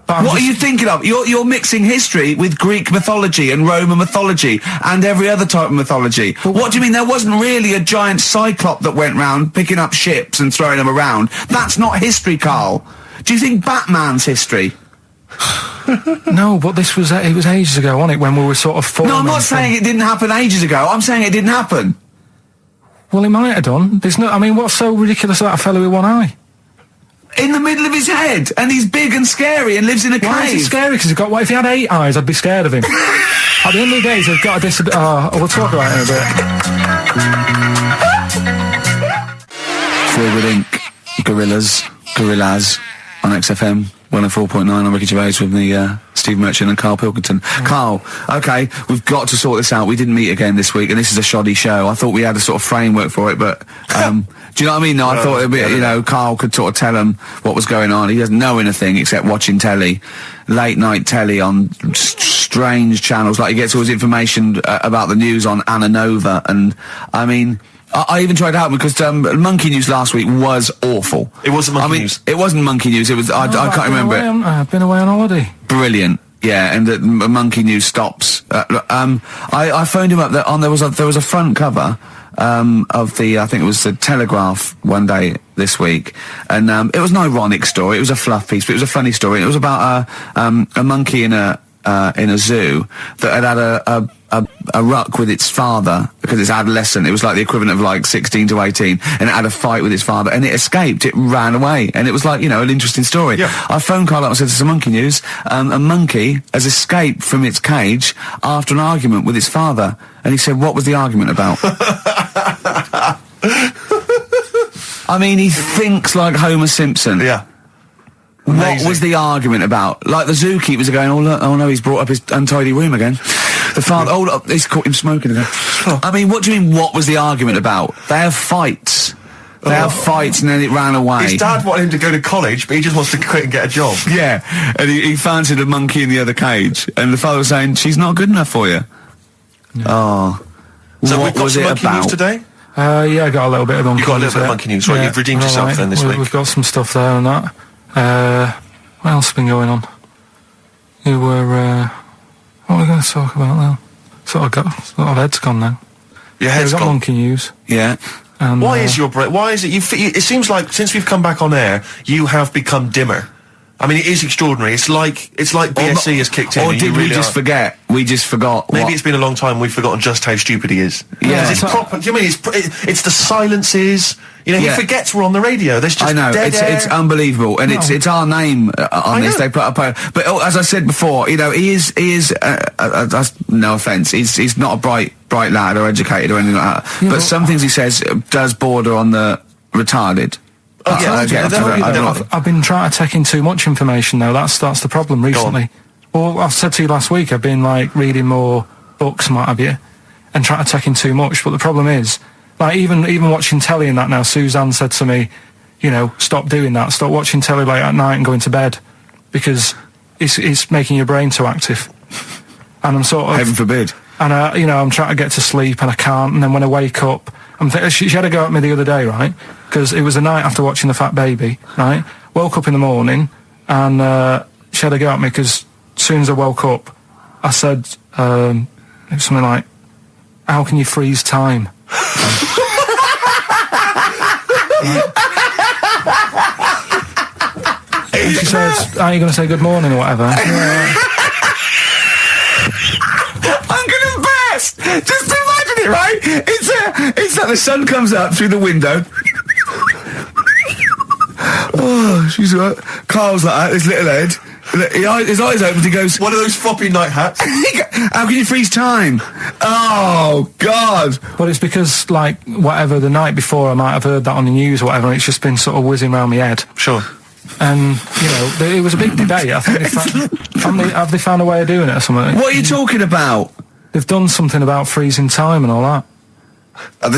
What are you thinking of? You're mixing history with Greek mythology and Roman mythology and every other type of mythology. What do you mean? There wasn't really a giant cyclop that went round picking up ships and throwing them around. That's not history, Carl. Do you think Batman's history? No, but it was ages ago, wasn't it, when we were sort of forming... No, I'm not saying it didn't happen ages ago. I'm saying it didn't happen. Well, he might have done. There's no... I mean, what's so ridiculous about a fellow with one eye? in the middle of his head, and he's big and scary and lives in a Why is cave. it scary? Because what if he had 8 eyes? I'd be scared of him. At the end of the day, he's got a disability. We'll talk about it in a bit. Forward Inc. Gorillas on XFM 104.9 on Ricky Gervais with me, Steve Merchant and Karl Pilkington. Karl, okay, we've got to sort this out. We didn't meet again this week, and this is a shoddy show. I thought we had a sort of framework for it, but do you know what I mean? No, I thought it'd be, Karl could sort of tell him what was going on. He doesn't know anything except watching telly, late night telly on strange channels. Like he gets all his information about the news on Anna Nova, and I mean. I even tried to help because Monkey News last week was awful. It wasn't Monkey News. It wasn't Monkey News. It was. I can't remember it. I've been away on holiday. Brilliant. Yeah, and the Monkey News stops. I phoned him up. There was a front cover of the I think it was the Telegraph one day this week, and it was an ironic story. It was a fluff piece, but it was a funny story. It was about a monkey in a zoo that had a ruck with its father because it's adolescent. It was like the equivalent of like 16 to 18, and it had a fight with its father, and it escaped. It ran away, and it was like, an interesting story. Yeah. I phoned Karl up and said, "This is Monkey News. A monkey has escaped from its cage after an argument with its father." And he said, "What was the argument about?" I mean, he thinks like Homer Simpson. Yeah. What was the argument about? Like the zookeepers are going, oh no, he's brought up his untidy room again. The father, look, he's caught him smoking again. I mean, what do you mean, what was the argument about? They have fights. They have fights and then it ran away. His dad wanted him to go to college, but he just wants to quit and get a job. Yeah, and he fancied a monkey in the other cage, and the father was saying, she's not good enough for you. No. Oh. So what we've got was some it Monkey about? News today? Yeah, I got a little bit of Monkey News. You got a little bit of Monkey News, right? You've redeemed yourself then this week. We've got some stuff there and that. What else has been going on? What are we going to talk about now? Sort of head's gone now. Your head's we've got gone. Monkey News. Yeah. And, Why is your brain? Why is it? It seems like since we've come back on air, you have become dimmer. I mean, it is extraordinary. It's like BSC has kicked in. Or and did you we really just forget? We just forgot. Maybe what? it's been a long time. We've forgotten just how stupid he is. Yeah. It's proper. Do you mean it's the silences? He forgets we're on the radio. There's just I know, dead air. it's unbelievable, and it's our name on this. They put up but as I said before, he is no offence, he's not a bright lad or educated or anything like that. Yeah, but some things he says does border on the retarded. I've been trying to take in too much information though. That's the problem recently. Well, I've said to you last week, I've been like reading more books and what have you, and trying to take in too much. But the problem is, like even watching telly and that now, Suzanne said to me, stop doing that. Stop watching telly late at night and going to bed because it's making your brain too active. And I'm sort of Heaven forbid. And I'm trying to get to sleep and I can't. And then when I wake up, she had a go at me the other day, right? Because it was the night after watching The Fat Baby, right? Woke up in the morning and she had a go at me because as soon as I woke up, I said it was something like, "How can you freeze time?" She said, "Are you going to say good morning or whatever?" I'm gonna burst! Just imagine it, right? It's like the sun comes up through the window. Oh, she's right. Carl's like that, his little head. His eyes open, he goes, One of those floppy night hats. "How can you freeze time?" Oh, God. But it's because, like, whatever, the night before I might have heard that on the news or whatever, and it's just been sort of whizzing around my head. Sure. And, it was a big debate. I think have they found a way of doing it or something? What are you talking about? They've done something about freezing time and all that.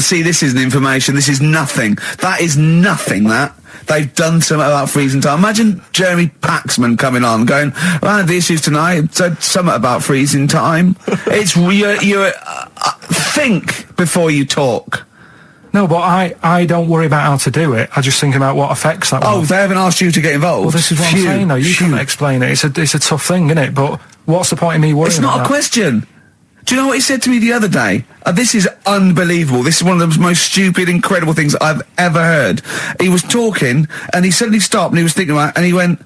See, this isn't information. This is nothing. That is nothing, that. They've done something about freezing time. Imagine Jeremy Paxman coming on, going, "Well, the issues tonight said something about freezing time." It's you think before you talk. No, but I don't worry about how to do it. I just think about what effects that will Oh, have. they haven't asked you to get involved? Well, this is what I'm saying, though. You can't explain it. It's a tough thing, isn't it? But what's the point in me worrying It's not about a question. Do you know what he said to me the other day? This is unbelievable. This is one of the most stupid, incredible things I've ever heard. He was talking, and he suddenly stopped, and he was thinking about it, and he went,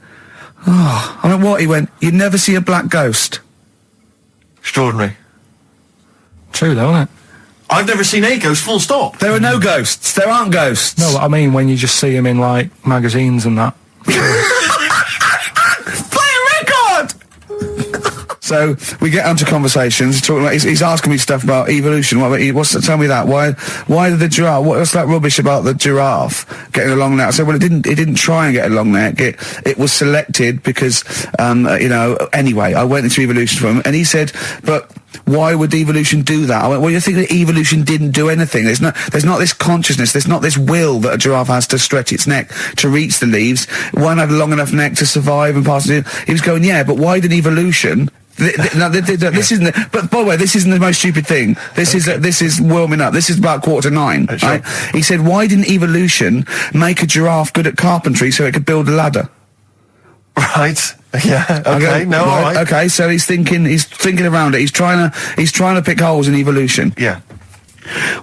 "Oh," I went, "What?" He went, "You'd never see a black ghost." Extraordinary. True, though, isn't it? I've never seen a ghost, full stop. There are no ghosts. There aren't ghosts. No, but I mean when you just see them in, like, magazines and that. Play a record! So we get onto conversations. Talking about, he's asking me stuff about evolution. Tell me that. Why did the giraffe? What's that rubbish about the giraffe getting a long neck? I said, well, it didn't try and get a long neck. It was selected because, Anyway, I went into evolution for him, and he said, but why would evolution do that? I went, well, you think that evolution didn't do anything. There's not this consciousness, there's not this will that a giraffe has to stretch its neck to reach the leaves. One had a long enough neck to survive and pass it. He was going, yeah, but why did evolution... this isn't. But by the way, this isn't the most stupid thing. This is warming up. This is about 8:45. Sure. Right? He said, why didn't evolution make a giraffe good at carpentry so it could build a ladder? Right. Yeah. Okay. No. All right. Okay. So he's thinking around it. He's trying to pick holes in evolution. Yeah.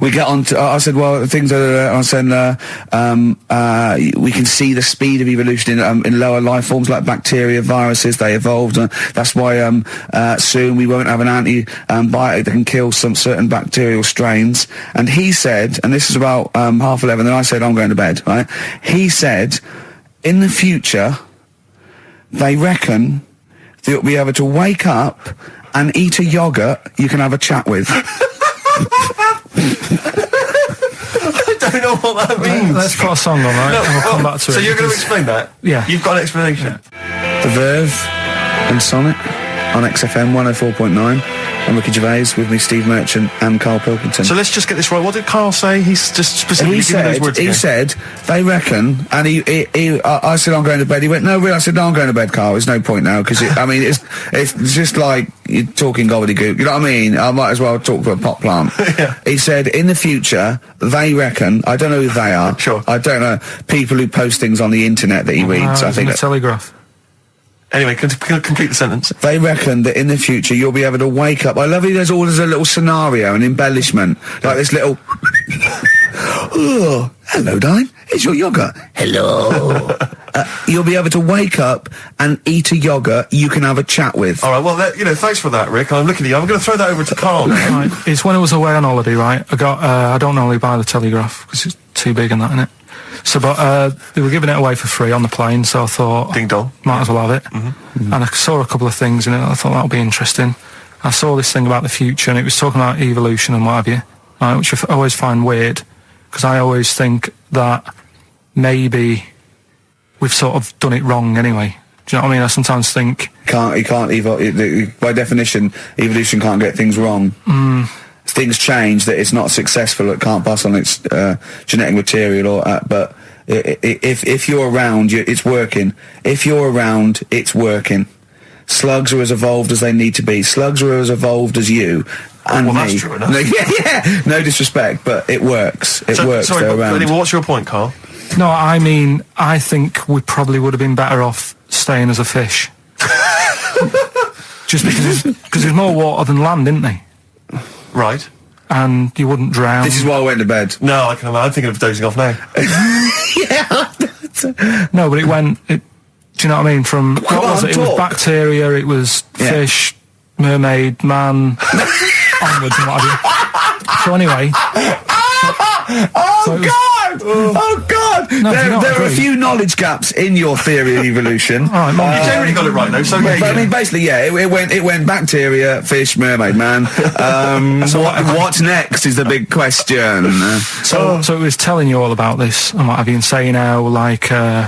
We get on to, I said, well, things are, I said, we can see the speed of evolution in lower life forms like bacteria, viruses, they evolved. That's why, soon we won't have an antibiotic that can kill some certain bacterial strains. And he said, and this is about, 11:30, and I said, I'm going to bed, right? He said, in the future, they reckon that you'll be able to wake up and eat a yogurt you can have a chat with. I don't know what that means. Let's put a song on, right? No, and we'll come back to it. So you're going to explain that? Yeah. You've got an explanation? The Verve and Sonic on XFM 104.9. I'm Ricky Gervais, with me Steve Merchant and Karl Pilkington. So let's just get this right. What did Carl say? He's just specifically giving those words again. He said, they reckon, and I said, I'm going to bed. He went, no, really? I said, no, I'm going to bed, Carl. There's no point now, because, it's just like you're talking gobbledygook. You know what I mean? I might as well talk to a pot plant. Yeah. He said, in the future, they reckon, I don't know who they are. Sure. I don't know, people who post things on the internet that he reads. I think the Telegraph. Anyway, complete the sentence. They reckon that in the future you'll be able to wake up. I love it. There's always a little scenario, an embellishment, like this little. Oh, hello, Dime. It's your yogurt. Hello. You'll be able to wake up and eat a yogurt you can have a chat with. All right. Well, thanks for that, Rick. I'm looking at you. I'm going to throw that over to Carl now. Right. It's when I was away on holiday, right? I got. I don't normally buy the Telegraph because it's too big and that, innit? So, but they were giving it away for free on the plane, so I thought, ding dong, might as well have it. Mm-hmm. And I saw a couple of things in it. I thought that would be interesting. I saw this thing about the future, and it was talking about evolution and what have you, right, which I always find weird, because I always think that maybe we've sort of done it wrong anyway. Do you know what I mean? I sometimes think by definition, evolution can't get things wrong. Things change, that it's not successful, it can't pass on its genetic material, but if you're around, it's working. If you're around, it's working. Slugs are as evolved as they need to be. Slugs are as evolved as you and me. That's true enough. Yeah. No disrespect, but it works. It works. Sorry, they're around. anyway, what's your point, Carl? No, I mean, I think we probably would have been better off staying as a fish. Just because there's more water than land, isn't there? Right. And you wouldn't drown. This is why I went to bed. No, I'm thinking of dozing off now. Yeah. No, but do you know what I mean? From what was it? It was bacteria, it was fish, mermaid, man, onwards and what have you. So anyway. Oh God! No, there are a few knowledge gaps in your theory of evolution. All right, you generally got it right though. So I mean, basically, it went bacteria, fish, mermaid, man. What's next is the big question. So it was telling you all about this and what have you, and saying how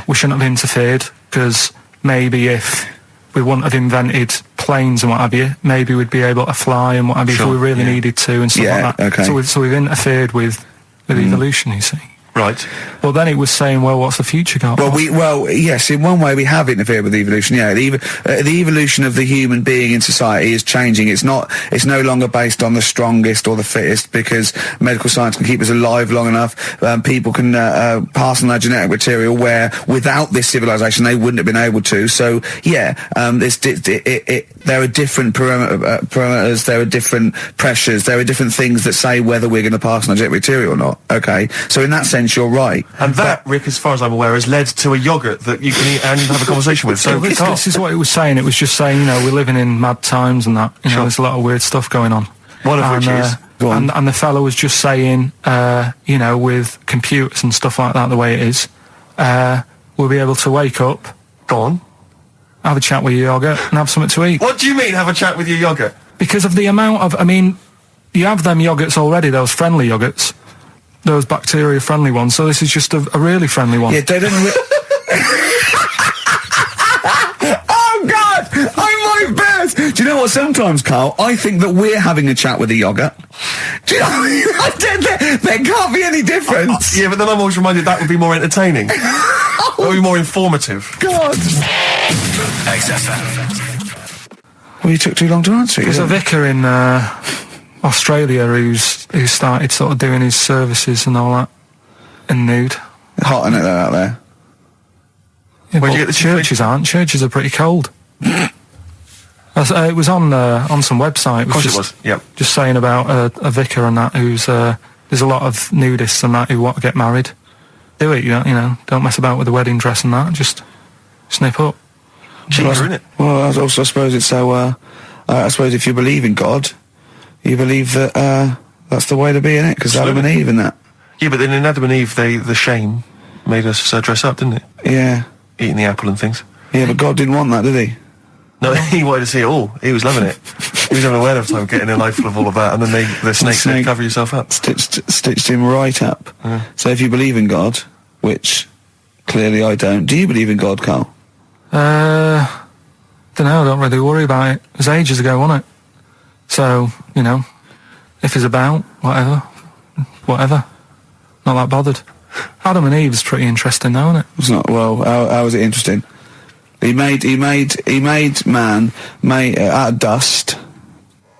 we shouldn't have interfered, because maybe if we wouldn't have invented planes and what have you, maybe we'd be able to fly and what have you if we really needed to and stuff like that. Okay. So we've interfered with evolution, you see. Right. Well, then it was saying, well, what's the future got? Well, yes, in one way we have interfered with evolution. Yeah, the evolution of the human being in society is changing. It's no longer based on the strongest or the fittest, because medical science can keep us alive long enough. People can pass on their genetic material where without this civilization they wouldn't have been able to. So yeah, there are different parameters, there are different pressures, there are different things that say whether we're going to pass on our genetic material or not. Okay, so in that sense, you're right. And that, Rick, as far as I'm aware, has led to a yogurt that you can eat and have a conversation with. So this is what it was saying. It was just saying, we're living in mad times and that. There's a lot of weird stuff going on. One of which is... And the fellow was just saying, with computers and stuff like that, the way it is, we'll be able to wake up, Go on. have a chat with your yogurt, and have something to eat. What do you mean, have a chat with your yogurt? Because of the amount of, you have them yogurts already, those friendly yogurts, those bacteria-friendly ones, so this is just a really friendly one. Yeah, they don't... Oh, God! I might burst! Do you know what, sometimes, Carl, I think that we're having a chat with a yogurt. Do you know, there can't be any difference. Yeah, but then I'm always reminded that would be more entertaining. That would be more informative. God! XFM. Well, you took too long to answer it. There's a vicar in Australia who started sort of doing his services and all that in nude. Hot, isn't it, though, out there? Yeah, Where'd but you get the churches aren't. Churches are pretty cold. It was on some website. Of course it was, yep. Just saying about a vicar and that who's there's a lot of nudists and that who want to get married. Do it, you know. Don't mess about with the wedding dress and that. Just snip up. Cheaper, isn't it? Well, I suppose it's so, I suppose if you believe in God, you believe that, that's the way to be, innit? Because Adam and Eve and that. Yeah, but then in Adam and Eve, the shame made us dress up, didn't it? Yeah. Eating the apple and things. Yeah, but God didn't want that, did he? No, he wanted to see it all. He was loving it. He was having a whale of a time getting a life full of all of that, and then the snake said, cover yourself up. Stitched him right up. So if you believe in God, which clearly I don't, do you believe in God, Carl? Don't know, I don't really worry about it. It was ages ago, wasn't it? So, if it's about, whatever. Not that bothered. Adam and Eve's pretty interesting though, isn't it? It's not, well, how is it interesting? He made man out of dust.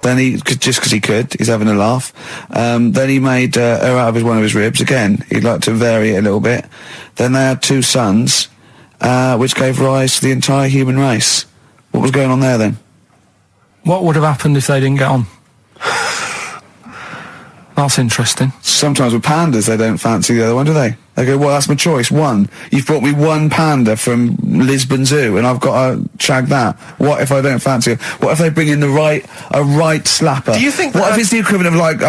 Then just because he could, he's having a laugh. Then he made her out of one of his ribs. Again, he'd like to vary it a little bit. Then they had 2 sons, which gave rise to the entire human race. What was going on there then? What would have happened if they didn't get on? That's interesting. Sometimes with pandas, they don't fancy the other one, do they? They go, well, that's my choice. One. You've brought me one panda from Lisbon Zoo, and I've got to shag that. What if I don't fancy it? What if they bring in a right slapper? Do you think What if it's the equivalent of like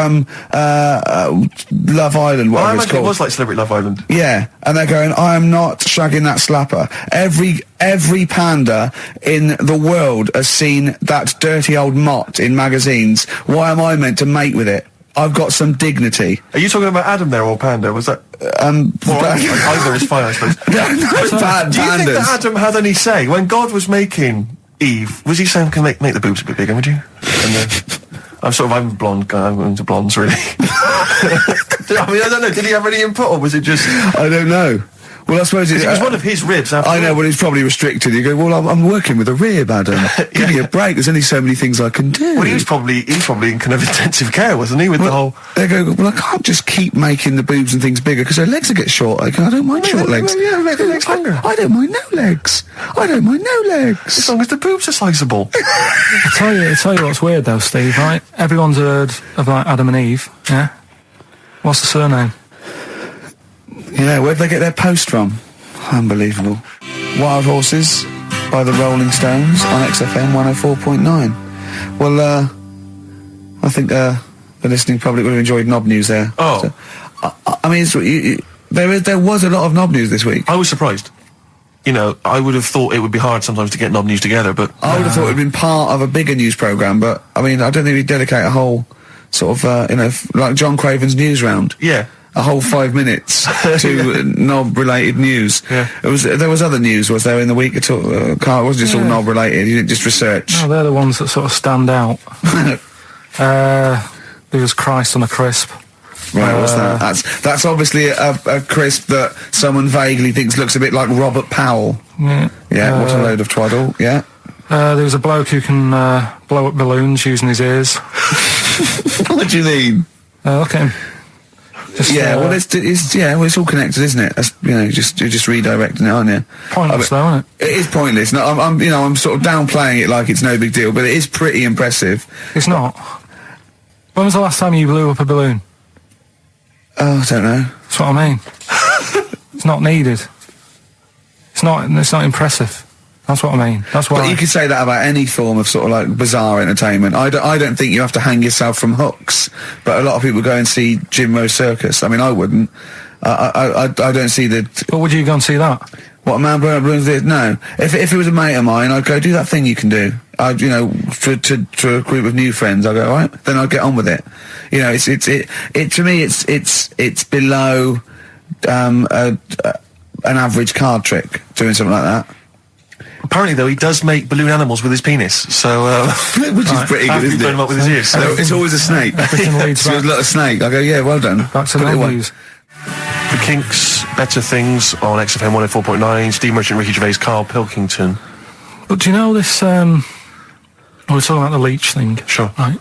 Love Island, Well, I whatever it's imagine it called? was like Celebrity Love Island. Yeah, and they're going, I am not shagging that slapper. Every panda in the world has seen that dirty old mott in magazines. Why am I meant to mate with it? I've got some dignity. Are you talking about Adam there or Panda? Was that... either is fine, I suppose. No, Do you think pandas. that Adam had any say? When God was making Eve, was he saying, can make the boobs a bit bigger, would you? And I'm a blonde guy, I'm into blondes, really. I don't know, did he have any input, or was it just... I don't know. Well, I suppose it was one of his ribs, after I know, all. well, he's probably restricted. You go, well, I'm working with a rib, Adam. Give me a break. There's only so many things I can do. Well, he was probably in kind of intensive care, wasn't he, with the whole... They go, well, I can't just keep making the boobs and things bigger because their legs will get shorter. I don't mind short legs. Yeah, make the legs longer. I don't mind no legs. I don't mind no legs. As long as the boobs are sliceable. I tell you what's weird though, Steve, right? Everyone's heard of like Adam and Eve, yeah? What's the surname? Yeah, where'd they get their post from? Unbelievable. Wild Horses by the Rolling Stones on XFM 104.9. Well, I think the listening public would have enjoyed knob news there. Oh. So, I mean, there was a lot of knob news this week. I was surprised. I would have thought it would be hard sometimes to get knob news together, but... I would have thought it would have been part of a bigger news programme, but, I mean, I don't think we'd dedicate a whole sort of, like John Craven's news round. Yeah. A whole 5 minutes to knob-related news. Yeah. There was other news, was there, in the week at all? Carl, it wasn't just all knob-related, you didn't just research. No, they're the ones that sort of stand out. There was Christ on a crisp. Right, what's that? That's obviously a crisp that someone vaguely thinks looks a bit like Robert Powell. Yeah. Yeah, what a load of twaddle, yeah. There was a bloke who can blow up balloons using his ears. What do you mean? Look at him. Just, well, it's all connected, isn't it? That's, you're just redirecting it, aren't you? Pointless, though, isn't it? It is pointless. No, I'm sort of downplaying it like it's no big deal, but it is pretty impressive. It's not. When was the last time you blew up a balloon? Oh, I don't know. That's what I mean. It's not needed. It's not impressive. That's what I mean. That's why. But you could say that about any form of sort of like bizarre entertainment. I don't think you have to hang yourself from hooks, but a lot of people go and see Jim Rose Circus. I mean, I wouldn't. I don't see the... But would you go and see that? What, a man blowing up balloons? No. If it was a mate of mine, I'd go, do that thing you can do. I'd, you know, to a group of new friends, I'd go, all right, then I'd get on with it. You know, to me, it's below, an average card trick, doing something like that. Apparently, though, he does make balloon animals with his penis, so, Which is pretty good, isn't burn it? him up with his ears. So it's always a snake. Everything leads So it's back, a little snake. I go, yeah, well done. back to Put it the away. news. The Kinks, Better Things on XFM 104.9, Steve Merchant, Ricky Gervais, Karl Pilkington. But do you know this, we're talking about the leech thing. Sure. Right.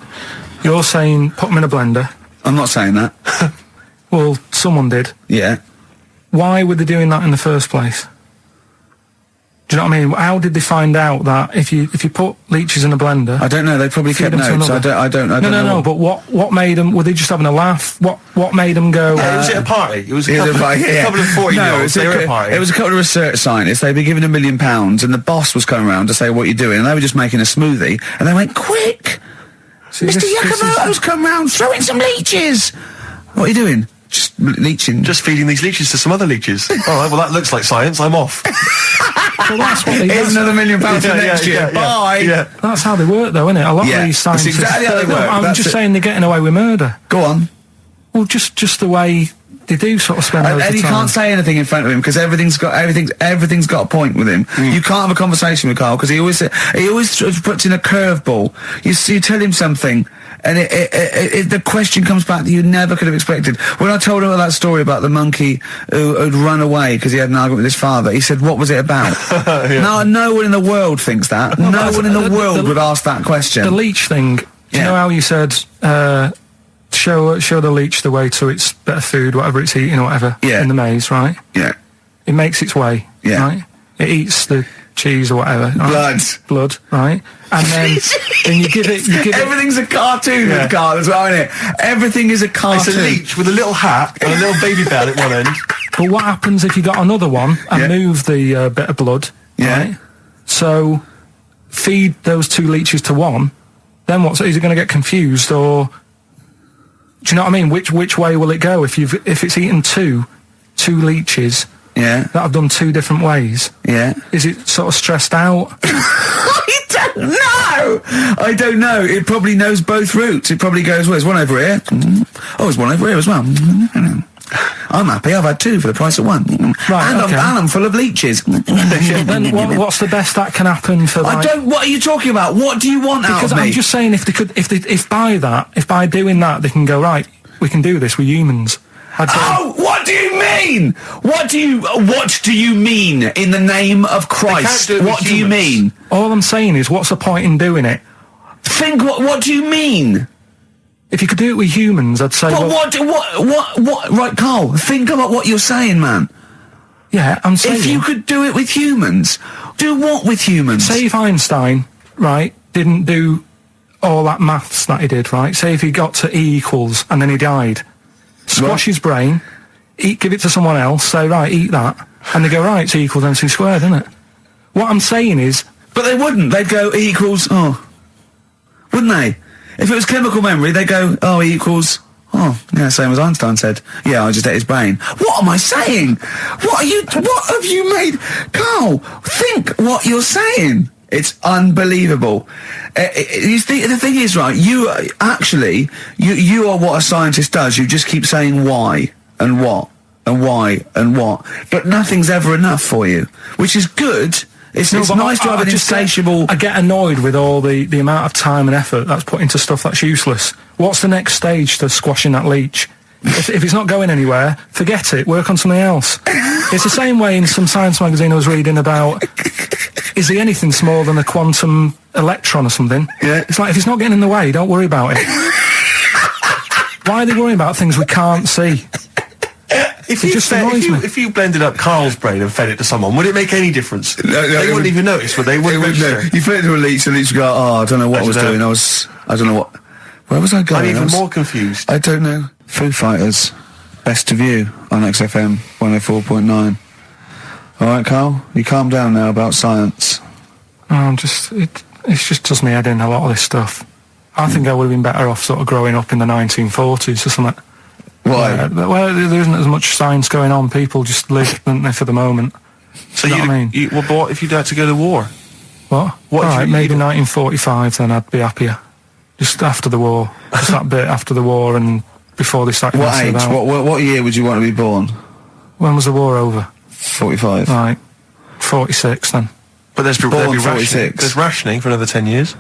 You're saying put them in a blender. I'm not saying that. Well, someone did. Yeah. Why were they doing that in the first place? Do you know what I mean? How did they find out that if you put leeches in a blender... I don't know. They probably Feed kept them to notes. another. I don't know. No, but what made them... Were they just having a laugh? What made them go... Was it a party? It was a couple, yeah. a couple of 40-year-olds. No, They were at a party. it was a couple of research scientists. They'd been given £1 million, and the boss was coming around to say what you're doing, and they were just making a smoothie, and they went, quick! See, Mr. this Yakamoto's come round, throw in some leeches! What are you doing? Just leeching. Just feeding these leeches to some other leeches. All right, well, that looks like science. I'm off. Well, that's what they Here's another £1 million for next year. Bye! Yeah. That's how they work, though, isn't it? A lot Yeah, of these that's scientists... exactly how they No, work. I'm That's just it. saying they're getting away with murder. Go on. Well, just the way they do sort of spend loads And of he time. can't say anything in front of him because everything's got a point with him. You can't have a conversation with Karl because he always sort of puts in a curveball. You tell him something, and the question comes back that you never could have expected. When I told him that story about the monkey who'd run away because he had an argument with his father, he said, "What was it about?" No one in the world thinks that. Well, No one in the the- world the- would ask that question. The leech thing, do you Yeah. know how you said, show the leech the way to its better food, whatever it's eating or whatever, Yeah. in the maze, right? Yeah. It makes its way, Yeah. right? It eats the cheese or whatever. Right? Blood. Right? And then you give it... Everything's a cartoon Yeah. with Karl as well, isn't it? Everything is a cartoon. It's a leech with a little hat and a little baby bell at one end. But what happens if you got another one and Yeah. move the bit of blood, Yeah. right? So, feed those two leeches to one, then what? So is it going to get confused, or... Do you know what I mean? Which way will it go if it's eaten two leeches Yeah. that have done two different ways? Yeah. Is it sort of stressed out? I don't know. It probably knows both routes. It probably goes, well, there's one over here. Oh, there's one over here as well. I'm happy. I've had two for the price of one. Right, and okay. I'm full of leeches. Then what's the best that can happen for? I Like, don't. What are you talking about? What do you want out because of me? I'm just saying, if by doing that they can go, right, we can do this with humans. I'd go, Oh, what do you mean? What do you mean in the name of Christ? do it with What do you humans. mean? all I'm saying is, what's the point in doing it? Think. What do you mean? If you could do it with humans, I'd say, But well, what? Right, Karl. Think about what you're saying, man. yeah, I'm saying, If you could do it with humans, do what with humans? say if Einstein, right, didn't do all that maths that he did, right? Say if he got to E equals and then he died, squash his brain, give it to someone else, say, right, eat that, and they go, right, it's E equals MC squared, isn't it? What I'm saying is, But they wouldn't. They'd go E equals, oh. Wouldn't they? If it was chemical memory, they'd go, oh, E equals, oh, yeah, same as Einstein said. Yeah, I just ate his brain. What am I saying? What have you made? Karl, think what you're saying. It's unbelievable. The thing is, right, you are what a scientist does. You just keep saying why and what and why and what. But nothing's ever enough for you, which is good. It's but nice to have an just insatiable... I get annoyed with all the amount of time and effort that's put into stuff that's useless. What's the next stage to squashing that leech? If it's not going anywhere, forget it. Work on something else. It's the same way in some science magazine I was reading about, is there anything smaller than a quantum electron or something? Yeah. It's like, if it's not getting in the way, don't worry about it. Why are they worrying about things we can't see? If you blended up Karl's brain and fed it to someone, would it make any difference? No, they it wouldn't would- even notice, would they? Wouldn't register. You put it to a leech, the leech would go, oh, I don't know what I was doing. I don't know what... Where was I going? I'm even I was- more confused. I don't know. Foo Fighters, Best of You on XFM 104.9. Alright, Karl, you calm down now about science. It just does me head in, a lot of this stuff. I think I would have been better off sort of growing up in the 1940s or something. Why? Where there isn't as much science going on, people just live, don't they, for the moment. So You know what I mean? well, but what if you'd had to go to war? What? What if Alright, you- maybe 1945, then I'd be happier. Just after the war. Just that bit after the war and before they started What messing age? about. What year would you want to be born? When was the war over? 45. Right. 46 then. But there'd be Born rationing. 46. There's rationing for another 10 years.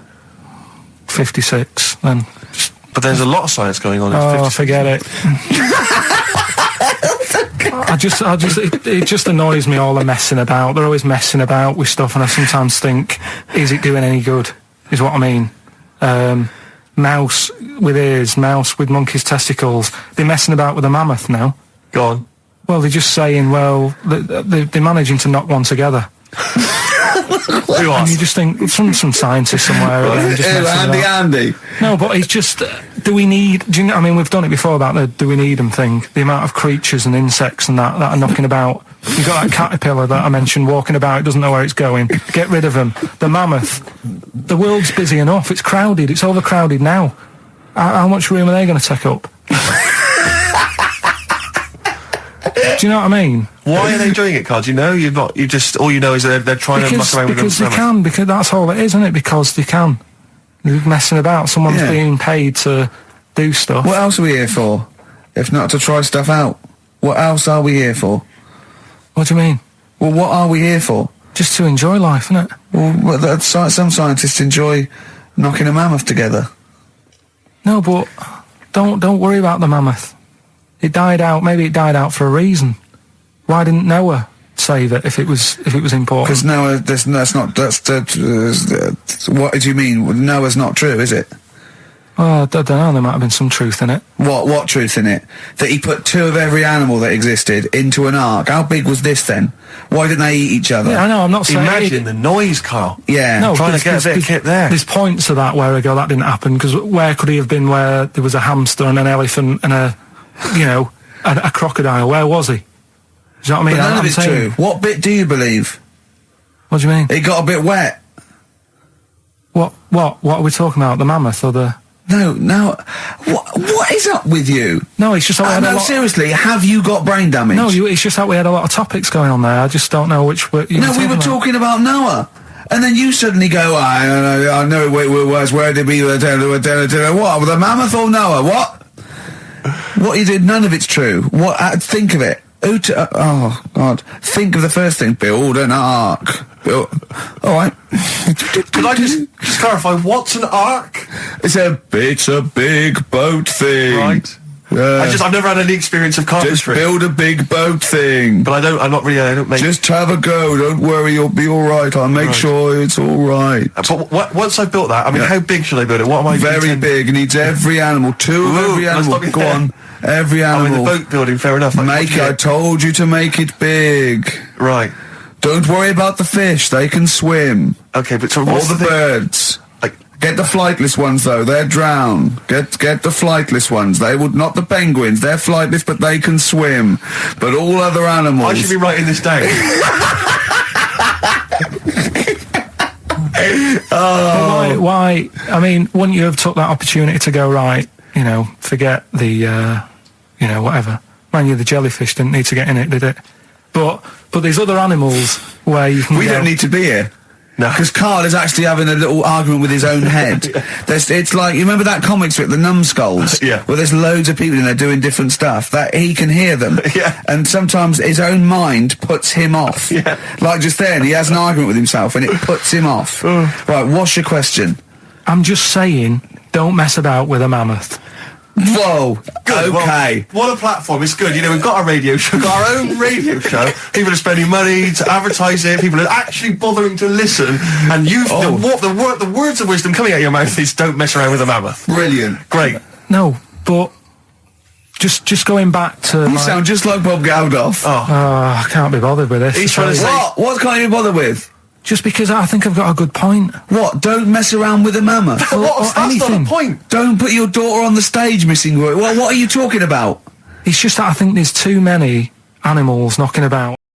56 then. But there's a lot of science going on. At Oh, 56. forget it. It just annoys me, all the messing about. They're always messing about with stuff, and I sometimes think, is it doing any good? Is what I mean. Mouse with ears, mouse with monkey's testicles. They're messing about with a mammoth now. Go on. Well, they're just saying, well, they're managing to knock one together. Who And you asked? just think, some scientist somewhere. again, just messing about. Andy. No, but it's just, do you know, I mean, we've done it before about the do we need them thing. The amount of creatures and insects and that are knocking about. You've got that caterpillar that I mentioned walking about, it doesn't know where it's going. Get rid of them. The mammoth, the world's busy enough, it's crowded, it's overcrowded now. How much room are they going to take up? Do you know what I mean? Why are they doing it, Carl? Do you know? All you know is that they're trying to muck around with them. Because they can, because that's all it is, isn't it? Because they can. They're messing about. Someone's Yeah. being paid to do stuff. What else are we here for? If not to try stuff out. What else are we here for? What do you mean? Well, what are we here for? Just to enjoy life, isn't it? Well, some scientists enjoy knocking a mammoth together. No, but don't worry about the mammoth. It died out. Maybe it died out for a reason. Why didn't Noah save it if it was important? Because Noah, what do you mean? Noah's not true, is it? Well, I don't know. There might have been some truth in it. What truth in it? That he put 2 of every animal that existed into an ark. How big was this then? Why didn't they eat each other? Yeah, I know. I'm not saying. Imagine the noise, Carl. Yeah. No, Trying to get a bit of kit there. There's points to that where I go, that didn't happen, because where could he have been where there was a hamster and an elephant and a crocodile? Where was he? Do you know what I mean? But none I'm of it's saying, true. What bit do you believe? What do you mean? It got a bit wet. What are we talking about? The mammoth or the... No. What is up with you? No, it's just that we had a No, lot... seriously, have you got brain damage? No, it's just that we had a lot of topics going on there. I just don't know which... No, we were talking about Noah. And then you suddenly go, I know where did we... What? The mammoth or Noah? What? What you did, none of it's true. What? Think of it. Oh, God. Think of the first thing. Build an ark. Alright. Could I just clarify, what's an ark? It's a big boat thing. Right. I've never had any experience of Just carpentry. build a big boat thing. But I don't make... Just have a go. Don't worry, you'll be alright. I'll make Right. sure it's alright. But once I've built that, I mean, how big should I build it? What am I... Very big. It needs every animal. 2 of Ooh, every let's animal. stop you Go there. on. Every I'm in the animal. boat building, fair enough. I told you to make it big. Right. Don't worry about the fish. They can swim. Okay, but so All what's the thing? birds. Like, Get the flightless ones though. They're drown. Get the flightless ones. They would not the penguins. They're flightless, but they can swim. But all other animals. I should be writing this down. Why? I mean, wouldn't you have took that opportunity to go, right, forget the, whatever. Man, the jellyfish didn't need to get in it, did it? But there's other animals where you can We go, don't need to be here. No. Because Carl is actually having a little argument with his own head. It's like, you remember that comic strip, The Numbskulls? Yeah. Where there's loads of people in there doing different stuff, that he can hear them. Yeah. And sometimes his own mind puts him off. Yeah. Like just then, he has an argument with himself and it puts him off. Right, what's your question? I'm just saying, don't mess about with a mammoth. Whoa. Good, Okay. well, what a platform. It's good. We've got a radio show, got our own radio show. People are spending money to advertise it. People are actually bothering to listen. And the words of wisdom coming out of your mouth is don't mess around with a mammoth. Brilliant. Great. No, but just going back to... You sound just like Bob Geldof. I can't be bothered with this. He's trying to say... What can't you bother with? Just because I think I've got a good point. What? Don't mess around with a mammoth. Or That's not anything. the point. Don't put your daughter on the stage, missing. Well, what are you talking about? It's just that I think there's too many animals knocking about.